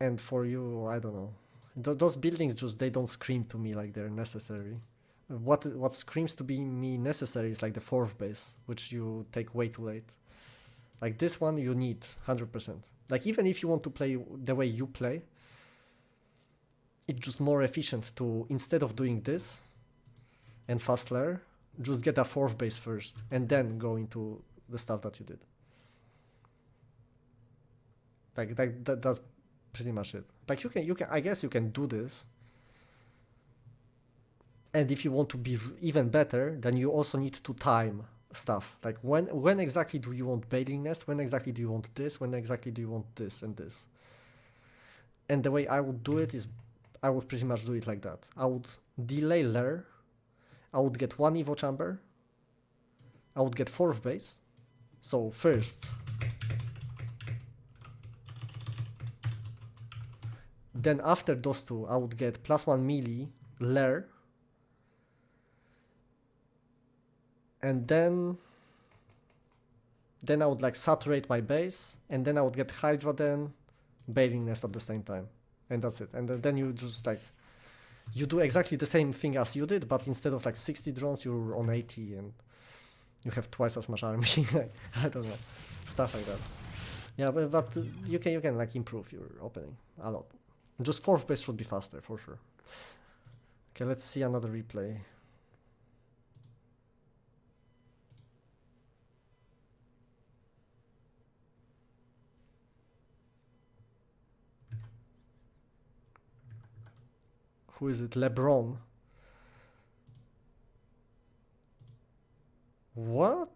And for you, I don't know. Those buildings just, they don't scream to me like they're necessary. What screams to be me necessary is like the 4th base, which you take way too late. Like this one you need 100%. Like even if you want to play the way you play, it's just more efficient to, instead of doing this and fast layer, just get a 4th base first and then go into the stuff that you did. Like that's pretty much it. Like you can I guess you can do this. And if you want to be even better, then you also need to time stuff. Like when exactly do you want Bathing Nest? When exactly do you want this? When exactly do you want this and this? And the way I would do it is, I would pretty much do it like that. I would delay layer. I would get 1 Evo chamber. I would get 4th base. So first, then after those two, I would get +1 melee layer. And then I would like saturate my base, and then I would get Hydra then, Bathing Nest at the same time. And that's it. And then you just like, you do exactly the same thing as you did, but instead of like 60 drones, you're on 80 and you have twice as much army. I don't know, stuff like that. Yeah, but you can like improve your opening a lot. Just 4th base should be faster for sure. Okay, let's see another replay. Who is it? LeBron. What?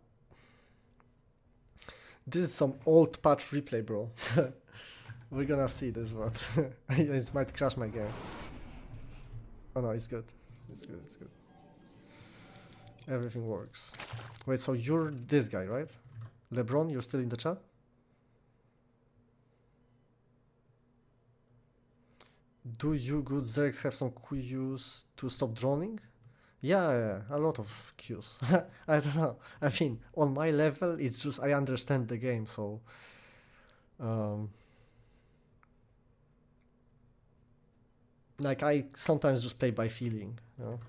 This is some old patch replay, bro. We're gonna see this, but it might crash my game. Oh no, it's good. It's good, it's good. Everything works. Wait, so you're this guy, right? LeBron, you're still in the chat? Do you good Zergs have some QUs to stop droning? Yeah, a lot of queues. I don't know. I mean, on my level, it's just I understand the game, so um, like I sometimes just play by feeling, you know.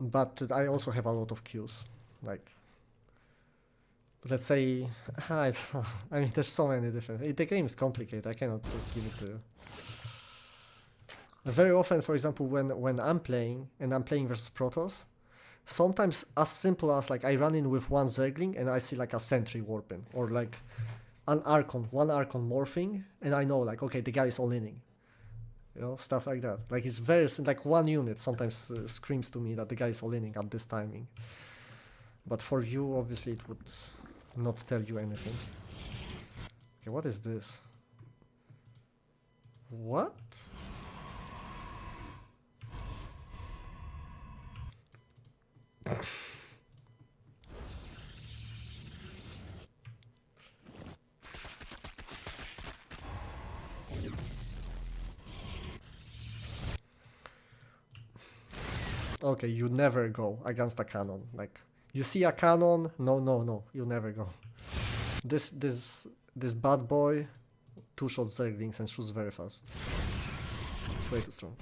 But I also have a lot of queues. Like, let's say, I don't know. I mean, there's so many different. The game is complicated. I cannot just give it to you. Very often, for example, when I'm playing and I'm playing versus Protoss, sometimes as simple as like I run in with one Zergling and I see like a sentry warping or like one Archon morphing, and I know like okay, the guy is all inning. You know, stuff like that. Like it's very like one unit sometimes screams to me that the guy is all inning at this timing. But for you, obviously, it would not tell you anything. Okay, what is this? What? Okay, you never go against a cannon. Like, you see a cannon, no, you never go. This bad boy, two-shot Zerglings and shoots very fast. It's way too strong.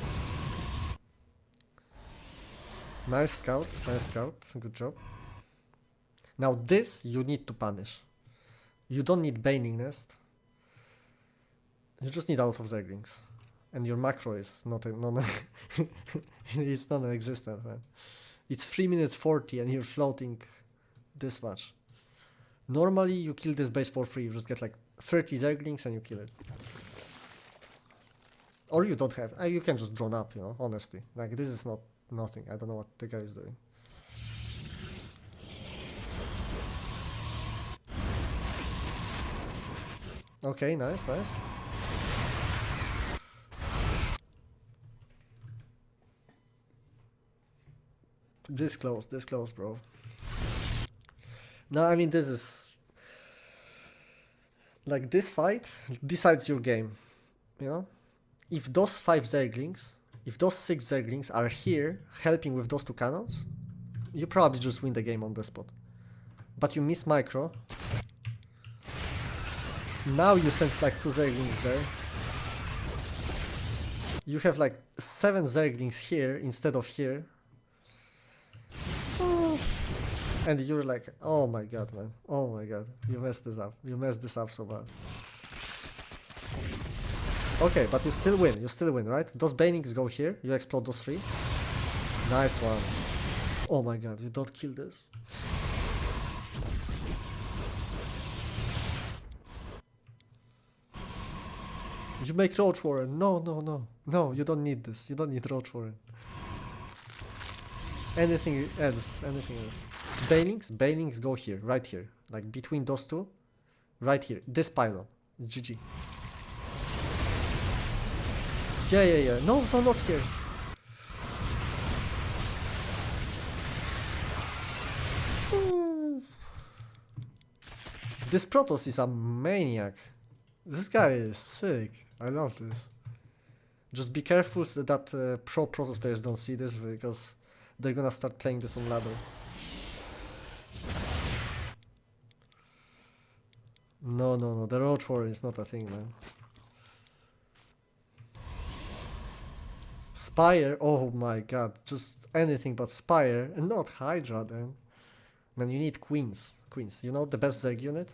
Nice scout, good job. Now this you need to punish. You don't need Baning Nest. You just need a lot of Zerglings. And your macro is not it's non-existent, man. It's 3 minutes 40 and you're floating this much. Normally you kill this base for free, you just get like 30 Zerglings and you kill it. Or you don't have, you can just drone up, you know, honestly. Like this is not nothing, I don't know what the guy is doing. Okay, nice. This close, bro. No, I mean, this is... Like, this fight decides your game, you know? If those 5 Zerglings, if those 6 Zerglings are here, helping with those 2 cannons, you probably just win the game on the spot. But you miss micro. Now you send like 2 Zerglings there. You have like 7 Zerglings here instead of here. And you're like, oh my god, man. Oh my god. You messed this up. You messed this up so bad. Okay, but you still win, right? Those Banings go here. You explode those 3. Nice one. Oh my god, you don't kill this. You make Roach Warren. No, you don't need this. You don't need Roach Warren. Anything else. Banings go here, right here. Like between those 2. Right here. This pylon. It's GG. Yeah. No, not here. This Protoss is a maniac. This guy is sick. I love this. Just be careful so that pro Protoss players don't see this because they're gonna start playing this on ladder. No, the Roach Warrior is not a thing, man. Spire, oh my god, just anything but Spire, and not Hydra then. Man, you need Queens, you know the best Zerg unit?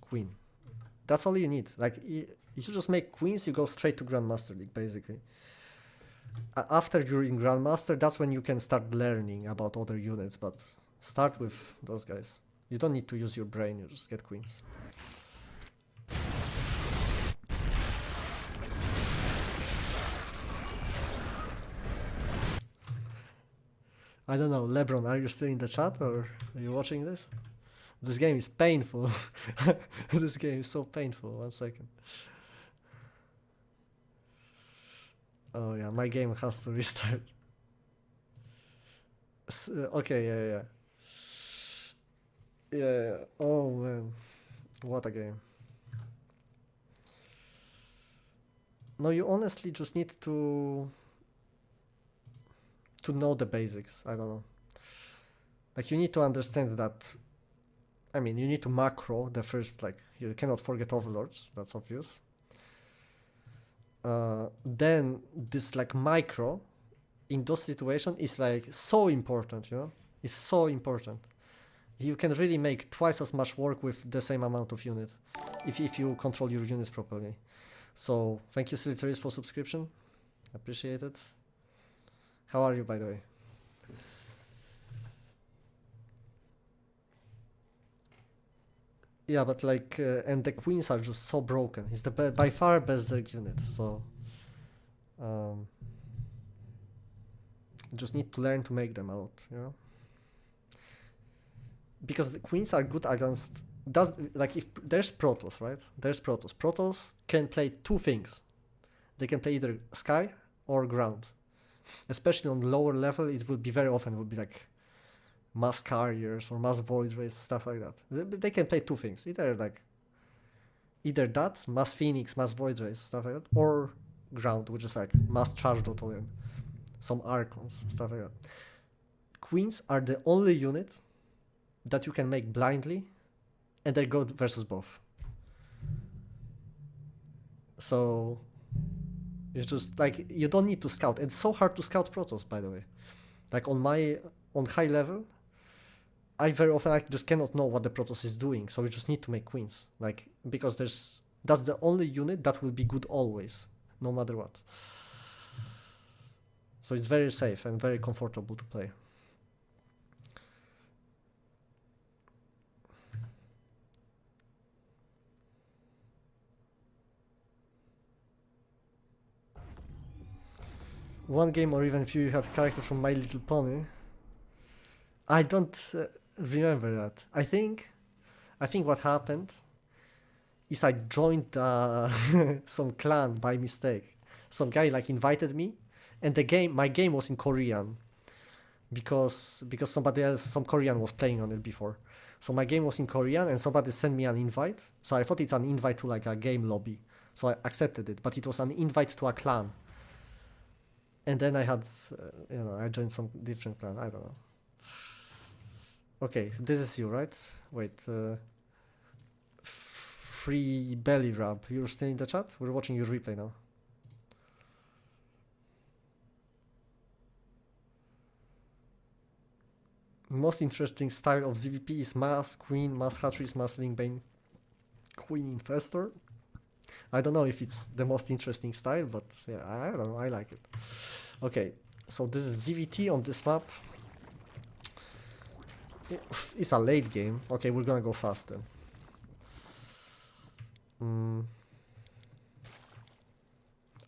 Queen. That's all you need, like, you just make Queens, you go straight to Grandmaster League, basically. After you're in Grandmaster, that's when you can start learning about other units, but start with those guys. You don't need to use your brain, you just get Queens. I don't know, Lebron, are you still in the chat or are you watching this? This game is painful. This game is so painful. 1 second. Oh yeah, my game has to restart. Okay, yeah. Yeah. Oh man, what a game. No, you honestly just need to to know the basics. I don't know. Like, you need to understand that. I mean, you need to macro the first, like, you cannot forget overlords, that's obvious. Then this, like, micro in those situations is, like, so important, you know? It's so important. You can really make twice as much work with the same amount of unit if you control your units properly. So, thank you, Silitaris, for subscription. Appreciate it. How are you, by the way? Yeah, but like, and the queens are just so broken. It's the by far best Zerg unit, so just need to learn to make them a lot, you know. Because the queens are good against like, if there's Protoss, right? There's Protoss. Protoss can play two things. They can play either sky or ground. Especially on the lower level, it would be very often would be like mass carriers or mass void rays, stuff like that. They can play two things, either that, mass phoenix, mass void rays, stuff like that, or ground, which is like mass charge dotolian, some archons, stuff like that. Queens are the only unit that you can make blindly, and they're good versus both. So it's just like, you don't need to scout. It's so hard to scout Protoss, by the way. Like, on high level, I very often just cannot know what the Protoss is doing, so you just need to make queens. Like, because that's the only unit that will be good always, no matter what. So it's very safe and very comfortable to play. One game or even few, you have character from My Little Pony. I don't remember that. I think what happened is I joined some clan by mistake. Some guy like invited me, and my game was in Korean because somebody else, some Korean was playing on it before. So my game was in Korean, and somebody sent me an invite. So I thought it's an invite to like a game lobby. So I accepted it, but it was an invite to a clan. And then I had, I joined some different clan. I don't know. Okay, so this is you, right? Wait. Free belly rub. You're still in the chat? We're watching your replay now. Most interesting style of ZVP is Mass Queen, Mass Hatcheries, Mass Linkbane, Queen Infestor. I don't know if it's the most interesting style, but yeah, I don't know, I like it. Okay, so this is ZVT on this map. It's a late game. Okay, we're gonna go fast then.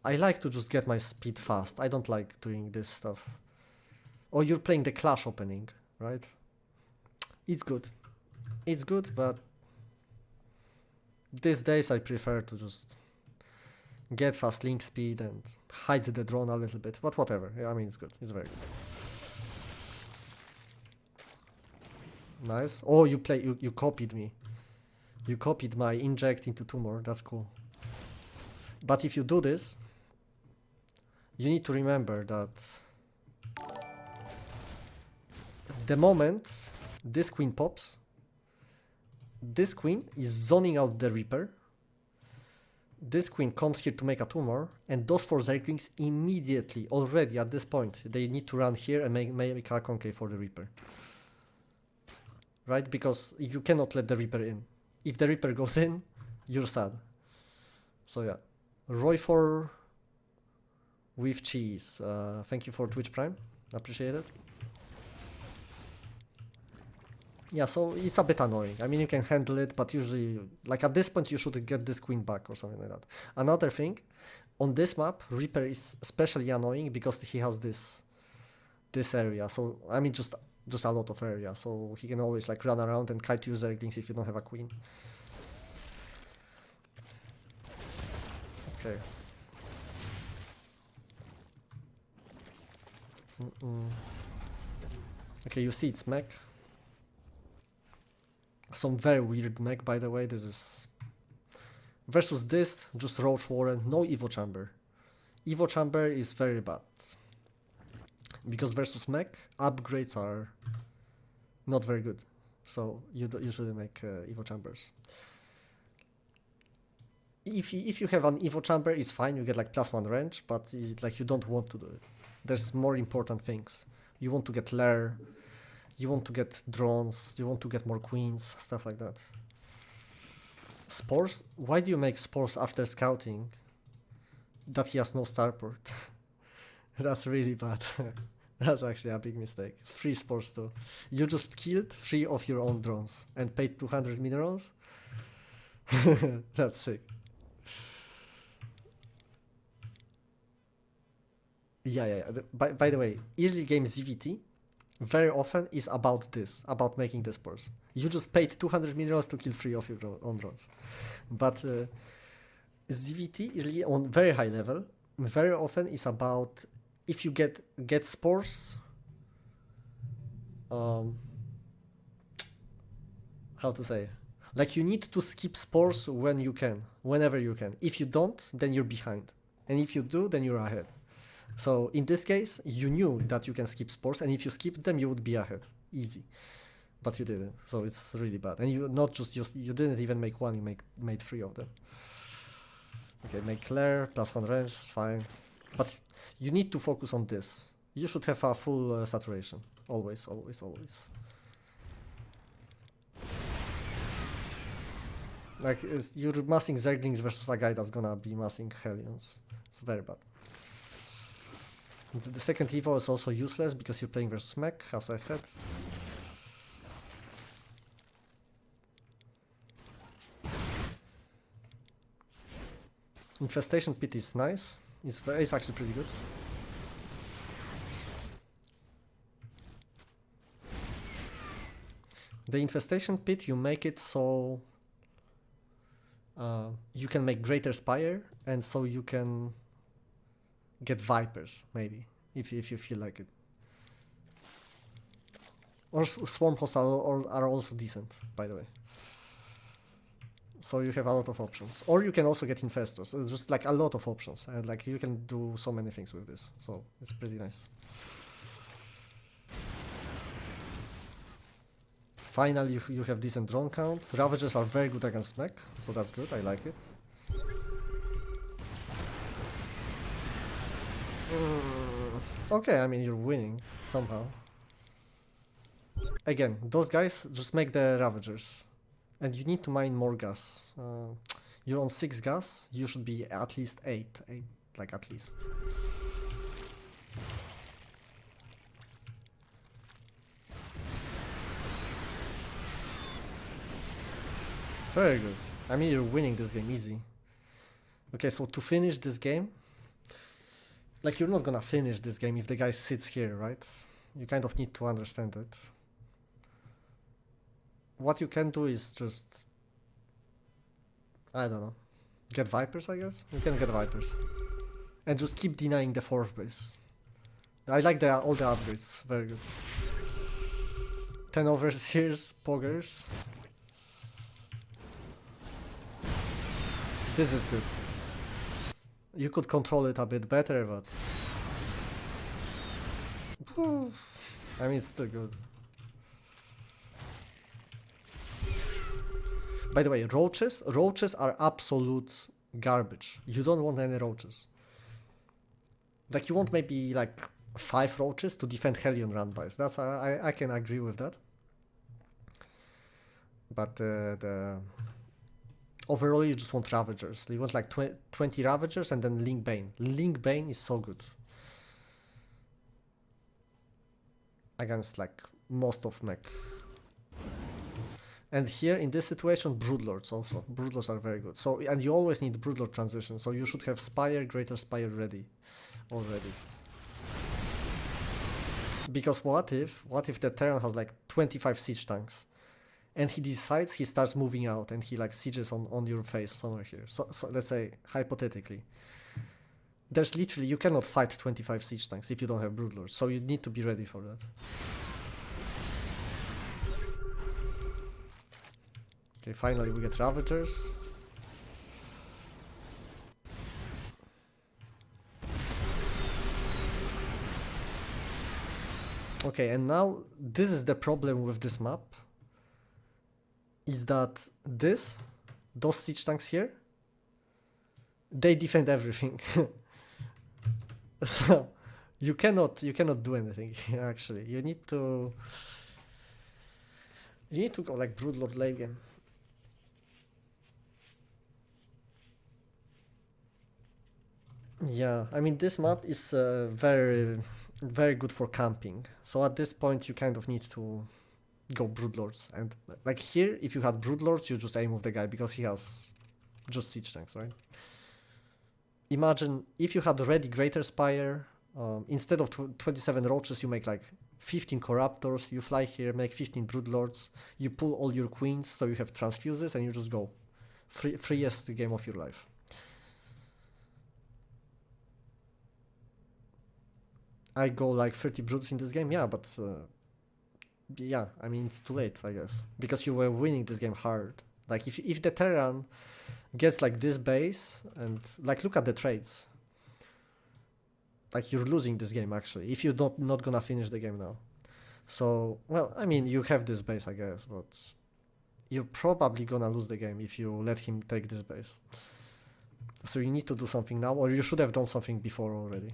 I like to just get my speed fast. I don't like doing this stuff. Oh, you're playing the Clash opening, right? It's good. It's good, but these days I prefer to just get fast link speed and hide the drone a little bit, but whatever. Yeah, I mean, it's good. It's very good. Nice. Oh, you copied me. You copied my inject into tumor. That's cool. But if you do this, you need to remember that the moment this queen pops, this queen is zoning out the Reaper. This queen comes here to make a tumor, and those 4 Zerglings immediately, already at this point, they need to run here and make a concave for the Reaper. Right? Because you cannot let the Reaper in. If the Reaper goes in, you're sad. So yeah. Roy4 with cheese. Thank you for Twitch Prime. Appreciate it. Yeah, so it's a bit annoying. I mean, you can handle it, but usually, like at this point, you should get this queen back or something like that. Another thing, on this map, Reaper is especially annoying because he has this area. So, I mean, just a lot of area. So he can always like run around and kite you Zerglings if you don't have a queen. Okay. Okay, you see it's mech. Some very weird mech, by the way. This is versus this, just Roach Warren, no Evo Chamber. Evo Chamber is very bad. because versus mech, upgrades are not very good. So you shouldn't make Evo Chambers. If you have an Evo Chamber, it's fine, you get like +1 range, but like you don't want to do it. There's more important things. You want to get lair, you want to get drones, you want to get more queens, stuff like that. Spores? Why do you make spores after scouting that he has no starport? That's really bad. That's actually a big mistake. 3 spores too. You just killed 3 of your own drones and paid 200 minerals? That's sick. Yeah. By the way, early game ZVT very often is about this, about making the spores. You just paid 200 minerals to kill 3 of your own drones. But ZVT early on very high level very often is about if you get spores. How to say? Like you need to skip spores when you can, whenever you can. If you don't, then you're behind, and if you do, then you're ahead. So in this case, you knew that you can skip spores, and if you skipped them, you would be ahead, easy. But you didn't, so it's really bad. And you not just you didn't even make one, you made 3 of them. Okay, make lair, +1 range, fine. But you need to focus on this. You should have a full saturation, always. Like you're massing Zerglings versus a guy that's gonna be massing Hellions. It's very bad. The second Evo is also useless because you're playing versus mech, as I said. Infestation Pit is nice. It's actually pretty good. The Infestation Pit, you make it so you can make Greater Spire, and so you can get Vipers, maybe, if you feel like it. Or Swarm Hosts are also decent, by the way. So you have a lot of options. Or you can also get Infestors. It's just like a lot of options, and like you can do so many things with this. So it's pretty nice. Finally, you have decent drone count. Ravagers are very good against mech, so that's good, I like it. Okay, I mean, you're winning, somehow. Again, those guys, just make the Ravagers. And you need to mine more gas. You're on 6 gas, you should be at least 8, like at least. Very good. I mean, you're winning this game easy. Okay, so to finish this game, like you're not gonna finish this game if the guy sits here, right? You kind of need to understand it. What you can do is just, I don't know, get Vipers, I guess? You can get Vipers. And just keep denying the 4th base. I like all the upgrades, very good. 10 overseers, poggers. This is good. You could control it a bit better, but I mean, it's still good. By the way, roaches are absolute garbage. You don't want any roaches. Like you want maybe like 5 roaches to defend Hellion run-bys. That's I can agree with that. But overall, you just want Ravagers. You want like 20 Ravagers and then Link Bane. Link Bane is so good against like most of mech. And here in this situation, Broodlords also. Broodlords are very good. So, and you always need Broodlord transition. So you should have Spire, Greater Spire ready already. Because what if the Terran has like 25 siege tanks? And he decides he starts moving out and he like sieges on your face somewhere here. So let's say, hypothetically, there's literally, you cannot fight 25 siege tanks if you don't have Broodlords. So you need to be ready for that. Okay, finally we get Ravagers. Okay, and now this is the problem with this map. Is that those siege tanks here, they defend everything. So you cannot do anything actually. You need to go like Broodlord late game. Yeah, I mean this map is very good for camping. So at this point you kind of need to go Broodlords, and like here if you had Broodlords you just aim with the guy because he has just siege tanks, right? Imagine if you had already Greater Spire, instead of 27 roaches you make like 15 Corruptors, you fly here, make 15 Broodlords, you pull all your queens so you have transfuses and you just go. Freest game of your life. I go like 30 brutes in this game, yeah, but yeah, I mean it's too late, I guess, because you were winning this game hard. Like if the Terran gets like this base and like look at the trades, like you're losing this game actually if you're not gonna finish the game now. So well, I mean you have this base, I guess, but you're probably gonna lose the game if you let him take this base. So you need to do something now, or you should have done something before already.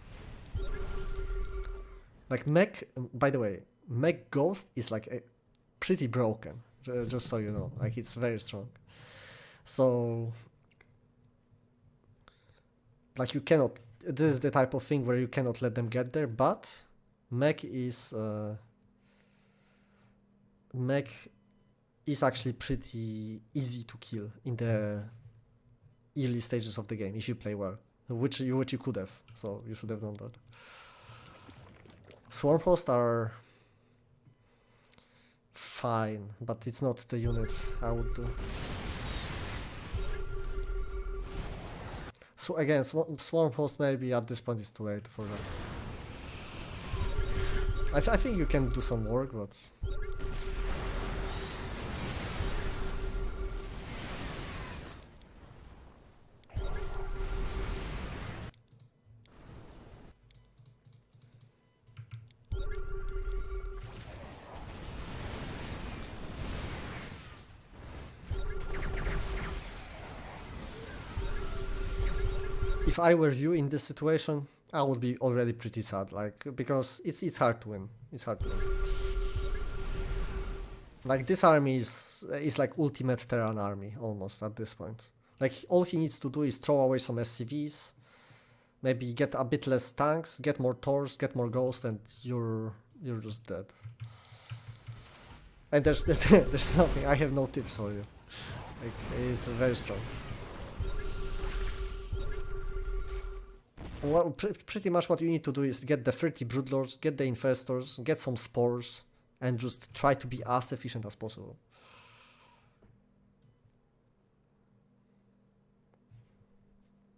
Like Mech, by the way, Mech Ghost is like pretty broken, just so you know. Like it's very strong. So, like you cannot. This is the type of thing where you cannot let them get there. But Mech is actually pretty easy to kill in the early stages of the game if you play well, which you could have. So you should have done that. Swarm hosts are fine, but it's not the units I would do. So again, Swarm host maybe at this point is too late for that. I think you can do some work, but if I were you in this situation, I would be already pretty sad, like, because it's hard to win. It's hard to win. Like this army is like ultimate Terran army almost at this point. Like all he needs to do is throw away some SCVs, maybe get a bit less tanks, get more Thors, get more Ghosts, and you're just dead. And there's nothing. I have no tips for you. Like, it's very strong. Well, pretty much what you need to do is get the 30 Broodlords, get the Infestors, get some Spores, and just try to be as efficient as possible.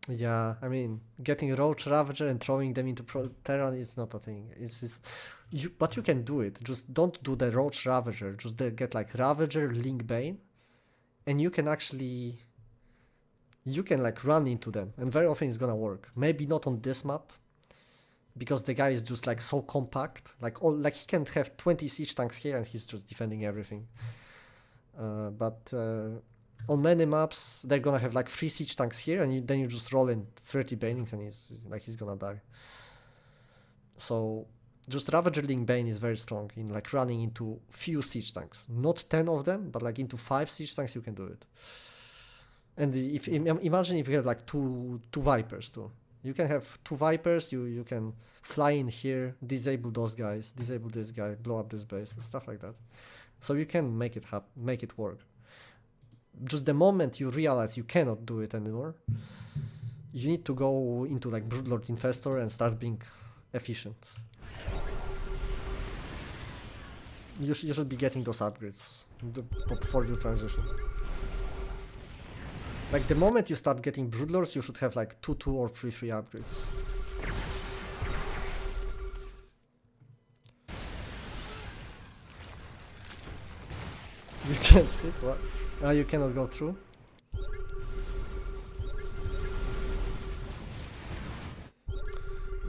Yeah, I mean, getting Roach Ravager and throwing them into Terran is not a thing. But you can do it. Just don't do the Roach Ravager. Just get like Ravager, Link Bane, and you can actually... You can like run into them, and very often it's gonna work. Maybe not on this map, because the guy is just like so compact. Like he can have 20 siege tanks here, and he's just defending everything. But on many maps, they're gonna have like 3 siege tanks here, and then you just roll in 30 Banings, and he's gonna die. So just Ravager Link Bane is very strong in like running into few siege tanks. Not 10 of them, but like into 5 siege tanks, you can do it. And imagine if you have like two Vipers too. You can have 2 Vipers, you can fly in here, disable those guys, disable this guy, blow up this base, stuff like that. So you can make it work. Just the moment you realize you cannot do it anymore, you need to go into like Broodlord Infestor and start being efficient. You should be getting those upgrades before you transition. Like the moment you start getting Broodlords, you should have like 2 or 3 upgrades. You can't fit? What? You cannot go through?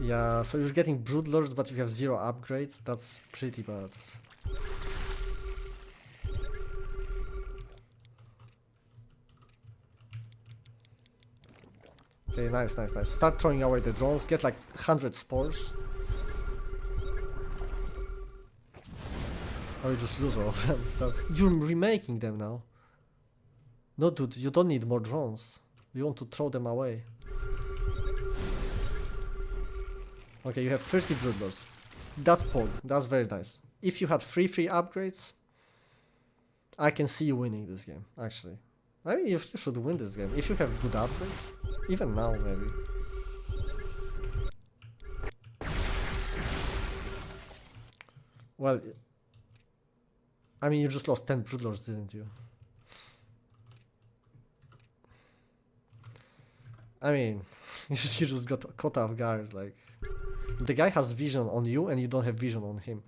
Yeah, so you're getting Broodlords, but you have 0 upgrades. That's pretty bad. Okay, nice, nice, nice. Start throwing away the drones. Get like 100 spores. Or you just lose all of them. No, you're remaking them now. No, dude, you don't need more drones. You want to throw them away. Okay, you have 30 Broodlords. That's Pog. That's very nice. If you had free upgrades, I can see you winning this game, actually. I mean, you should win this game. If you have good upgrades. Even now, maybe. Well, I mean, you just lost 10 Broodlords, didn't you? I mean, you just got caught off guard, like... The guy has vision on you and you don't have vision on him.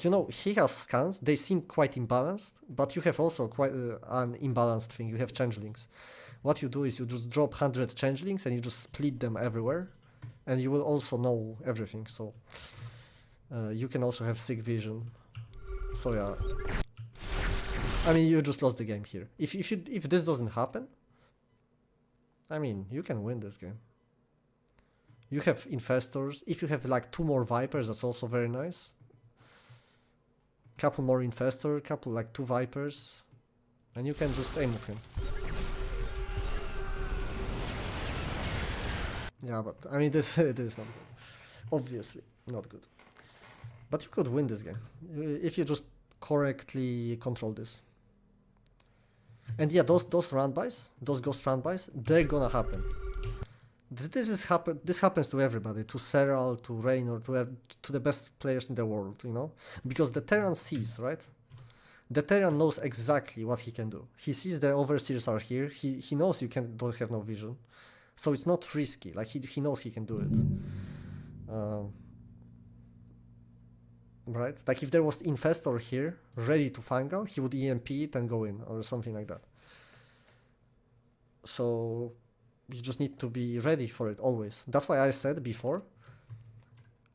You know, he has scans, they seem quite imbalanced, but you have also quite an imbalanced thing, you have changelings. What you do is you just drop 100 changelings and you just split them everywhere, and you will also know everything, so... you can also have sick vision. So yeah. I mean, you just lost the game here. If this doesn't happen, I mean, you can win this game. You have infestors. If you have like 2 more vipers, that's also very nice. Couple more infestor, couple like 2 vipers, and you can just aim with him. Yeah, but I mean, this it is not good. Obviously not good. But you could win this game if you just correctly control this. And yeah, those run-bys, those ghost run-bys, they're gonna happen. This happens to everybody, to Serral, to Raynor, to the best players in the world, you know? Because the Terran sees, right? The Terran knows exactly what he can do. He sees the Overseers are here, he knows you don't have no vision. So it's not risky, like he knows he can do it. Right? Like if there was Infestor here, ready to Fangal, he would EMP it and go in, or something like that. So you just need to be ready for it always. That's why I said before,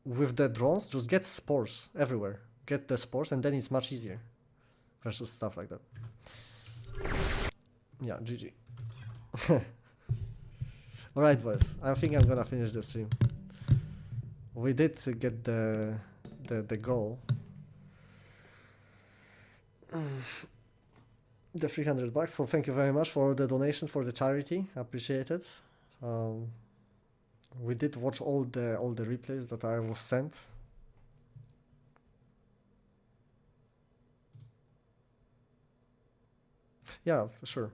with the drones, just get spores everywhere. Get the spores and then it's much easier versus stuff like that. Yeah, GG. Alright boys, I think I'm gonna finish the stream. We did get the goal. The $300, so thank you very much for the donation for the charity. Appreciate it. We did watch all the replays that I was sent. Yeah, sure.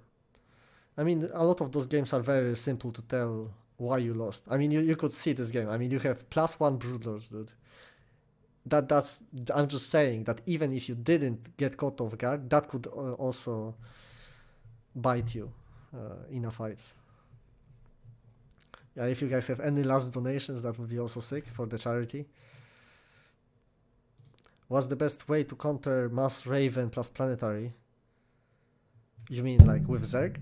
I mean, a lot of those games are very simple to tell why you lost. I mean, you could see this game. I mean, you have +1 Broodlords, dude. I'm just saying that even if you didn't get caught off guard, that could also bite you in a fight. Yeah, if you guys have any last donations, that would be also sick for the charity. What's the best way to counter Mass Raven plus Planetary? You mean like with Zerg?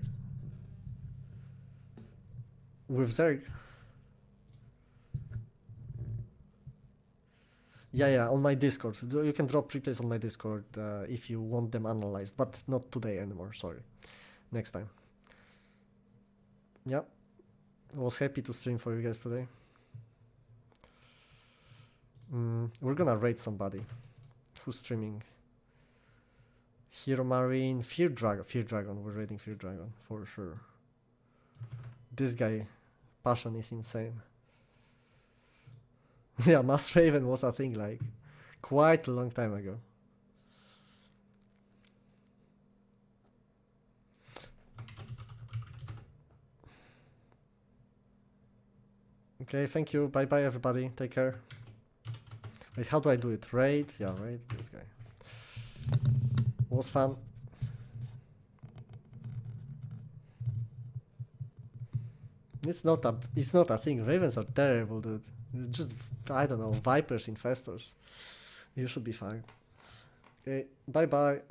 With Zerg? Yeah, on my Discord. You can drop replays on my Discord if you want them analyzed, but not today anymore, sorry. Next time. Yeah, I was happy to stream for you guys today. We're gonna raid somebody who's streaming. Hero Marine, Fear Dragon, we're raiding Fear Dragon, for sure. This guy, Passion is insane. Yeah, Mass Raven was a thing like quite a long time ago. Okay, thank you. Bye bye everybody. Take care. Wait, how do I do it? Raid? Yeah, raid this guy. Was fun. It's not a thing. Ravens are terrible, dude. Just, I don't know, Vipers, Infestors. You should be fine. Okay, bye bye.